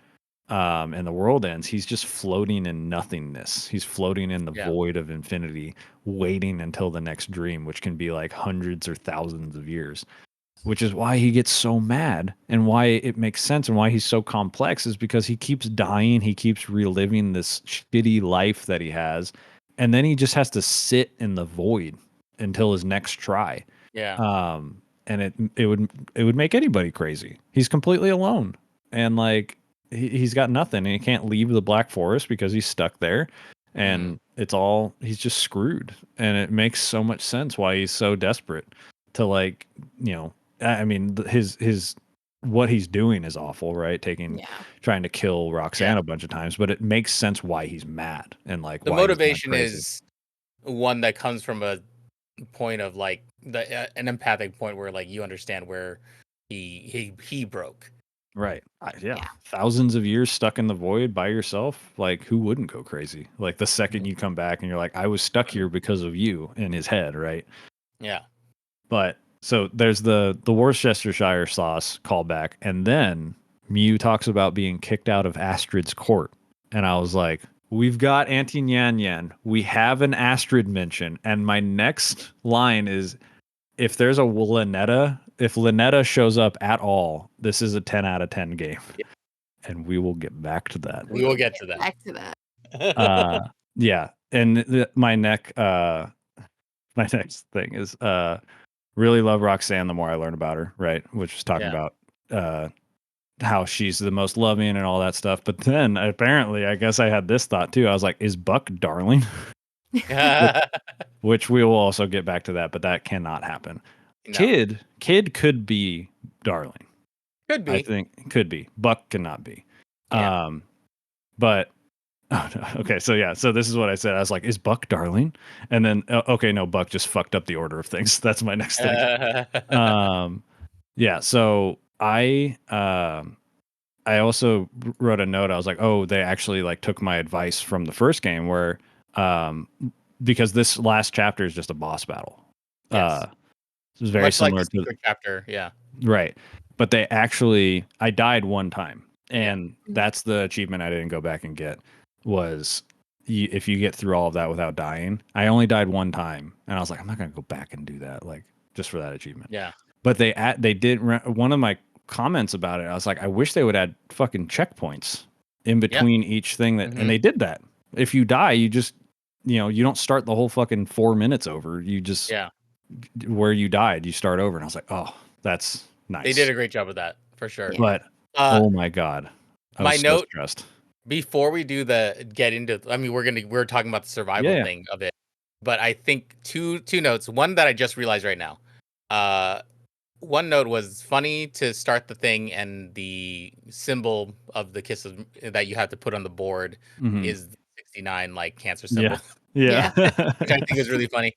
and the world ends, he's just floating in nothingness. He's floating in the void of infinity, waiting until the next dream, which can be like hundreds or thousands of years. Which is why he gets so mad, and why it makes sense, and why he's so complex, is because he keeps dying. He keeps reliving this shitty life that he has. And then he just has to sit in the void until his next try. Yeah. And it would make anybody crazy. He's completely alone. And like he's got nothing, and he can't leave the Black Forest because he's stuck there. And he's just screwed. And it makes so much sense why he's so desperate to, like, you know, I mean, his what he's doing is awful, right? Trying to kill Roxanne a bunch of times, but it makes sense why he's mad, and like the why motivation is one that comes from a point of like an empathic point where like you understand where he broke. Right. Thousands of years stuck in the void by yourself. Like, who wouldn't go crazy? Like the second you come back and you're like, I was stuck here because of you, in his head, right? Yeah. But so there's the Worcestershire sauce callback, and then Mew talks about being kicked out of Astrid's court, and I was like, we've got Auntie Nyan Nyan, we have an Astrid mention, and my next line is, if there's a if Lynetta shows up at all, this is a 10 out of 10 game. And we will get back to that. We will get to that. Back to that. Yeah, and my next thing is really love Roxanne the more I learn about her, right? Which was talking about how she's the most loving and all that stuff. But then apparently, I guess I had this thought too. I was like, is Buck darling? which we will also get back to that, but that cannot happen. No. Kid could be darling. Could be. I think could be. Buck cannot be. Yeah. But oh, no. Okay, so yeah, so this is what I said. I was like, is Buck darling? And then okay, no, Buck just fucked up the order of things. That's my next thing. Yeah, so I also wrote a note. I was like, oh, they actually like took my advice from the first game where because this last chapter is just a boss battle. Yes. It was very much similar like the secret chapter, yeah. Right. But I died one time. And that's the achievement I didn't go back and get was if you get through all of that without dying. I only died one time. And I was like, I'm not going to go back and do that, like, just for that achievement. Yeah. But they did, one of my comments about it, I was like, I wish they would add fucking checkpoints in between each thing that, and they did that. If you die, you just, you don't start the whole fucking 4 minutes over. You just, where you died, you start over. And I was like, oh, that's nice. They did a great job with that, for sure. But oh my God. My note, before we do get into, I mean, we're talking about the survival thing of it, but I think two notes. One that I just realized right now. One note was funny to start the thing, and the symbol of the kiss that you have to put on the board is the 69 like cancer symbol. Yeah. Which I think is really funny.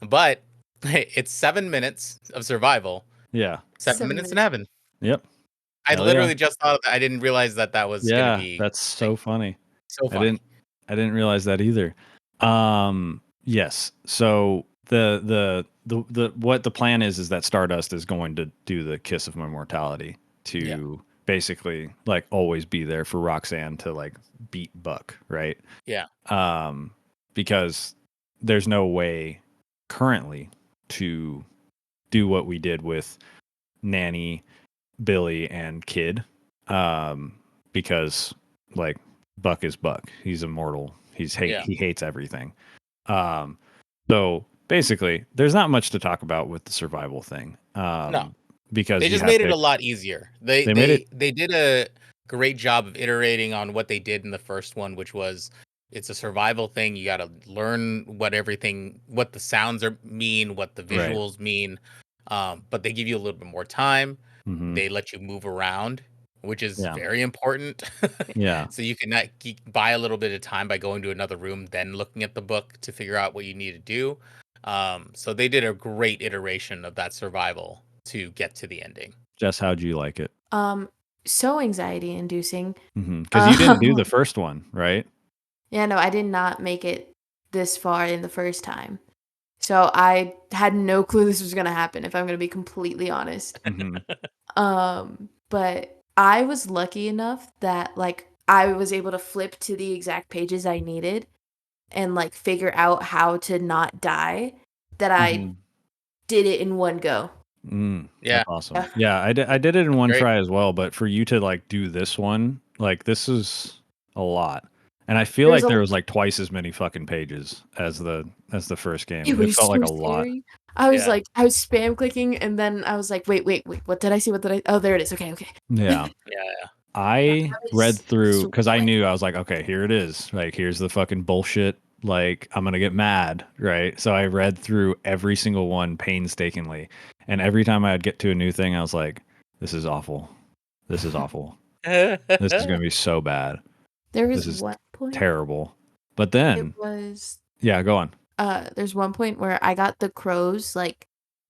But it's 7 minutes of survival. Yeah. 7 minutes in heaven. Yep. I literally just thought of that. I didn't realize that was gonna be. That's so funny. So funny. I didn't realize that either. Yes. So the what the plan is that Stardust is going to do the Kiss of Immortality to basically like always be there for Roxanne to like beat Buck, right? Yeah. Because there's no way currently to do what we did with Nanny, Billy, and Kid, because like Buck is Buck. He's immortal. He hates everything. So basically, there's not much to talk about with the survival thing. No, because they just made it a lot easier. They did a great job of iterating on what they did in the first one, which was it's a survival thing. You got to learn what the sounds mean, what the visuals mean. But they give you a little bit more time. They let you move around, which is very important. So you can buy a little bit of time by going to another room, then looking at the book to figure out what you need to do. So they did a great iteration of that survival to get to the ending. Jess, how'd you like it? So anxiety inducing. Because you didn't do the first one, right? Yeah, no, I did not make it this far in the first time. So I had no clue this was going to happen, if I'm going to be completely honest. But I was lucky enough that like I was able to flip to the exact pages I needed and like figure out how to not die, that I did it in one go. That's awesome. Yeah, I did it in one try as well, but for you to like do this one, like this is a lot. And I feel like there was like twice as many fucking pages as the first game. It felt like a lot. I was like, I was spam clicking, and then I was like, wait, what did I see? Oh, there it is. Okay. Yeah. I read through because I knew, I was like, okay, here it is. Like, here's the fucking bullshit. Like, I'm gonna get mad, right? So I read through every single one painstakingly, and every time I'd get to a new thing, I was like, this is awful. This is awful. This is gonna be so bad. There was one point terrible, but then it was go on. There's one point where I got the crows like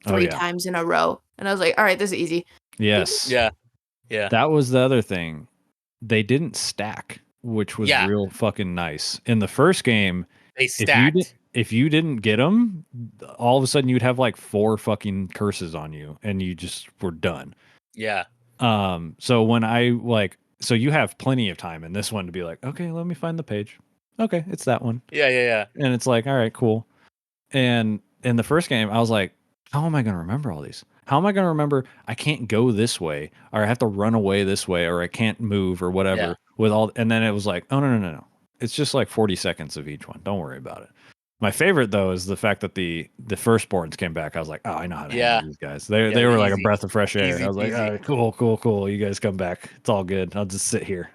3 times in a row, and I was like, all right, this is easy. Yes. Yeah. That was the other thing. They didn't stack, which was real fucking nice. In the first game, they stacked. If you didn't get them, all of a sudden you'd have like 4 fucking curses on you, and you just were done. Yeah. So when so you have plenty of time in this one to be like, okay, let me find the page. Okay, it's that one. Yeah. And it's like, all right, cool. And in the first game, I was like, how am I going to remember all these? How am I going to remember I can't go this way, or I have to run away this way, or I can't move, or whatever with all? And then it was like, oh, no. It's just like 40 seconds of each one. Don't worry about it. My favorite though is the fact that the firstborns came back. I was like, oh, I know how to handle these guys. They were like a breath of fresh air. I was like, all right, cool. You guys come back. It's all good. I'll just sit here.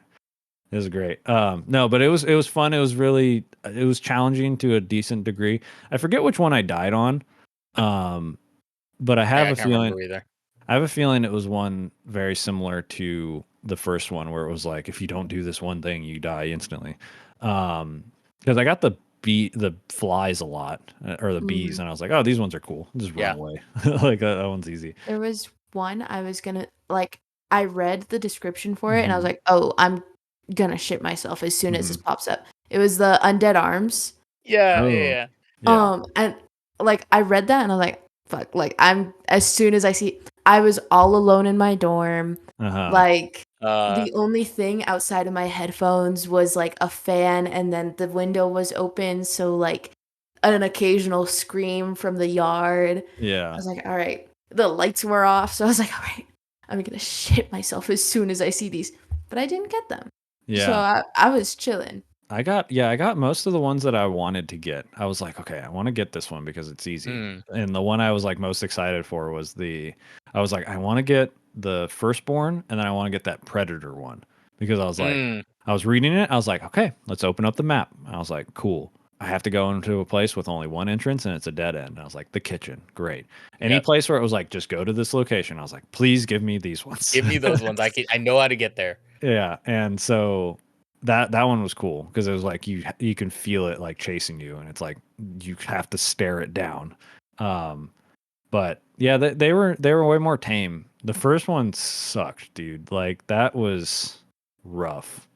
It was great. No, but it was fun. It was challenging to a decent degree. I forget which one I died on. But I have a feeling it was one very similar to the first one where it was like, if you don't do this one thing, you die instantly. Because I got the flies a lot, or the bees, and I was like, oh, these ones are cool. Just run away. Like that one's easy. There was one I was gonna I read the description for it and I was like, oh, I'm gonna shit myself as soon as this pops up. It was the Undead Arms. Yeah. And like I read that and I was like, fuck, like as soon as I was all alone in my dorm. Like the only thing outside of my headphones was like a fan, and then the window was open, so like an occasional scream from the yard. Yeah. I was like, all right. The lights were off, so I was like, all right, I'm gonna shit myself as soon as I see these. But I didn't get them. Yeah. So I was chilling. I got most of the ones that I wanted to get. I was like, okay, I want to get this one because it's easy. And the one I was like most excited for was I was like, I want to get the firstborn, and then I want to get that predator one because I was like, I was reading it. I was like, okay, let's open up the map. I was like, cool. I have to go into a place with only one entrance and it's a dead end. I was like, the kitchen, great. Any place where it was like, just go to this location. I was like, please give me these ones. Give me those ones. I know how to get there. Yeah, and so that one was cool because it was like you can feel it like chasing you, and it's like you have to stare it down. But yeah, they were way more tame. The first one sucked, dude. Like that was rough.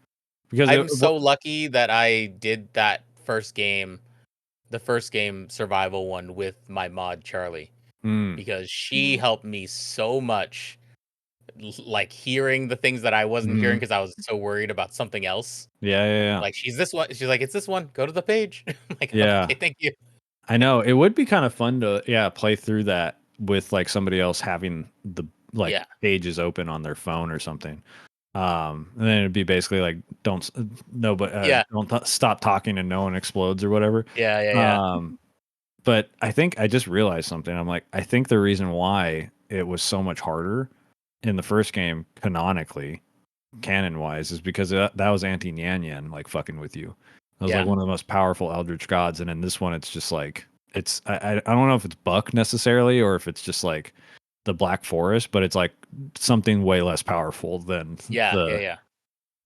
Because I'm so lucky that I did that the first game survival one with my mod Charlie, because she helped me so much, like hearing the things that I wasn't hearing because I was so worried about something else. Yeah. Like she's like, it's this one. Go to the page. I'm like, yeah, okay, thank you. I know it would be kind of fun to play through that with like somebody else having the pages open on their phone or something. And then it'd be basically like, don't stop talking and no one explodes or whatever. Yeah. But I think I just realized something. I'm like, I think the reason why it was so much harder in the first game, canonically, canon wise, is because that was Anti Nyan Yan like fucking with you. It was like one of the most powerful Eldritch gods, and in this one, it's just like I don't know if it's Buck necessarily or if it's just like the Black Forest, but it's like something way less powerful than yeah.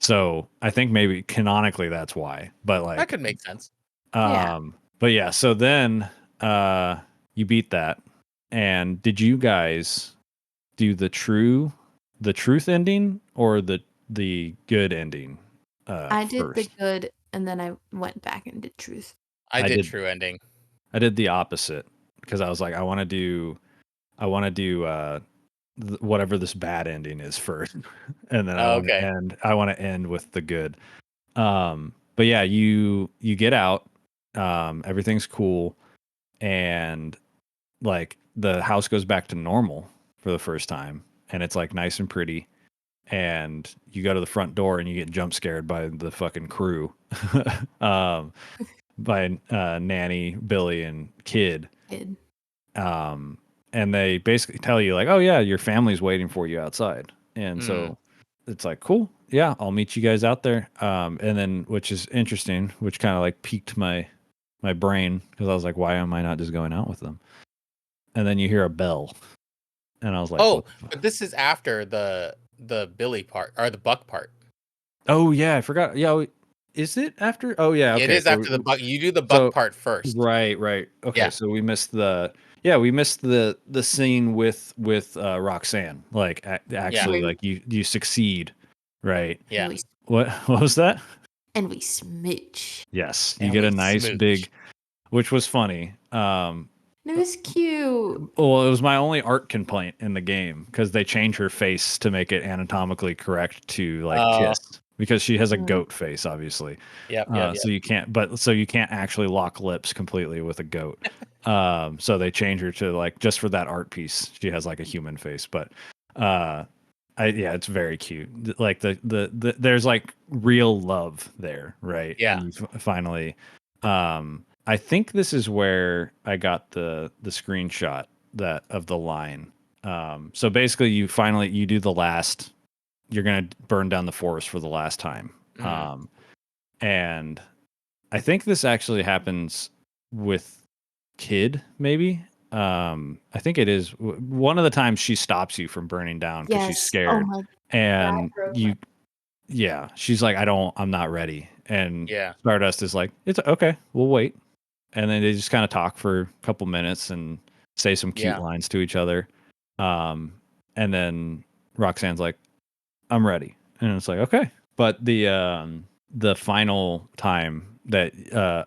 So I think maybe canonically that's why, but like that could make sense. But yeah, so then you beat that, and did you guys do the truth ending or the good ending? I did first? the good, and then I went back and did truth. I did true ending. I did the opposite because I was like, I want to do whatever this bad ending is first, and then I want to end with the good. But yeah, you get out, everything's cool, and like the house goes back to normal for the first time, and it's like nice and pretty. And you go to the front door and you get jump scared by the fucking crew, by Nanny, Billy, and Kid. And they basically tell you like, oh yeah, your family's waiting for you outside. And so it's like, cool, yeah, I'll meet you guys out there. And then, which is interesting, which kind of like piqued my brain because I was like, why am I not just going out with them? And then you hear a bell, and I was like, oh, but this is after the Billy part or the Buck part. Oh yeah, I forgot. Yeah, is it after? Oh yeah, okay. It is after the Buck. You do the Buck part first. Right. Okay, so we missed the scene with Roxanne. Like actually, like you succeed, right? Yeah. What was that? And we smidge. Yes, you get a nice big, which was funny. It was cute. Well, it was my only art complaint in the game because they change her face to make it anatomically correct to like kiss, because she has a goat face, obviously. Yeah. So you can't actually lock lips completely with a goat. So they change her to like, just for that art piece, she has like a human face. But it's very cute. Like there's like real love there, right? Yeah. And finally, I think this is where I got the screenshot that of the line. So basically, you do the last. You're gonna burn down the forest for the last time. And I think this actually happens with Kid, maybe. I think it is one of the times she stops you from burning down because she's Yes. scared, Oh my. and broke you, yeah, she's like, I'm not ready, and Yeah. Stardust is like, it's okay, we'll wait, and then they just kind of talk for a couple minutes and say some cute lines to each other, and then Roxanne's like, I'm ready, and it's like, okay, but the final time that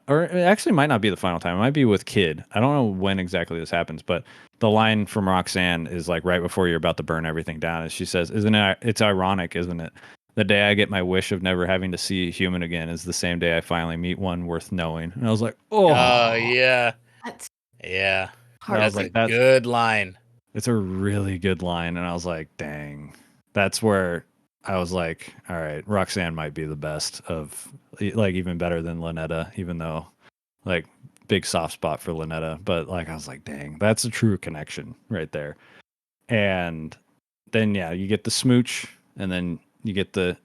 or it actually might not be the final time, it might be with Kid. I don't know when exactly this happens, but the line from Roxanne is like right before you're about to burn everything down, and she says, isn't it, it's ironic, isn't it, the day I get my wish of never having to see a human again is the same day I finally meet one worth knowing. And I was like, oh yeah. That's Yeah. was That's like, a good line. it's a really good line. And I was like, dang, that's where I was like, all right, Roxanne might be the best of, like, even better than Lynetta, even though, like, big soft spot for Lynetta. But, like, I was like, dang, that's a true connection right there. And then, yeah, you get the smooch, and then you get the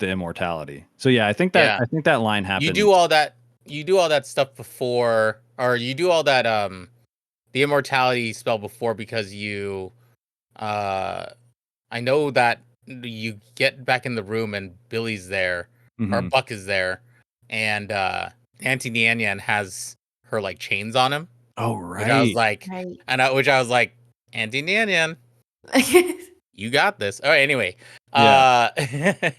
immortality. So, yeah, I think that line happened. You do all that stuff before, or you do all that, the immortality spell before, because you, I know that you get back in the room and Billy's there, or Buck is there, and Auntie Nyan Nyan has her like chains on him. Oh, right. Which I was like, right. which I was like, Auntie Nyan Nyan, you got this. All right, anyway. Yeah. Because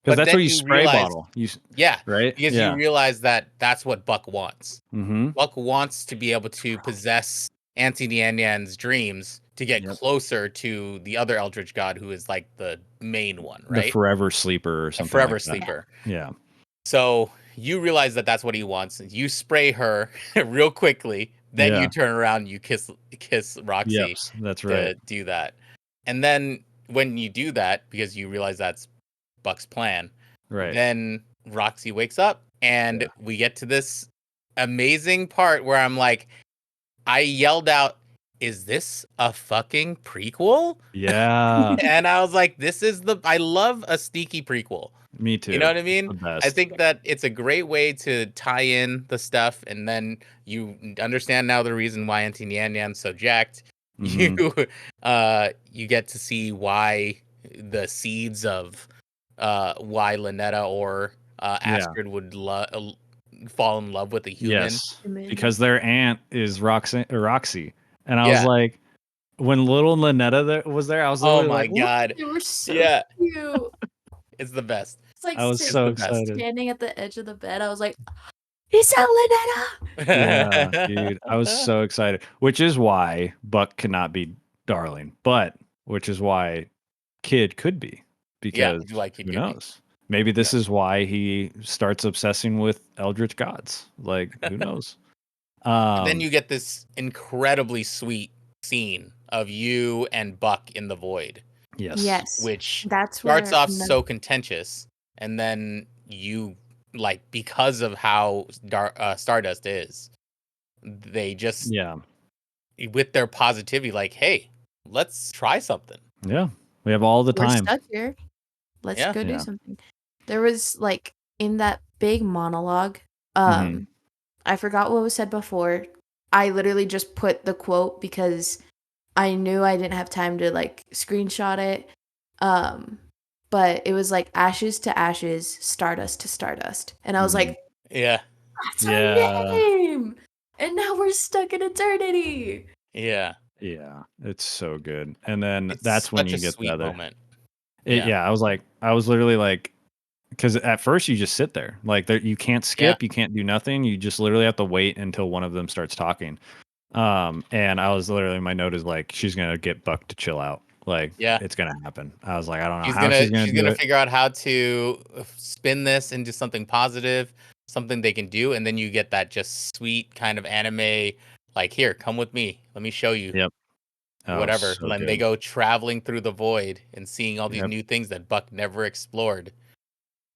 that's then where you spray bottle. Right? Because Yeah. you realize that that's what Buck wants. Mm-hmm. Buck wants to be able to possess Auntie Nyan Nyan's dreams to get closer to the other Eldritch God, who is like the main one, right? The forever sleeper or something. Forever like sleeper. That. Yeah. So you realize that that's what he wants. You spray her real quickly. Then you turn around and you kiss Roxy. Yes, that's right. To do that. And then when you do that, because you realize that's Buck's plan, right? Then Roxy wakes up, and we get to this amazing part where I'm like, I yelled out, "Is this a fucking prequel?" Yeah. And I was like, I love a sneaky prequel. Me too. You know what I mean? The best. I think that it's a great way to tie in the stuff, and then you understand now the reason why Auntie Nyan Nyan's so jacked. Mm-hmm. You get to see why the seeds of why Lynetta or Astrid would fall in love with a human. Yes, because their aunt is Roxy. And I was like, when little Lynetta was there, I was oh literally my like, god, they were so cute. It's the best. It's like I was so excited. Standing at the edge of the bed, I was like, "Is that Lynetta?" Yeah, dude, I was so excited. Which is why Buck cannot be Darling, but which is why Kid could be, because who knows? Maybe this is why he starts obsessing with Eldritch gods. Like, who knows? And then you get this incredibly sweet scene of you and Buck in the void. Yes. Which that's starts off so contentious, and then you, like, because of how Stardust is, they just with their positivity, like, hey, let's try something. Yeah, we have all the time. We're stuck here. Let's go do something. There was, like, in that big monologue, I forgot what was said before. I literally just put the quote because I knew I didn't have time to, like, screenshot it. But it was like ashes to ashes, stardust to stardust. And I was like, that's our name! And now we're stuck in eternity. Yeah, it's so good. And then that's when you get the other moment. I was literally like, because at first you just sit there, like, you can't skip, you can't do nothing, you just literally have to wait until one of them starts talking. And I was literally, my note is like, she's gonna get Buck to chill out. Like, it's gonna happen. I was like, I don't know how she's gonna figure out how to spin this into something positive, something they can do, and then you get that just sweet kind of anime, like, here, come with me, let me show you. Whatever. So then they go traveling through the void and seeing all these new things that Buck never explored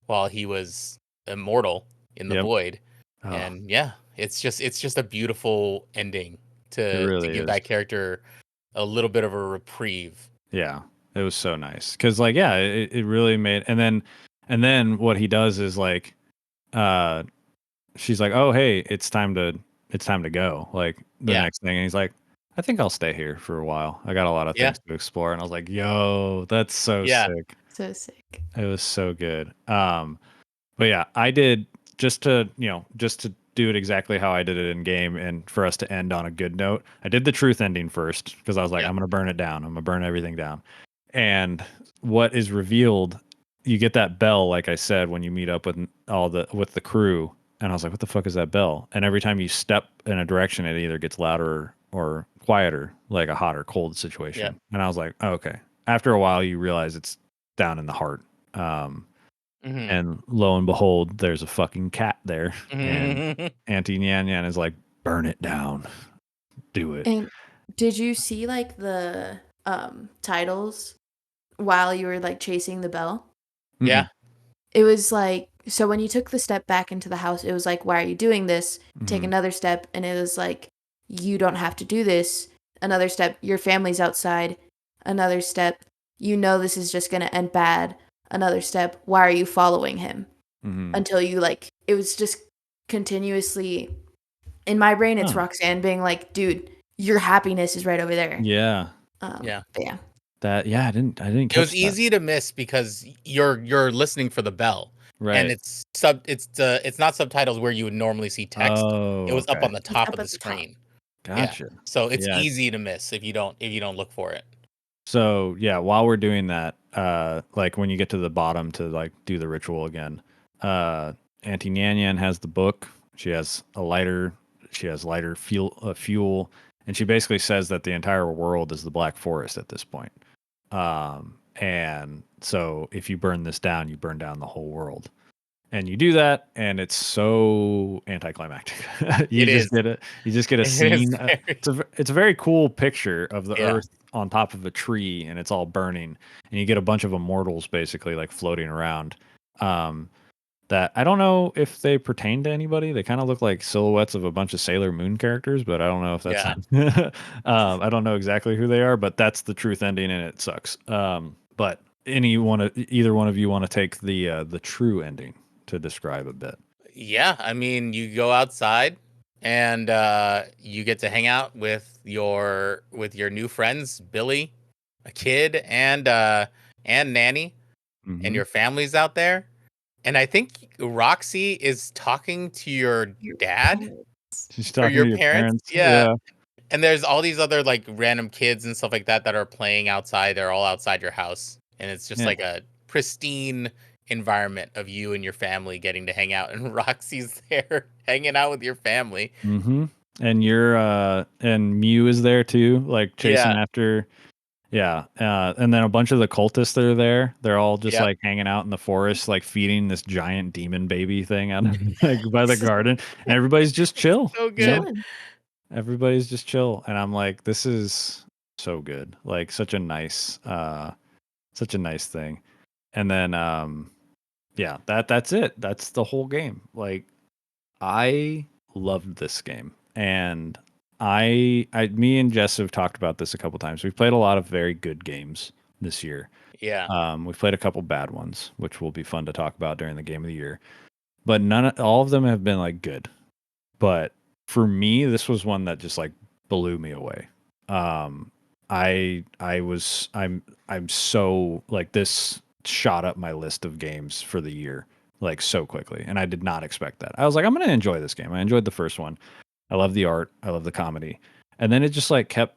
while he was immortal in the void. And yeah, it's just a beautiful ending it to really give is. that character a little bit of a reprieve. Yeah, it was so nice because like yeah, it really made. And then what he does is like, uh, she's like, oh hey, it's time to go. Like the Yeah, next thing, and he's like, I think I'll stay here for a while. I got a lot of yeah, things to explore, and I was like, yo, that's so yeah, sick. So sick. It was so good. But yeah, I did just to do it exactly how I did it in game and for us to end on a good note. I did the truth ending first because I was like, yeah, I'm gonna burn it down. I'm gonna burn everything down. And what is revealed, you get that bell, like I said, when you meet up with the crew. And I was like, what the fuck is that bell? And every time you step in a direction, it either gets louder or quieter, like a hot or cold yeah. situation. And I was like, oh, okay. After a while, you realize it's down in the heart. Hmm. And lo and behold, there's a fucking cat there. And Hmm. Auntie Nyan Nyan is like, burn it down. Do it. And did you see like the titles while you were like chasing the bell? Yeah, Mm-mm. It was like, so when you took the step back into the house, it was like, why are you doing this? Take Mm-hmm. another step, and it was like, you don't have to do this. Another step, your family's outside. Another step, you know this is just gonna end bad. Another step, why are you following him? Mm-hmm. Until you like, it was just continuously in my brain. It's Oh, Roxanne being like, dude, your happiness is right over there. yeah. yeah. But yeah, I didn't It was catch that. easy to miss because you're listening for the bell, and Right. it's not subtitles where you would normally see text. It Oh, was up okay. on the it's top up of the at the top. screen. Yeah, Gotcha. so it's Yeah. easy to miss if you don't look for it. So yeah, while we're doing that, like when you get to the bottom to like do the ritual again, Auntie Nyan Nyan has the book. She has a lighter. She has lighter fuel, and she basically says that the entire world is the Black Forest at this point. And so if you burn this down, you burn down the whole world. And you do that, and it's so anticlimactic. It is. You just get a It is scene. very. It's a very cool picture of the Yeah, Earth on top of a tree, and it's all burning. And you get a bunch of immortals basically like floating around. Um, that I don't know if they pertain to anybody. They kind of look like silhouettes of a bunch of Sailor Moon characters, but I don't know if that's. yeah. I don't know exactly who they are, but that's the truth ending, and it sucks. But either one of you want to take the true ending to describe a bit? Yeah, I mean, you go outside and you get to hang out with your new friends, Billy, a kid, and Nanny, and Mm-hmm. your family's out there. And I think Roxy is talking to your Your dad parents. She's or talking your to your parents. parents. Yeah. Yeah. And there's all these other like random kids and stuff like that that are playing outside. They're all outside your house. And it's just Yeah. like a pristine environment of you and your family getting to hang out. And Roxy's there hanging out with your family. Mm-hmm. And and Mew is there too, like chasing Yeah. after. Yeah. And then a bunch of the cultists that are there, they're all just Yep. like hanging out in the forest, like feeding this giant demon baby thing out of, like by the garden. And everybody's just chill, So you know? good. Chilling. Everybody's just chill. And I'm like, this is so good. Like such a nice thing. And then yeah, that's it. That's the whole game. Like I loved this game. And me and Jess have talked about this a couple times. We've played a lot of very good games this year. Yeah. We've played a couple bad ones, which will be fun to talk about during the game of the year. But all of them have been like good. But for me, this was one that just like blew me away. Um, I'm so like this shot up my list of games for the year like so quickly, and I did not expect that. I was like, I'm gonna enjoy this game. I enjoyed the first one. I love the art. I love the comedy, and then it just like kept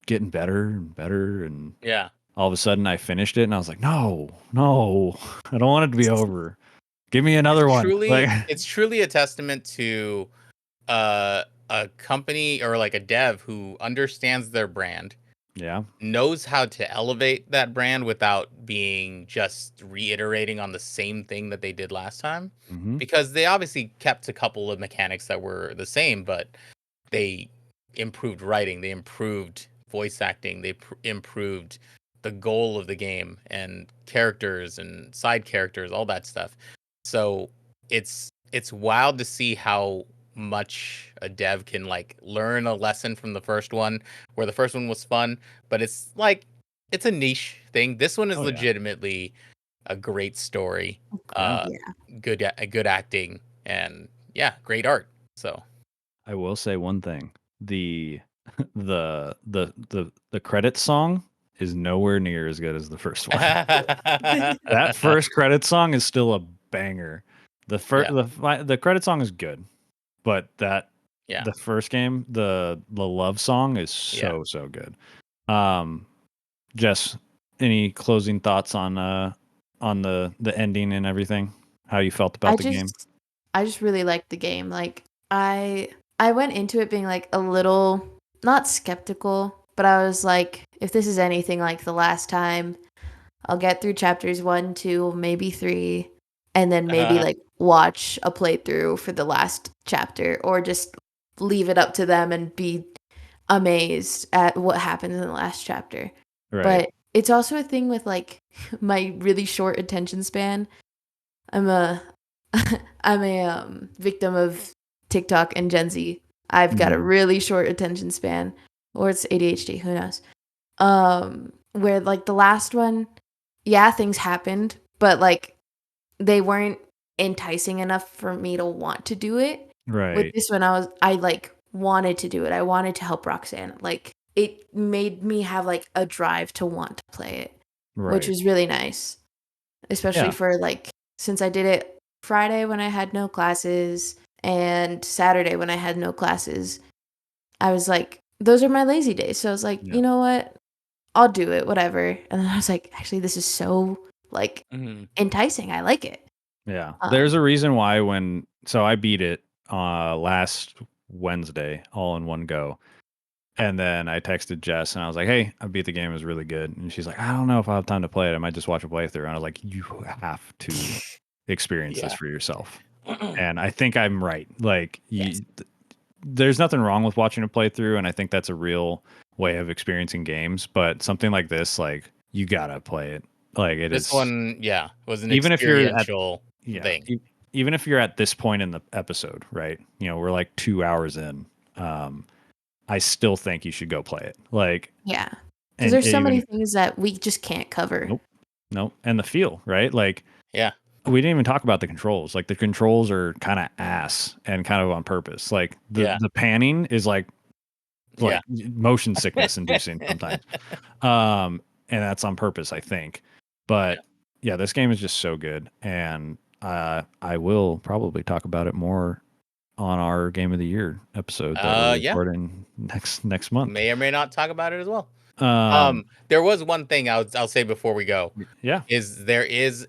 getting better and better, and Yeah. all of a sudden I finished it, and I was like, no, no, I don't want it to be over. Give me another one. Like, It's truly a testament to a company or like a dev who understands their brand, yeah. knows how to elevate that brand without being just reiterating on the same thing that they did last time. Hmm. Because they obviously kept a couple of mechanics that were the same, but they improved writing, they improved voice acting, they improved the goal of the game and characters and side characters, all that stuff. So it's it's wild to see how much a dev can like learn a lesson from the first one, where the first one was fun, but it's like it's a niche thing. This one is legitimately a great story, Yeah. good acting, and yeah, great art. So I will say one thing: the the credit song is nowhere near as good as the first one. That first credit song is still a banger. The first the credit song is good, but the first game, the love song is so good. Jess, any closing thoughts on the ending and everything? How you felt about the game? I just really liked the game. Like I went into it being like a little not skeptical, but I was like, if this is anything like the last time, I'll get through chapters 1, 2, maybe 3, and then maybe like watch a playthrough for the last chapter, or just leave it up to them and be amazed at what happens in the last chapter. Right. But it's also a thing with like my really short attention span. I'm a I'm a victim of TikTok and Gen Z. I've got a really short attention span, or it's ADHD, who knows. Where like the last one, yeah, things happened, but like they weren't enticing enough for me to want to do it. Right. With this one, I like wanted to do it. I wanted to help Roxanne. Like it made me have like a drive to want to play it, which was really nice, especially for like since I did it Friday when I had no classes and Saturday when I had no classes. I was like, those are my lazy days. So I was like, you know what? I'll do it, whatever. And then I was like, actually, this is so like enticing. I like it. Yeah. There's a reason why so I beat it last Wednesday all in one go. And then I texted Jess and I was like, hey, I beat the game. It was really good. And she's like, I don't know if I'll have time to play it. I might just watch a playthrough. And I was like, you have to experience this for yourself. And I think I'm right. Like, there's nothing wrong with watching a playthrough. And I think that's a real way of experiencing games. But something like this, like, you got to play it. Like, this one, was an even experiential thing. Even if you're at this point in the episode, right? You know, we're like 2 hours in. I still think you should go play it. Like, yeah, because there's so many things that we just can't cover. Nope. And the feel, right? Like, yeah, we didn't even talk about the controls. Like, the controls are kind of ass and kind of on purpose. Like, the panning is like motion sickness inducing sometimes. And that's on purpose, I think. But yeah, this game is just so good, and I will probably talk about it more on our Game of the Year episode that we're recording next month. May or may not talk about it as well. There was one thing I'll say before we go. Yeah, there is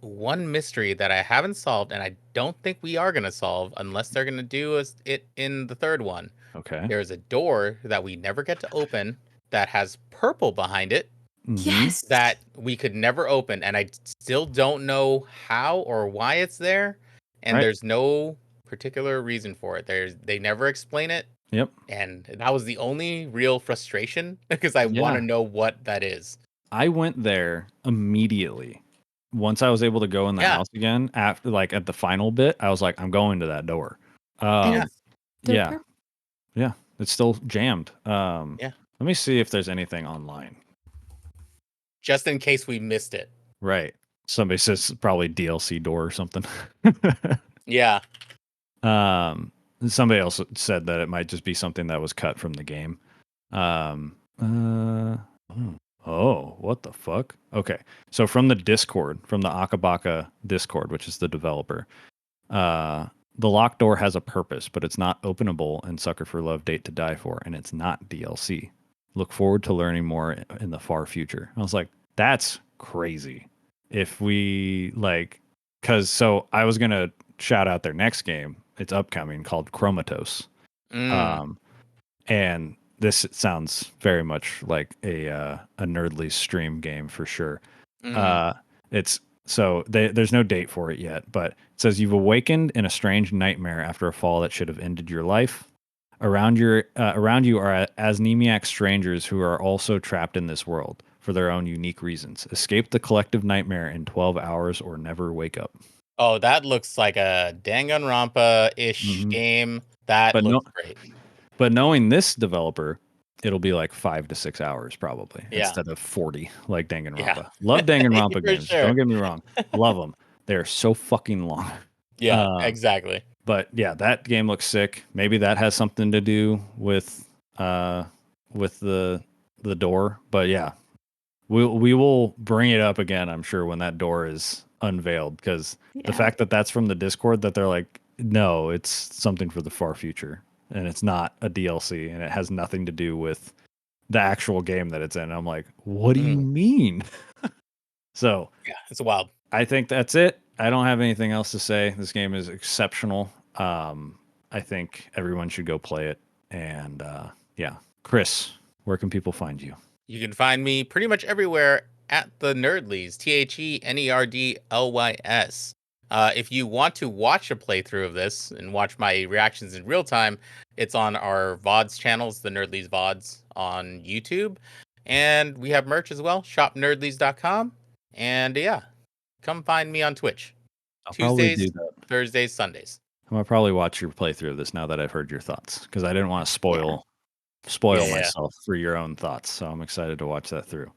one mystery that I haven't solved, and I don't think we are gonna solve unless they're gonna do it in the third one. Okay. There's a door that we never get to open that has purple behind it. Yes. That we could never open, and I still don't know how or why it's there, and there's no particular reason for it. They never explain it. Yep. And that was the only real frustration because I want to know what that is. I went there immediately. Once I was able to go in the house again, after like at the final bit, I was like, I'm going to that door. Yeah. It's still jammed. Let me see if there's anything online. Just in case we missed it. Right. Somebody says probably DLC door or something. Yeah. Somebody else said that it might just be something that was cut from the game. Oh, what the fuck? Okay. So from the Discord, from the Akabaka Discord, which is the developer, the locked door has a purpose, but it's not openable in Sucker for Love Date to Die For, and it's not DLC. Look forward to learning more in the far future. I was like, that's crazy. If we so I was going to shout out their next game. It's upcoming, called Chromatos. And this sounds very much like a Nerd Lys stream game for sure. There's no date for it yet, but it says you've awakened in a strange nightmare after a fall that should have ended your life. Around you are Asnemiac strangers who are also trapped in this world for their own unique reasons. Escape the collective nightmare in 12 hours or never wake up. Oh, that looks like a Danganronpa-ish game. That looks great. But knowing this developer, it'll be like 5 to 6 hours probably instead of 40 like Danganronpa. Yeah. Love Danganronpa games. Sure. Don't get me wrong. Love them. They're so fucking long. Yeah, exactly. But yeah, that game looks sick. Maybe that has something to do with the door. But yeah, we will bring it up again, I'm sure, when that door is unveiled, because the fact that that's from the Discord, that they're like, no, it's something for the far future, and it's not a DLC, and it has nothing to do with the actual game that it's in. I'm like, what do you mean? So yeah, it's wild. I think that's it. I don't have anything else to say. This game is exceptional. I think everyone should go play it. And yeah, Chris, where can people find you? You can find me pretty much everywhere at the Nerd Lys, TheNerdLys. If you want to watch a playthrough of this and watch my reactions in real time, it's on our VODs channels, the Nerd Lys VODs on YouTube. And we have merch as well, shopnerdlys.com. And yeah, come find me on Twitch. Tuesdays, Thursdays, Sundays. I'm gonna probably watch your playthrough of this now that I've heard your thoughts, because I didn't want to spoil myself for your own thoughts. So I'm excited to watch that through.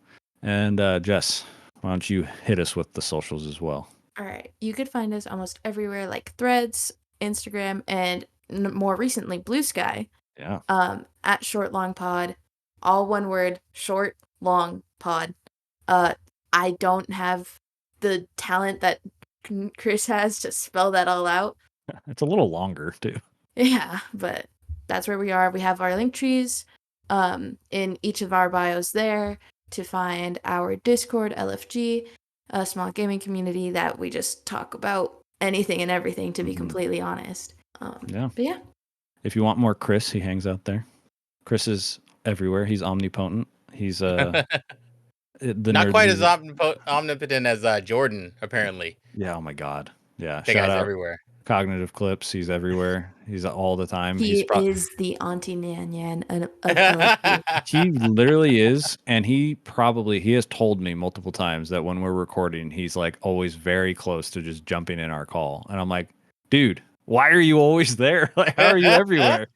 And Jess, why don't you hit us with the socials as well? All right. You could find us almost everywhere, like Threads, Instagram, and more recently, Bluesky. Yeah. At Short Long Pod, all one word, Short Long Pod. I don't have the talent that Chris has to spell that all out. It's a little longer too. Yeah, but that's where we are. We have our link trees in each of our bios there to find our Discord, LFG, a small gaming community that we just talk about anything and everything, to be completely honest. Yeah. But yeah. If you want more Chris, he hangs out there. Chris is everywhere. He's omnipotent. He's not quite as omnipotent as Jordan, apparently. Yeah. Oh my God. Yeah. That guy's everywhere. Cognitive Clips. He's everywhere. He's all the time. He is the Auntie Nan Yan of He literally is. And he has told me multiple times that when we're recording, he's like always very close to just jumping in our call. And I'm like, dude, why are you always there? Like, how are you everywhere?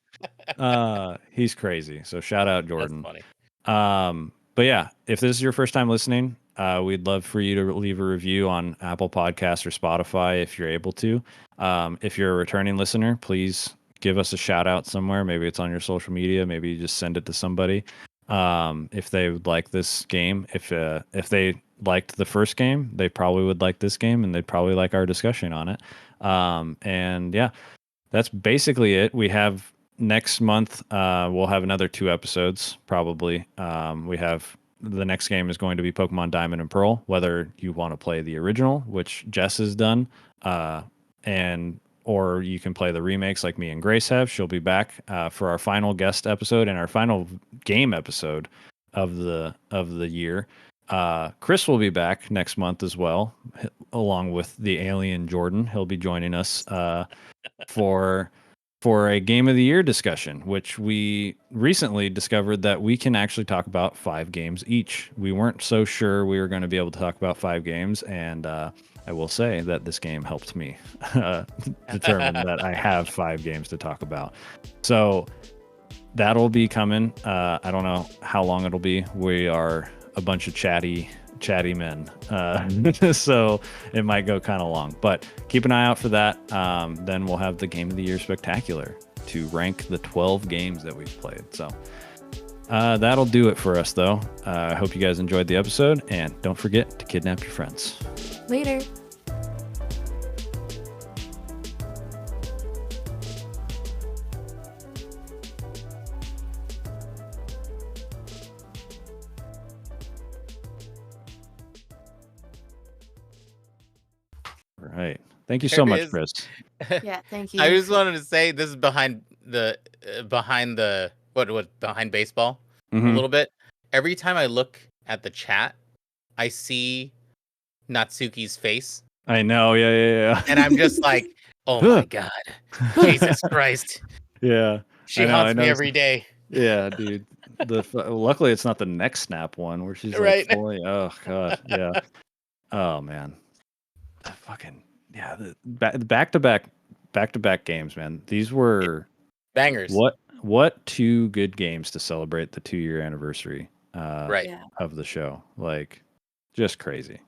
He's crazy. So shout out Jordan. That's funny. But yeah, if this is your first time listening, we'd love for you to leave a review on Apple Podcasts or Spotify if you're able to. If you're a returning listener, please give us a shout out somewhere. Maybe it's on your social media. Maybe you just send it to somebody. If they would like this game, if they liked the first game, they probably would like this game, and they'd probably like our discussion on it. And yeah, that's basically it. We have next month, we'll have another 2 episodes probably. We have the next game is going to be Pokemon Diamond and Pearl, whether you want to play the original, which Jess has done, or you can play the remakes like me and Grace have. She'll be back for our final guest episode and our final game episode of the year. Chris will be back next month as well, along with the alien Jordan. He'll be joining us for a Game of the Year discussion, which we recently discovered that we can actually talk about 5 games each. We weren't so sure we were going to be able to talk about 5 games, and I will say that this game helped me determine that I have 5 games to talk about. So that'll be coming. I don't know how long it'll be. We are a bunch of chatty men, so it might go kind of long, but keep an eye out for that. Then we'll have the Game of the Year Spectacular to rank the 12 games that we've played. So that'll do it for us, though. I hope you guys enjoyed the episode, and don't forget to kidnap your friends. Later. Right. Thank you so much, Chris. Yeah, thank you. I just wanted to say this is behind baseball a little bit. Every time I look at the chat, I see Natsuki's face. I know. Yeah. And I'm just like, oh my God, Jesus Christ. Yeah. She haunts me every day. Yeah, dude. Luckily it's not the neck snap one where she's right. Like fully, oh God. Yeah. Oh man. Fucking yeah, the back to back games, man. These were bangers. What 2 good games to celebrate the 2-year anniversary Right. Yeah. of the show. Like, just crazy.